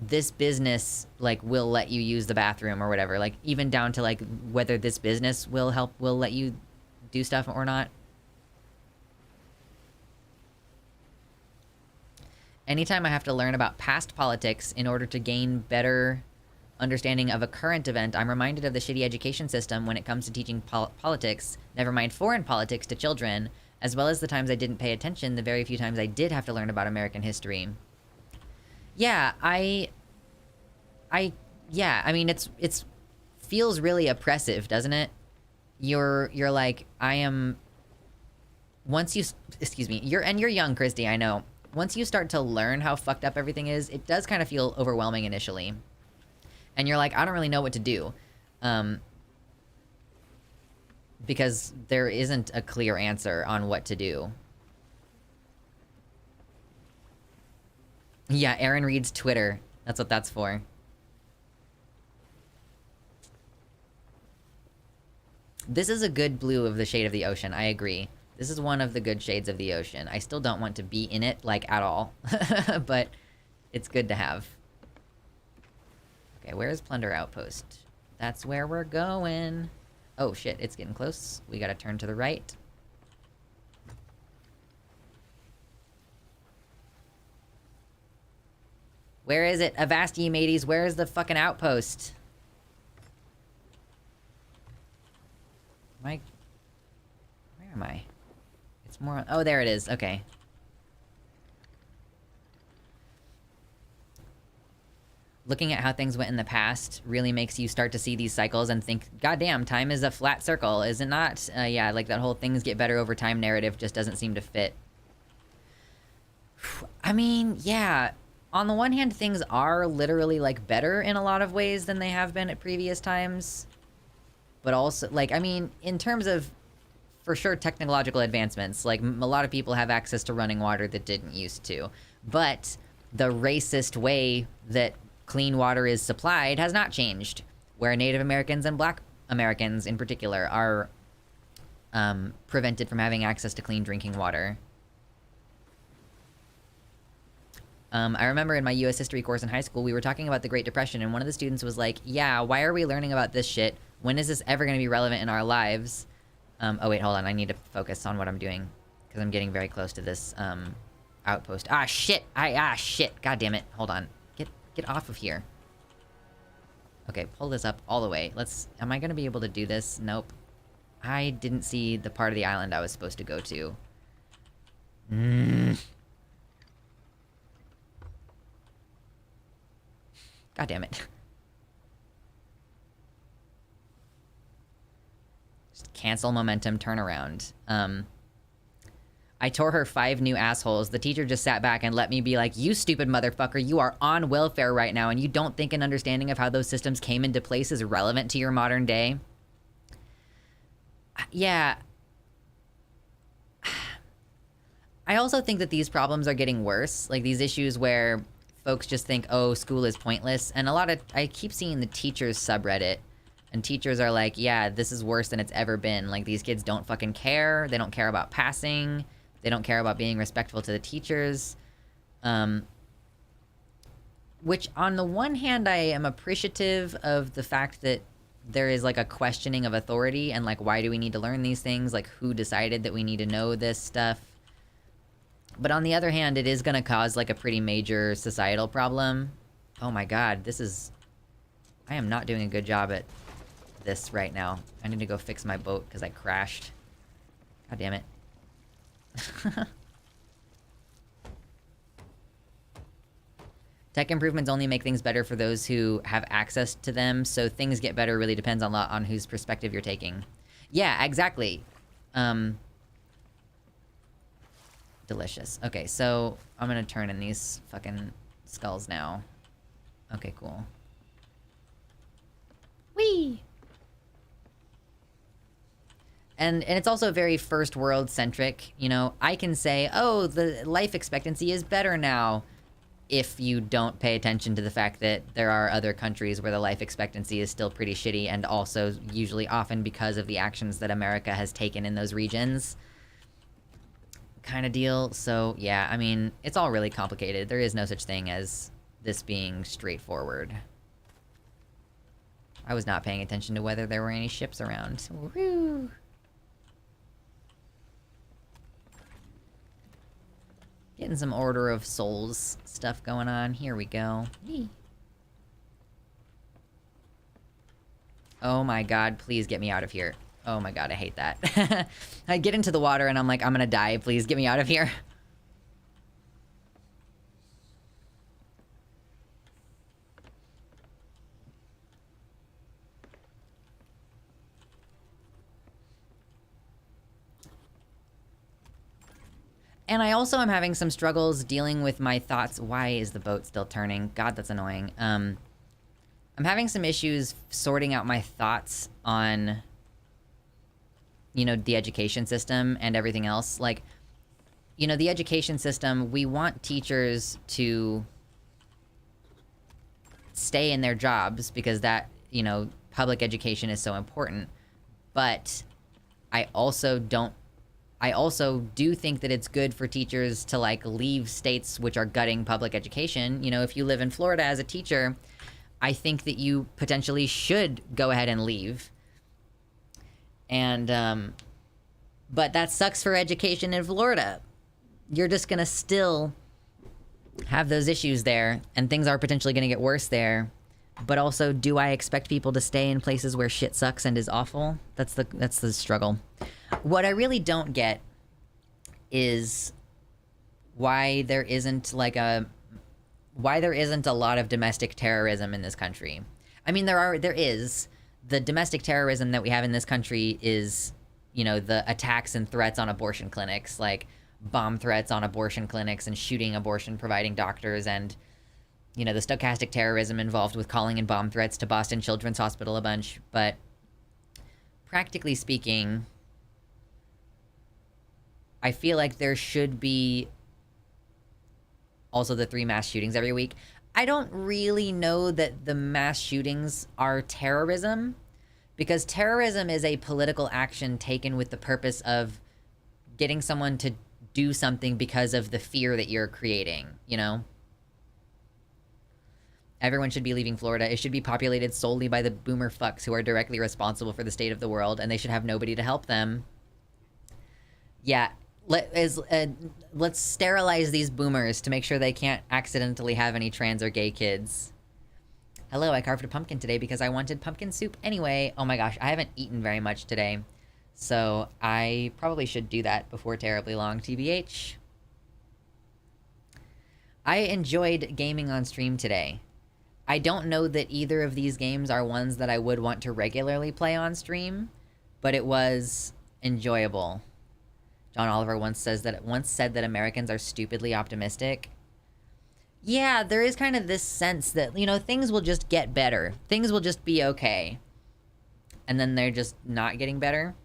this business, like, will let you use the bathroom or whatever. Like, even down to like whether this business will let you do stuff or not. Anytime I have to learn about past politics in order to gain better understanding of a current event, I'm reminded of the shitty education system when it comes to teaching politics, never mind foreign politics, to children, as well as the times I didn't pay attention, the very few times I did have to learn about American history. Yeah, I mean, it's feels really oppressive, doesn't it? You're like, I am... Once you... Excuse me. You're young, Christy, I know. Once you start to learn how fucked up everything is, it does kind of feel overwhelming initially. And you're like, I don't really know what to do. Because there isn't a clear answer on what to do. Yeah, Aaron Reed's Twitter. That's what that's for. This is a good blue of the shade of the ocean, I agree. This is one of the good shades of the ocean. I still don't want to be in it, like, at all. But it's good to have. Okay, where's Plunder Outpost? That's where we're going. Oh, shit, it's getting close. We gotta turn to the right. Where is it? Avast ye mateys, where's the fucking outpost? Where am I? It's more... Oh, there it is. Okay. Looking at how things went in the past really makes you start to see these cycles and think, goddamn, time is a flat circle, is it not? Yeah, like that whole things get better over time narrative just doesn't seem to fit. I mean, yeah. On the one hand, things are literally, like, better in a lot of ways than they have been at previous times. But also, like, I mean, in terms of, for sure, technological advancements, like, a lot of people have access to running water that didn't used to. But the racist way that clean water is supplied has not changed, where Native Americans and Black Americans, in particular, are prevented from having access to clean drinking water. I remember in my U.S. history course in high school, we were talking about the Great Depression, and one of the students was like, yeah, why are we learning about this shit? When is this ever going to be relevant in our lives? Oh, wait, hold on. I need to focus on what I'm doing, because I'm getting very close to this outpost. Ah, shit! Shit! God damn it. Hold on. Get off of here. Okay, pull this up all the way. Am I going to be able to do this? Nope. I didn't see the part of the island I was supposed to go to. God damn it. Just cancel momentum, turn around. I tore her 5 new assholes. The teacher just sat back and let me be like, you stupid motherfucker, you are on welfare right now and you don't think an understanding of how those systems came into place is relevant to your modern day? Yeah. I also think that these problems are getting worse. Like, these issues where folks just think, oh, school is pointless. And I keep seeing the teachers subreddit. And teachers are like, yeah, this is worse than it's ever been. Like, these kids don't fucking care. They don't care about passing. They don't care about being respectful to the teachers. Which, on the one hand, I am appreciative of the fact that there is, like, a questioning of authority and, like, why do we need to learn these things? Like, who decided that we need to know this stuff? But on the other hand, it is gonna cause, like, a pretty major societal problem. Oh my god, this is... I am not doing a good job at this right now. I need to go fix my boat because I crashed. God damn it. Tech improvements only make things better for those who have access to them, so things get better really depends a lot on whose perspective you're taking. Yeah, exactly. Delicious. Okay, so I'm gonna turn in these fucking skulls now. Okay, cool. Whee! And it's also very first world centric, you know? I can say, oh, the life expectancy is better now, if you don't pay attention to the fact that there are other countries where the life expectancy is still pretty shitty, and also usually often because of the actions that America has taken in those regions. Kind of deal. So, yeah, I mean, it's all really complicated. There is no such thing as this being straightforward. I was not paying attention to whether there were any ships around. Woo! Getting some Order of Souls stuff going on. Here we go. Yee. Oh my god, please get me out of here. Oh my god, I hate that. I get into the water and I'm like, I'm gonna die. Please get me out of here. And I also am having some struggles dealing with my thoughts. Why is the boat still turning? God, that's annoying. I'm having some issues sorting out my thoughts on, you know, the education system and everything else. Like, you know, the education system, we want teachers to stay in their jobs because that, you know, public education is so important. But I also do think that it's good for teachers to, like, leave states which are gutting public education. You know, if you live in Florida as a teacher, I think that you potentially should go ahead and leave. And, but that sucks for education in Florida. You're just gonna still have those issues there, and things are potentially gonna get worse there. But also, do I expect people to stay in places where shit sucks and is awful? That's the struggle. What I really don't get is why there isn't a lot of domestic terrorism in this country. I mean, there is. The domestic terrorism that we have in this country is, you know, the attacks and threats on abortion clinics, like bomb threats on abortion clinics and shooting abortion-providing doctors, and, you know, the stochastic terrorism involved with calling in bomb threats to Boston Children's Hospital a bunch. But practically speaking, I feel like there should be also the 3 mass shootings every week. I don't really know that the mass shootings are terrorism, because terrorism is a political action taken with the purpose of getting someone to do something because of the fear that you're creating, you know? Everyone should be leaving Florida. It should be populated solely by the boomer fucks who are directly responsible for the state of the world, and they should have nobody to help them. Yeah, let's sterilize these boomers to make sure they can't accidentally have any trans or gay kids. Hello, I carved a pumpkin today because I wanted pumpkin soup anyway. Oh my gosh, I haven't eaten very much today, so I probably should do that before terribly long, TBH. I enjoyed gaming on stream today. I don't know that either of these games are ones that I would want to regularly play on stream, but it was enjoyable. John Oliver once said that Americans are stupidly optimistic. Yeah, there is kind of this sense that, you know, things will just get better. Things will just be okay. And then they're just not getting better.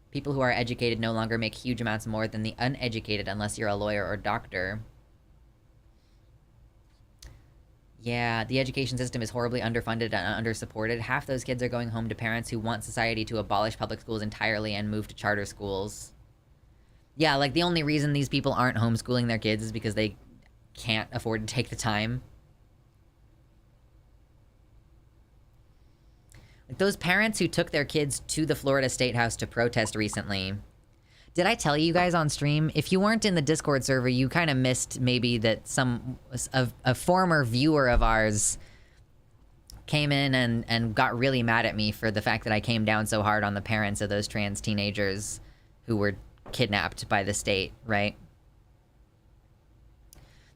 People who are educated no longer make huge amounts more than the uneducated unless you're a lawyer or doctor. Yeah, the education system is horribly underfunded and undersupported. Half those kids are going home to parents who want society to abolish public schools entirely and move to charter schools. Yeah, like the only reason these people aren't homeschooling their kids is because they can't afford to take the time. Like those parents who took their kids to the Florida State House to protest recently. Did I tell you guys on stream? If you weren't in the Discord server, you kind of missed maybe that a former viewer of ours came in and got really mad at me for the fact that I came down so hard on the parents of those trans teenagers who were kidnapped by the state, right?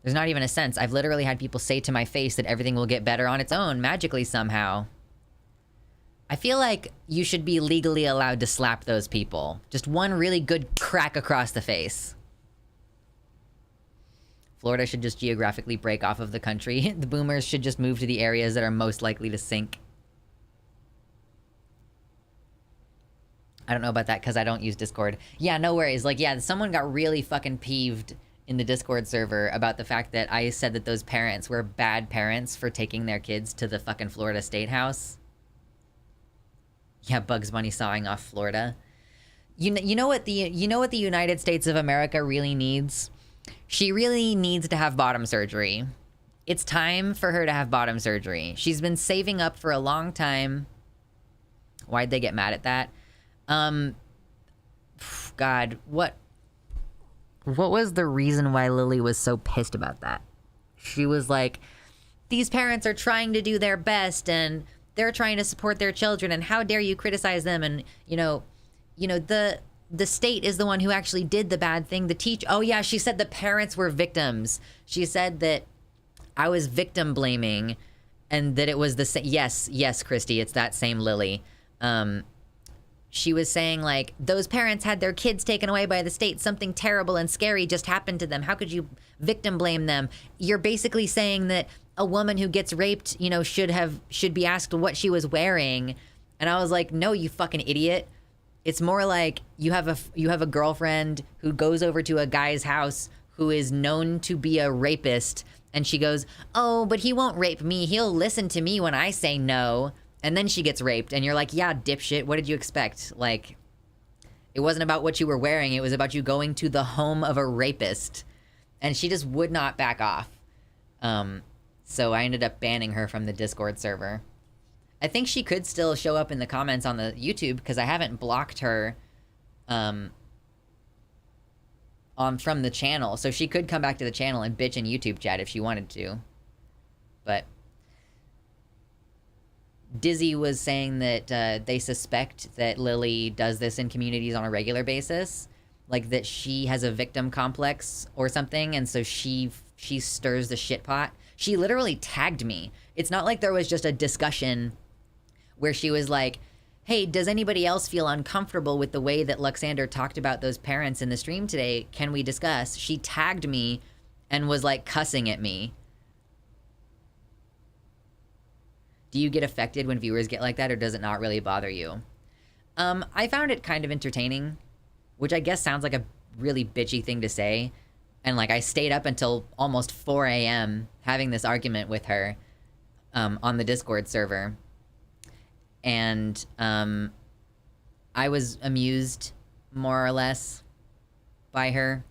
There's not even a sense. I've literally had people say to my face that everything will get better on its own, magically somehow. I feel like you should be legally allowed to slap those people. Just one really good crack across the face. Florida should just geographically break off of the country. The boomers should just move to the areas that are most likely to sink. I don't know about that because I don't use Discord. Yeah, no worries. Like, yeah, someone got really fucking peeved in the Discord server about the fact that I said that those parents were bad parents for taking their kids to the fucking Florida State House. Yeah, Bugs Bunny sawing off Florida. You know what the United States of America really needs? She really needs to have bottom surgery. It's time for her to have bottom surgery. She's been saving up for a long time. Why'd they get mad at that? God, what was the reason why Lily was so pissed about that? She was like, these parents are trying to do their best and they're trying to support their children, and how dare you criticize them? And the state is the one who actually did the bad thing. Oh yeah, she said the parents were victims. She said that I was victim blaming, and that it was the same. Yes, Christy, it's that same Lily. She was saying like those parents had their kids taken away by the state. Something terrible and scary just happened to them. How could you victim blame them? You're basically saying that a woman who gets raped, should be asked what she was wearing. And I was like, no, you fucking idiot. It's more like you have a girlfriend who goes over to a guy's house who is known to be a rapist, and she goes, oh, but he won't rape me. He'll listen to me when I say no. And then she gets raped, and you're like, yeah, dipshit, what did you expect? Like, it wasn't about what you were wearing. It was about you going to the home of a rapist. And she just would not back off. So I ended up banning her from the Discord server. I think she could still show up in the comments on the YouTube because I haven't blocked her from the channel. So she could come back to the channel and bitch in YouTube chat if she wanted to. But Dizzy was saying that they suspect that Lily does this in communities on a regular basis. Like that she has a victim complex or something, and so she stirs the shit pot. She literally tagged me. It's not like there was just a discussion where she was like, hey, does anybody else feel uncomfortable with the way that Luxander talked about those parents in the stream today? Can we discuss? She tagged me and was like cussing at me. Do you get affected when viewers get like that, or does it not really bother you? I found it kind of entertaining, which I guess sounds like a really bitchy thing to say. And like I stayed up until almost 4 a.m. having this argument with her on the Discord server. And I was amused, more or less, by her.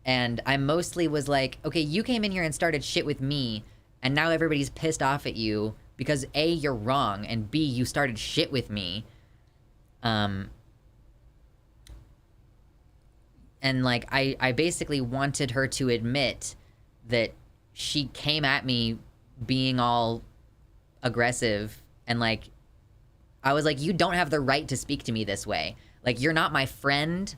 And I mostly was like, okay, you came in here and started shit with me, and now everybody's pissed off at you because A, you're wrong, and B, you started shit with me. And, like, I basically wanted her to admit that she came at me being all aggressive. And, like, I was like, you don't have the right to speak to me this way. Like, you're not my friend.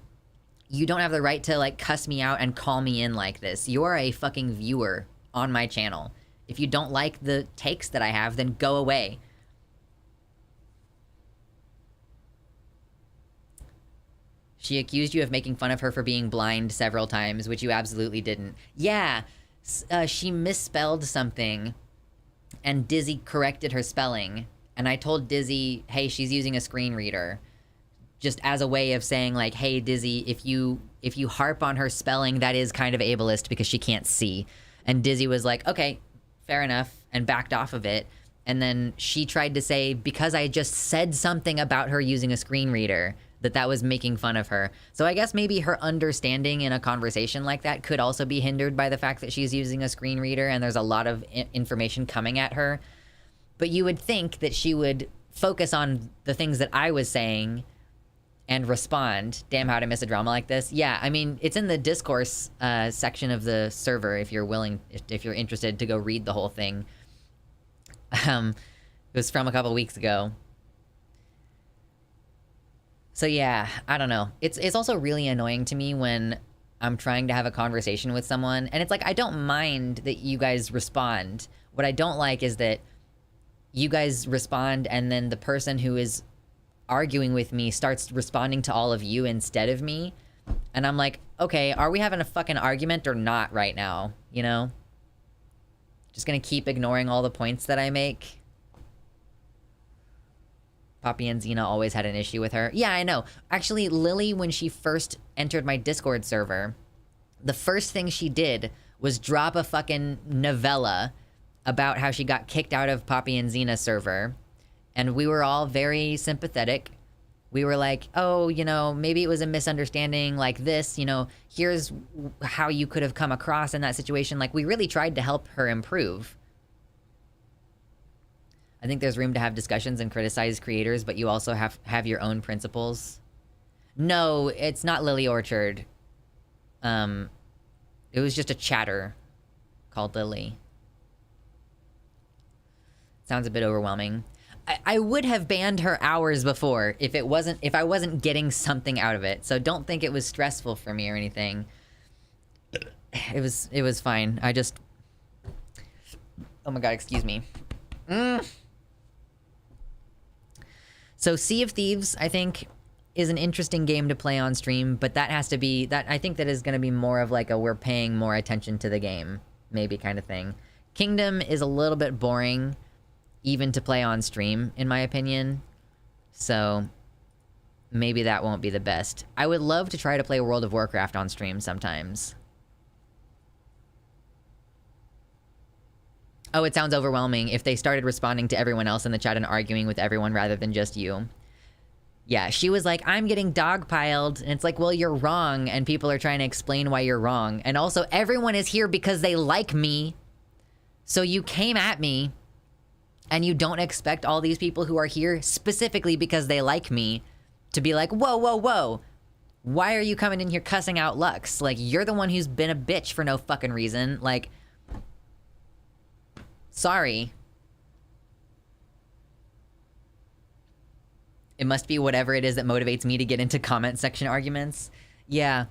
You don't have the right to, like, cuss me out and call me in like this. You're a fucking viewer on my channel. If you don't like the takes that I have, then go away. She accused you of making fun of her for being blind several times, which you absolutely didn't. Yeah, she misspelled something, and Dizzy corrected her spelling. And I told Dizzy, hey, she's using a screen reader. Just as a way of saying, like, hey, Dizzy, if you harp on her spelling, that is kind of ableist because she can't see. And Dizzy was like, okay, fair enough. and backed off of it. And then she tried to say, because I just said something about her using a screen reader, that was making fun of her. So I guess maybe her understanding in a conversation like that could also be hindered by the fact that she's using a screen reader and there's a lot of information coming at her. But you would think that she would focus on the things that I was saying and respond. Damn, how'd I miss a drama like this? Yeah, I mean, it's in the discourse section of the server if you're interested to go read the whole thing. It was from a couple weeks ago. So yeah, I don't know. It's also really annoying to me when I'm trying to have a conversation with someone, and it's like, I don't mind that you guys respond. What I don't like is that you guys respond and then the person who is arguing with me starts responding to all of you instead of me. And I'm like, okay, are we having a fucking argument or not right now? You know? Just gonna keep ignoring all the points that I make. Poppy and Xena always had an issue with her. Yeah, I know. Actually, Lily, when she first entered my Discord server, the first thing she did was drop a fucking novella about how she got kicked out of Poppy and Xena server. And we were all very sympathetic. We were like, oh, you know, maybe it was a misunderstanding like this, you know, here's how you could have come across in that situation. Like, we really tried to help her improve. I think there's room to have discussions and criticize creators, but you also have your own principles. No, it's not Lily Orchard. It was just a chatter called Lily. Sounds a bit overwhelming. I would have banned her hours before if I wasn't getting something out of it. So don't think it was stressful for me or anything. It was fine. I just... Oh my god, excuse me. So Sea of Thieves, I think, is an interesting game to play on stream, but that has to be... I think that is going to be more of like a we're paying more attention to the game, maybe kind of thing. Kingdom is a little bit boring, even to play on stream, in my opinion. So maybe that won't be the best. I would love to try to play World of Warcraft on stream sometimes. Oh, it sounds overwhelming if they started responding to everyone else in the chat and arguing with everyone rather than just you. Yeah, she was like, I'm getting dogpiled. And it's like, well, you're wrong. And people are trying to explain why you're wrong. And also, everyone is here because they like me. So you came at me. And you don't expect all these people who are here specifically because they like me to be like, whoa, whoa, whoa. Why are you coming in here cussing out Lux? Like, you're the one who's been a bitch for no fucking reason. Like... Sorry. It must be whatever it is that motivates me to get into comment section arguments. Yeah.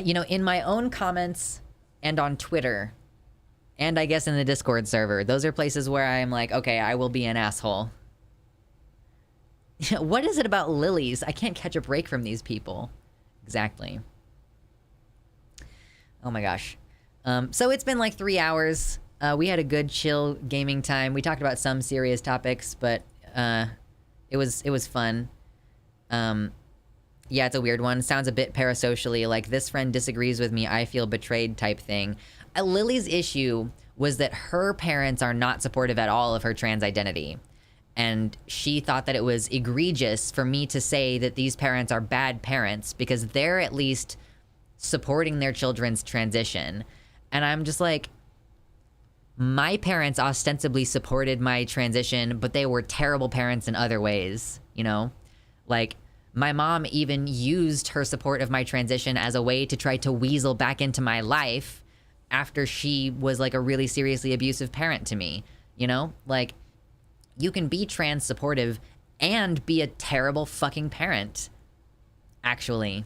You know, in my own comments and on Twitter, and I guess in the Discord server, those are places where I'm like, okay, I will be an asshole. What is it about lilies? I can't catch a break from these people. Exactly. Oh my gosh. So it's been like 3 hours. We had a good chill gaming time. We talked about some serious topics, but it was fun. Yeah, it's a weird one. Sounds a bit parasocially, like this friend disagrees with me, I feel betrayed type thing. Lily's issue was that her parents are not supportive at all of her trans identity. And she thought that it was egregious for me to say that these parents are bad parents because they're at least supporting their children's transition. And I'm just like... My parents ostensibly supported my transition, but they were terrible parents in other ways, you know? Like, my mom even used her support of my transition as a way to try to weasel back into my life after she was, like, a really seriously abusive parent to me, you know? Like, you can be trans supportive and be a terrible fucking parent, actually.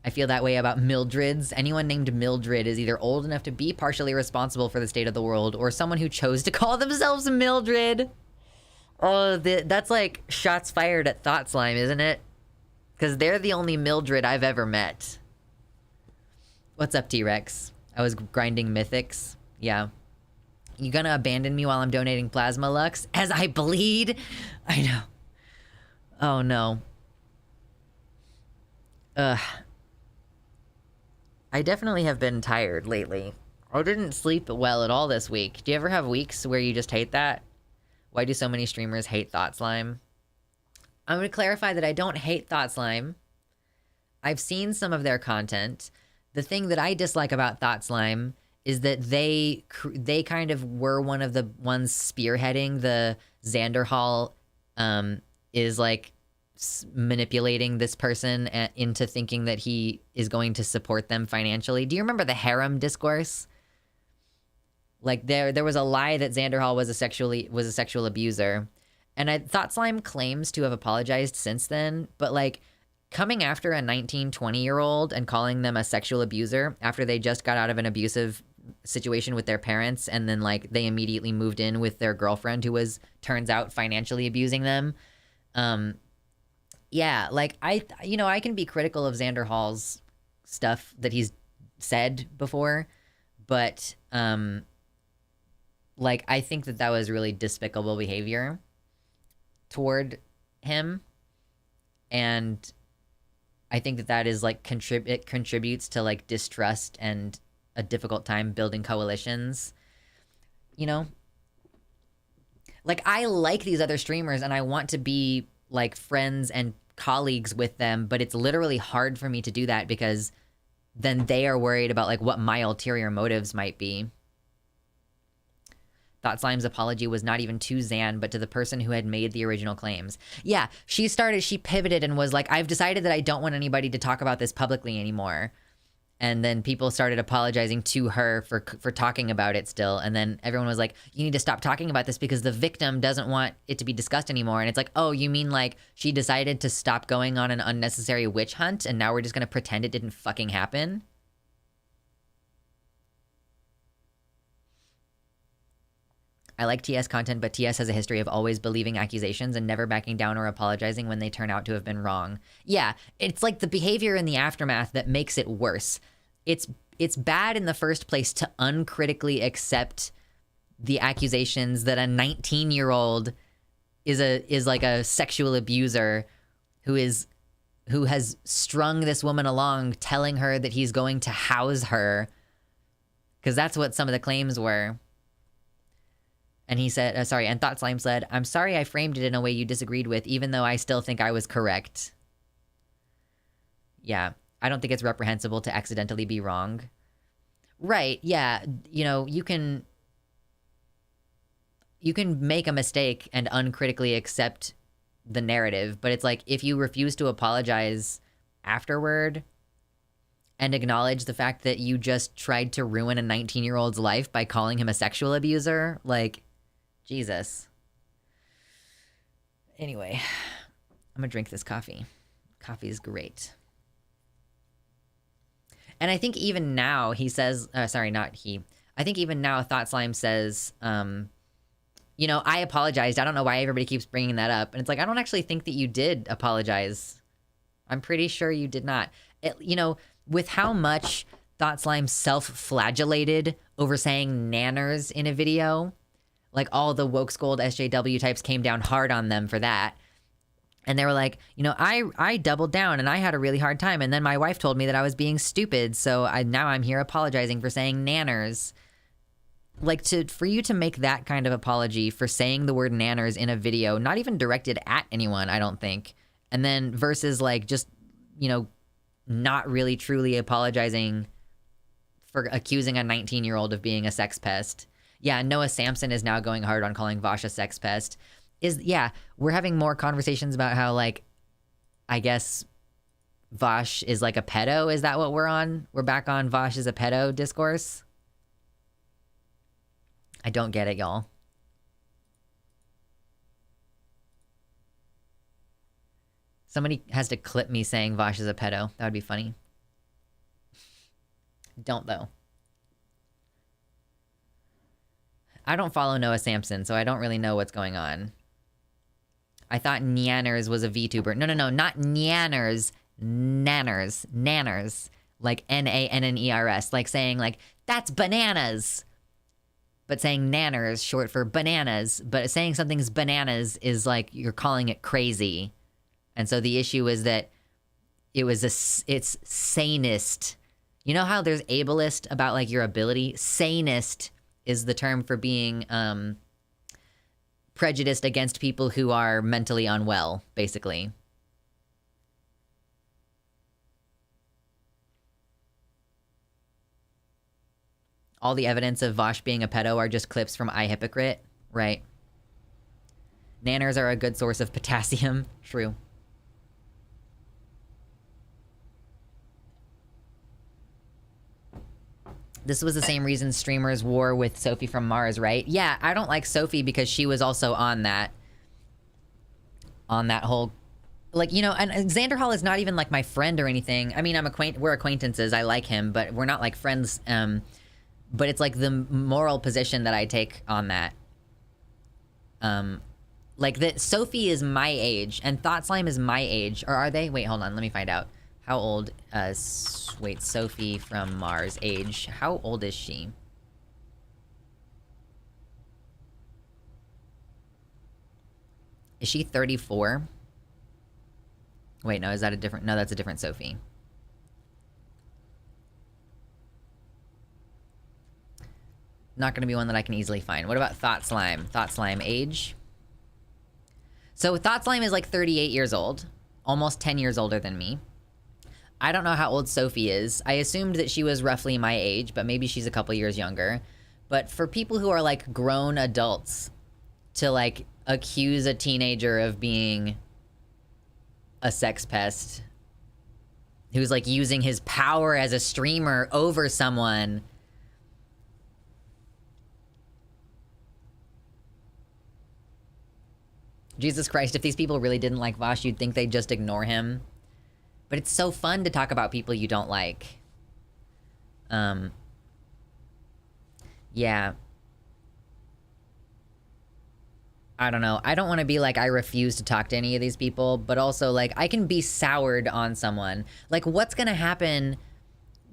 I feel that way about Mildreds. Anyone named Mildred is either old enough to be partially responsible for the state of the world or someone who chose to call themselves Mildred. Oh, that's like shots fired at Thought Slime, isn't it? Because they're the only Mildred I've ever met. What's up, T-Rex? I was grinding mythics. Yeah. You gonna abandon me while I'm donating plasma, Lux? As I bleed? I know. Oh, no. Ugh. I definitely have been tired lately. I didn't sleep well at all this week. Do you ever have weeks where you just hate that? Why do so many streamers hate Thought Slime? I'm going to clarify that I don't hate Thought Slime. I've seen some of their content. The thing that I dislike about Thought Slime is that they kind of were one of the ones spearheading the Xander Hall is like manipulating this person into thinking that he is going to support them financially. Do you remember the harem discourse? Like there was a lie that Xander Hall was a sexual abuser, and I thought Slime claims to have apologized since then, but like coming after a 19, 20-year-old and calling them a sexual abuser after they just got out of an abusive situation with their parents, and then like they immediately moved in with their girlfriend who was, turns out, financially abusing them. Yeah, like I can be critical of Xander Hall's stuff that he's said before, but like I think that was really despicable behavior toward him, and I think that is like it contributes to like distrust and a difficult time building coalitions. You know, like I like these other streamers and I want to be like friends and colleagues with them, but it's literally hard for me to do that because then they are worried about like what my ulterior motives might be. Thought Slime's apology was not even to Xan, but to the person who had made the original claims. Yeah, she pivoted and was like, I've decided that I don't want anybody to talk about this publicly anymore. And then people started apologizing to her for talking about it still. And then everyone was like, you need to stop talking about this because the victim doesn't want it to be discussed anymore. And it's like, oh, you mean like she decided to stop going on an unnecessary witch hunt and now we're just going to pretend it didn't fucking happen? I like TS content, but TS has a history of always believing accusations and never backing down or apologizing when they turn out to have been wrong. Yeah, it's like the behavior in the aftermath that makes it worse. It's bad in the first place to uncritically accept the accusations that a 19-year-old is like a sexual abuser who has strung this woman along, telling her that he's going to house her, because that's what some of the claims were. And he said, and Thought Slime said, I'm sorry I framed it in a way you disagreed with, even though I still think I was correct. Yeah, I don't think it's reprehensible to accidentally be wrong. Right, yeah, you know, you can make a mistake and uncritically accept the narrative, but it's like, if you refuse to apologize afterward and acknowledge the fact that you just tried to ruin a 19-year-old's life by calling him a sexual abuser, like, Jesus. Anyway, I'm gonna drink this coffee. Coffee is great. And I think even now he says, sorry, not he. I think even now Thought Slime says, you know, I apologized. I don't know why everybody keeps bringing that up. And it's like, I don't actually think that you did apologize. I'm pretty sure you did not. You know, with how much Thought Slime self-flagellated over saying nanners in a video, like all the woke scold SJW types came down hard on them for that. And they were like, you know, I doubled down and I had a really hard time. And then my wife told me that I was being stupid. So now I'm here apologizing for saying nanners. Like for you to make that kind of apology for saying the word nanners in a video, not even directed at anyone, I don't think. And then versus like just, you know, not really truly apologizing for accusing a 19-year-old of being a sex pest. Yeah, Noah Samson is now going hard on calling Vosh a sex pest. Yeah, we're having more conversations about how, like, I guess Vosh is like a pedo. Is that what we're on? We're back on Vosh is a pedo discourse? I don't get it, y'all. Somebody has to clip me saying Vosh is a pedo. That would be funny. Don't, though. I don't follow Noah Samson, so I don't really know what's going on. I thought Nyanners was a VTuber. No, not Nyanners. Nanners. Nanners. Like Nanners. Like saying, like, that's bananas. But saying nanners, short for bananas. But saying something's bananas is like you're calling it crazy. And so the issue is that it's sanist. You know how there's ableist about like your ability? Sanist is the term for being prejudiced against people who are mentally unwell, basically. All the evidence of Vosh being a pedo are just clips from iHypocrite. Right. Nanners are a good source of potassium. True. This was the same reason streamers war with Sophie from Mars, right? Yeah, I don't like Sophie because she was also on that whole, like, you know, and Xander Hall is not even like my friend or anything. I mean, we're acquaintances. I like him, but we're not like friends. But it's like the moral position that I take on that. Like that Sophie is my age and Thought Slime is my age, or are they? Wait, hold on, let me find out. How old, wait, Sophie from Mars, age. How old is she? Is she 34? Wait, no, is that a different, no, that's a different Sophie. Not gonna be one that I can easily find. What about Thought Slime? Thought Slime, age? So Thought Slime is like 38 years old. Almost 10 years older than me. I don't know how old Sophie is. I assumed that she was roughly my age, but maybe she's a couple years younger. But for people who are like grown adults to like accuse a teenager of being a sex pest who's like using his power as a streamer over someone. Jesus Christ, if these people really didn't like Vosh, you'd think they'd just ignore him. But it's so fun to talk about people you don't like. Yeah. I don't know. I don't want to be like, I refuse to talk to any of these people, but also like, I can be soured on someone. Like, what's gonna happen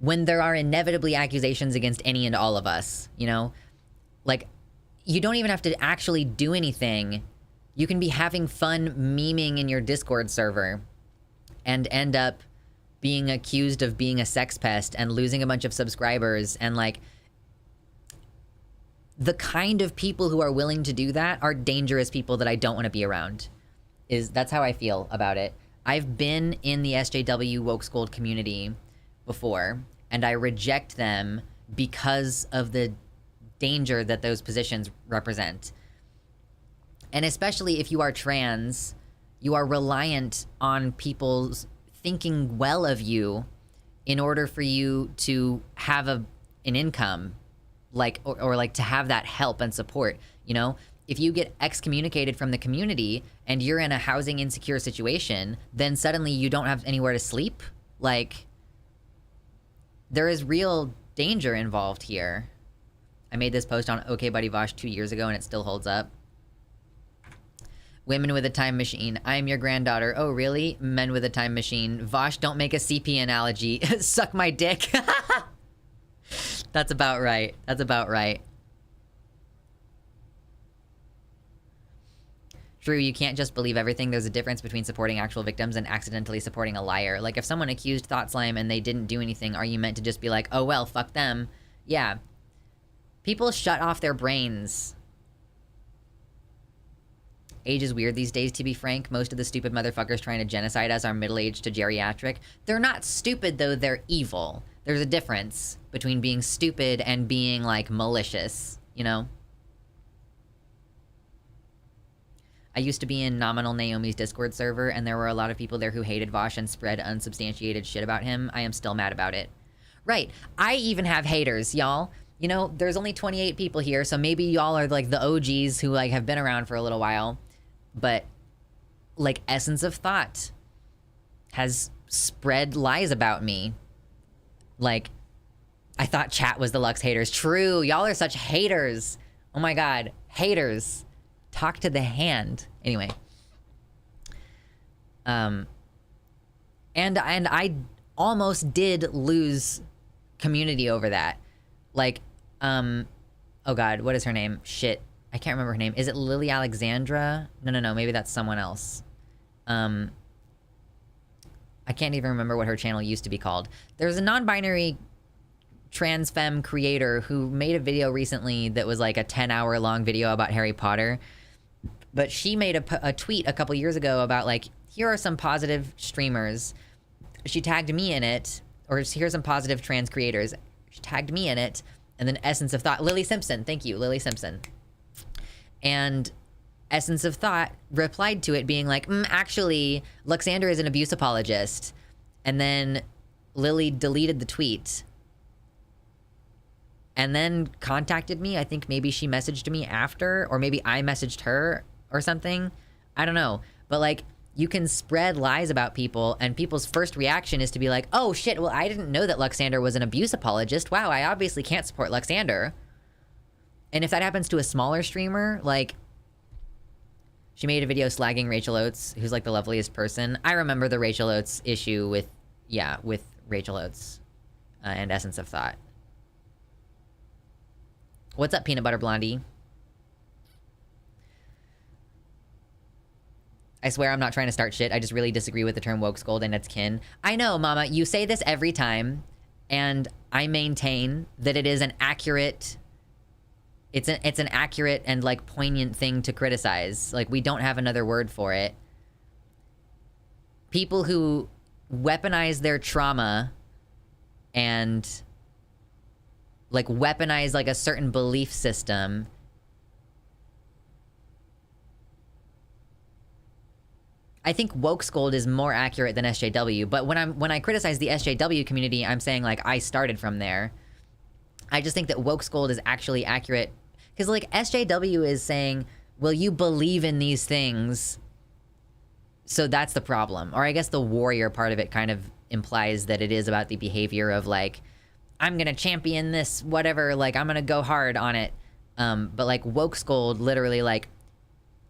when there are inevitably accusations against any and all of us, you know? Like, you don't even have to actually do anything. You can be having fun memeing in your Discord server and end up being accused of being a sex pest and losing a bunch of subscribers. And like, the kind of people who are willing to do that are dangerous people that I don't want to be around. That's how I feel about it. I've been in the SJW woke schooled community before, and I reject them because of the danger that those positions represent. And especially if you are trans, you are reliant on people's thinking well of you in order for you to have an income, like, or like to have that help and support, you know? If you get excommunicated from the community and you're in a housing insecure situation, then suddenly you don't have anywhere to sleep. Like, there is real danger involved here. I made this post on OK Buddy Vosh 2 years ago and it still holds up. Women with a time machine. I am your granddaughter. Oh, really? Men with a time machine. Vosh, don't make a CP analogy. Suck my dick. That's about right. That's about right. True, you can't just believe everything. There's a difference between supporting actual victims and accidentally supporting a liar. Like, if someone accused Thought Slime and they didn't do anything, are you meant to just be like, oh, well, fuck them? Yeah. People shut off their brains. Age is weird these days, to be frank. Most of the stupid motherfuckers trying to genocide us are middle-aged to geriatric. They're not stupid, though. They're evil. There's a difference between being stupid and being, like, malicious, you know? I used to be in Nominal Naomi's Discord server, and there were a lot of people there who hated Vosh and spread unsubstantiated shit about him. I am still mad about it. Right. I even have haters, y'all. You know, there's only 28 people here, so maybe y'all are, like, the OGs who, like, have been around for a little while. But, like, Essence of Thought has spread lies about me. Like, I thought chat was the Lux haters. True, y'all are such haters. Oh my god, haters. Talk to the hand. Anyway. And I almost did lose community over that. Like, oh god, what is her name? Shit. I can't remember her name. Is it Lily Alexandra? No. Maybe that's someone else. I can't even remember what her channel used to be called. There's a non-binary trans femme creator who made a video recently that was like a 10-hour long video about Harry Potter. But she made a tweet a couple years ago about like, here are some positive streamers. She tagged me in it, or here's some positive trans creators. She tagged me in it, and then Essence of Thought, Lily Simpson, thank you, Lily Simpson. And Essence of Thought replied to it being like, actually, Luxander is an abuse apologist. And then Lily deleted the tweet. And then contacted me. I think maybe she messaged me after, or maybe I messaged her or something. I don't know. But like, you can spread lies about people, and people's first reaction is to be like, oh shit, well, I didn't know that Luxander was an abuse apologist. Wow, I obviously can't support Luxander. And if that happens to a smaller streamer, like, she made a video slagging Rachel Oates, who's like the loveliest person. I remember the Rachel Oates issue with Rachel Oates and Essence of Thought. What's up, Peanut Butter Blondie? I swear I'm not trying to start shit. I just really disagree with the term woke scold and its kin. I know, Mama, you say this every time, and I maintain that it is an accurate... It's an accurate and, like, poignant thing to criticize. Like, we don't have another word for it. People who weaponize their trauma and, like, weaponize, like, a certain belief system... I think woke scold is more accurate than SJW, but when I criticize the SJW community, I'm saying like I started from there. I just think that woke scold is actually accurate because like SJW is saying, well, you believe in these things, so that's the problem. Or I guess the warrior part of it kind of implies that it is about the behavior of like, I'm gonna champion this whatever, like I'm gonna go hard on it. But like woke scold, literally like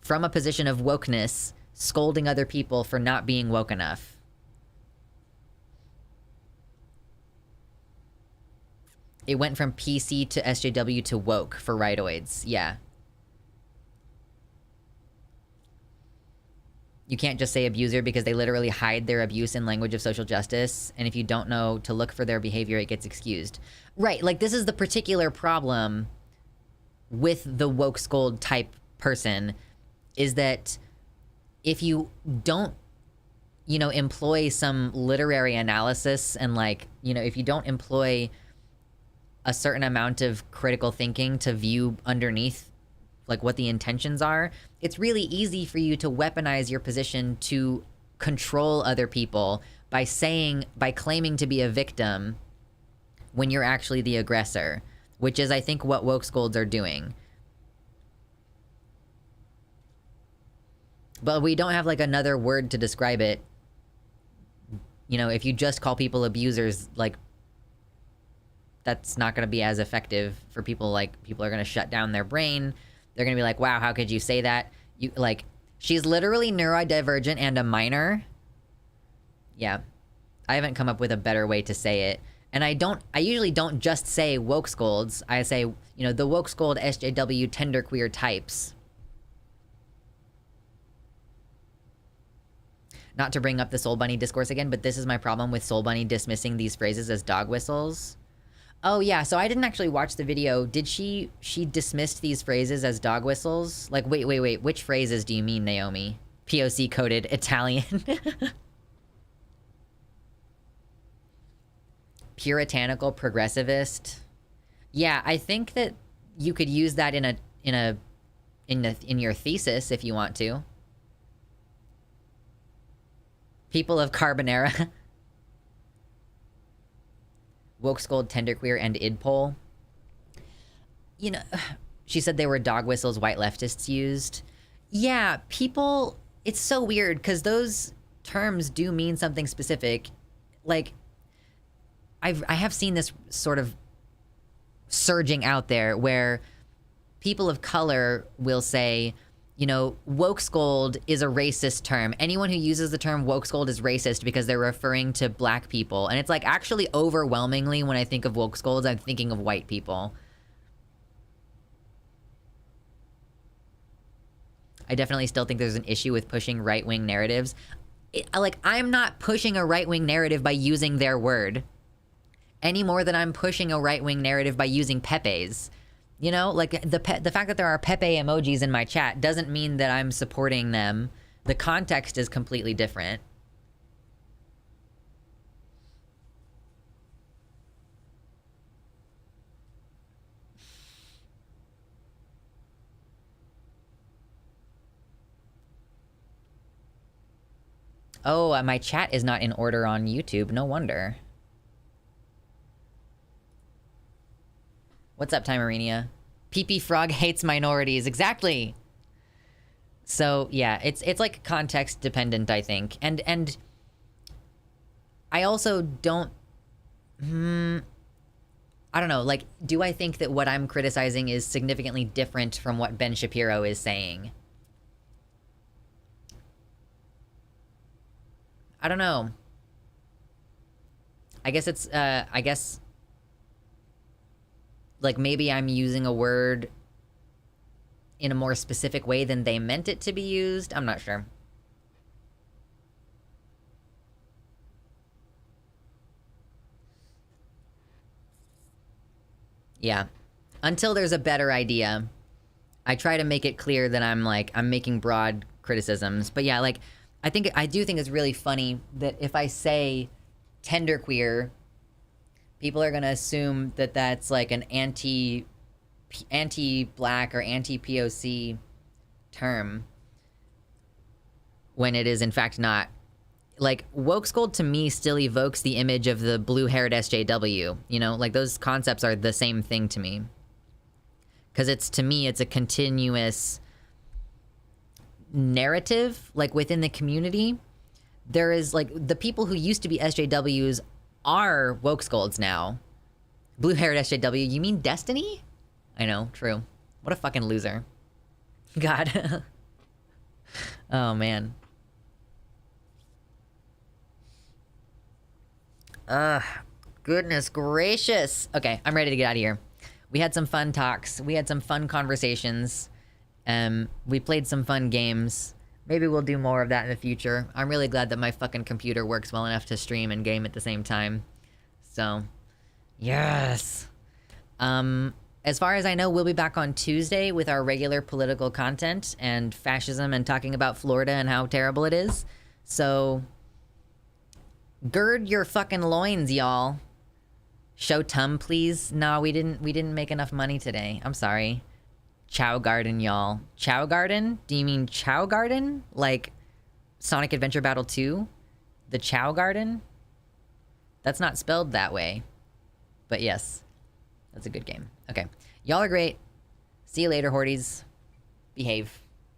from a position of wokeness, scolding other people for not being woke enough. It went from PC to SJW to woke for rightoids. Yeah. You can't just say abuser because they literally hide their abuse in language of social justice. And if you don't know to look for their behavior, it gets excused. Right. Like this is the particular problem with the woke scold type person is that if you don't, you know, employ some literary analysis and like, you know, if you don't employ a certain amount of critical thinking to view underneath like what the intentions are, it's really easy for you to weaponize your position to control other people by claiming to be a victim when you're actually the aggressor, which is, I think, what woke scolds are doing. But we don't have like another word to describe it. You know, if you just call people abusers, like that's not going to be as effective for people. Like people are going to shut down their brain. They're going to be like, wow, how could you say that? You like, she's literally neurodivergent and a minor. Yeah. I haven't come up with a better way to say it. And I usually don't just say woke scolds. I say, you know, the woke scold SJW tenderqueer types. Not to bring up the Soul Bunny discourse again, but this is my problem with Soul Bunny dismissing these phrases as dog whistles. Oh yeah, so I didn't actually watch the video. Did she dismissed these phrases as dog whistles? Like, wait, which phrases do you mean, Naomi? POC coded Italian. Puritanical progressivist. Yeah, I think that you could use that in your thesis if you want to. People of Carbonara. Woke scold, tenderqueer, and idpole. You know, she said they were dog whistles white leftists used. Yeah, people, it's so weird because those terms do mean something specific. Like, I have seen this sort of surging out there where people of color will say, you know, woke scold is a racist term. Anyone who uses the term woke scold is racist because they're referring to black people. And it's like actually overwhelmingly when I think of woke scolds, I'm thinking of white people. I definitely still think there's an issue with pushing right-wing narratives. I'm not pushing a right-wing narrative by using their word. any more than I'm pushing a right-wing narrative by using Pepes. You know, like the fact that there are Pepe emojis in my chat doesn't mean that I'm supporting them. The context is completely different. Oh, my chat is not in order on YouTube. No wonder. What's up, Timerenia? PP Frog hates minorities. Exactly. So yeah, it's like context dependent, I think, and I also don't. I don't know. Like, do I think that what I'm criticizing is significantly different from what Ben Shapiro is saying? I don't know. I guess it's, like, maybe I'm using a word in a more specific way than they meant it to be used. I'm not sure. Yeah. Until there's a better idea, I try to make it clear that I'm making broad criticisms. But yeah, like, I do think it's really funny that if I say genderqueer, people are gonna assume that that's like an anti-black or anti-POC term, when it is in fact not. Like, woke scold to me still evokes the image of the blue-haired SJW. You know, like, those concepts are the same thing to me. Because to me, it's a continuous narrative, like, within the community. There is, like, the people who used to be SJWs are woke scolds now. Blue-haired SJW, you mean Destiny? I know, true. What a fucking loser. God. Oh, man. Goodness gracious. Okay, I'm ready to get out of here. We had some fun talks. We had some fun conversations. We played some fun games. Maybe we'll do more of that in the future. I'm really glad that my fucking computer works well enough to stream and game at the same time. So, yes. As far as I know, we'll be back on Tuesday with our regular political content and fascism and talking about Florida and how terrible it is. So, gird your fucking loins, y'all. Show Tum, please. No, we didn't make enough money today. I'm sorry. Chow Garden, y'all. Chow Garden? Do you mean Chow Garden? Like Sonic Adventure Battle 2? The Chow Garden? That's not spelled that way. But yes, that's a good game. Okay. Y'all are great. See you later, Horties. Behave.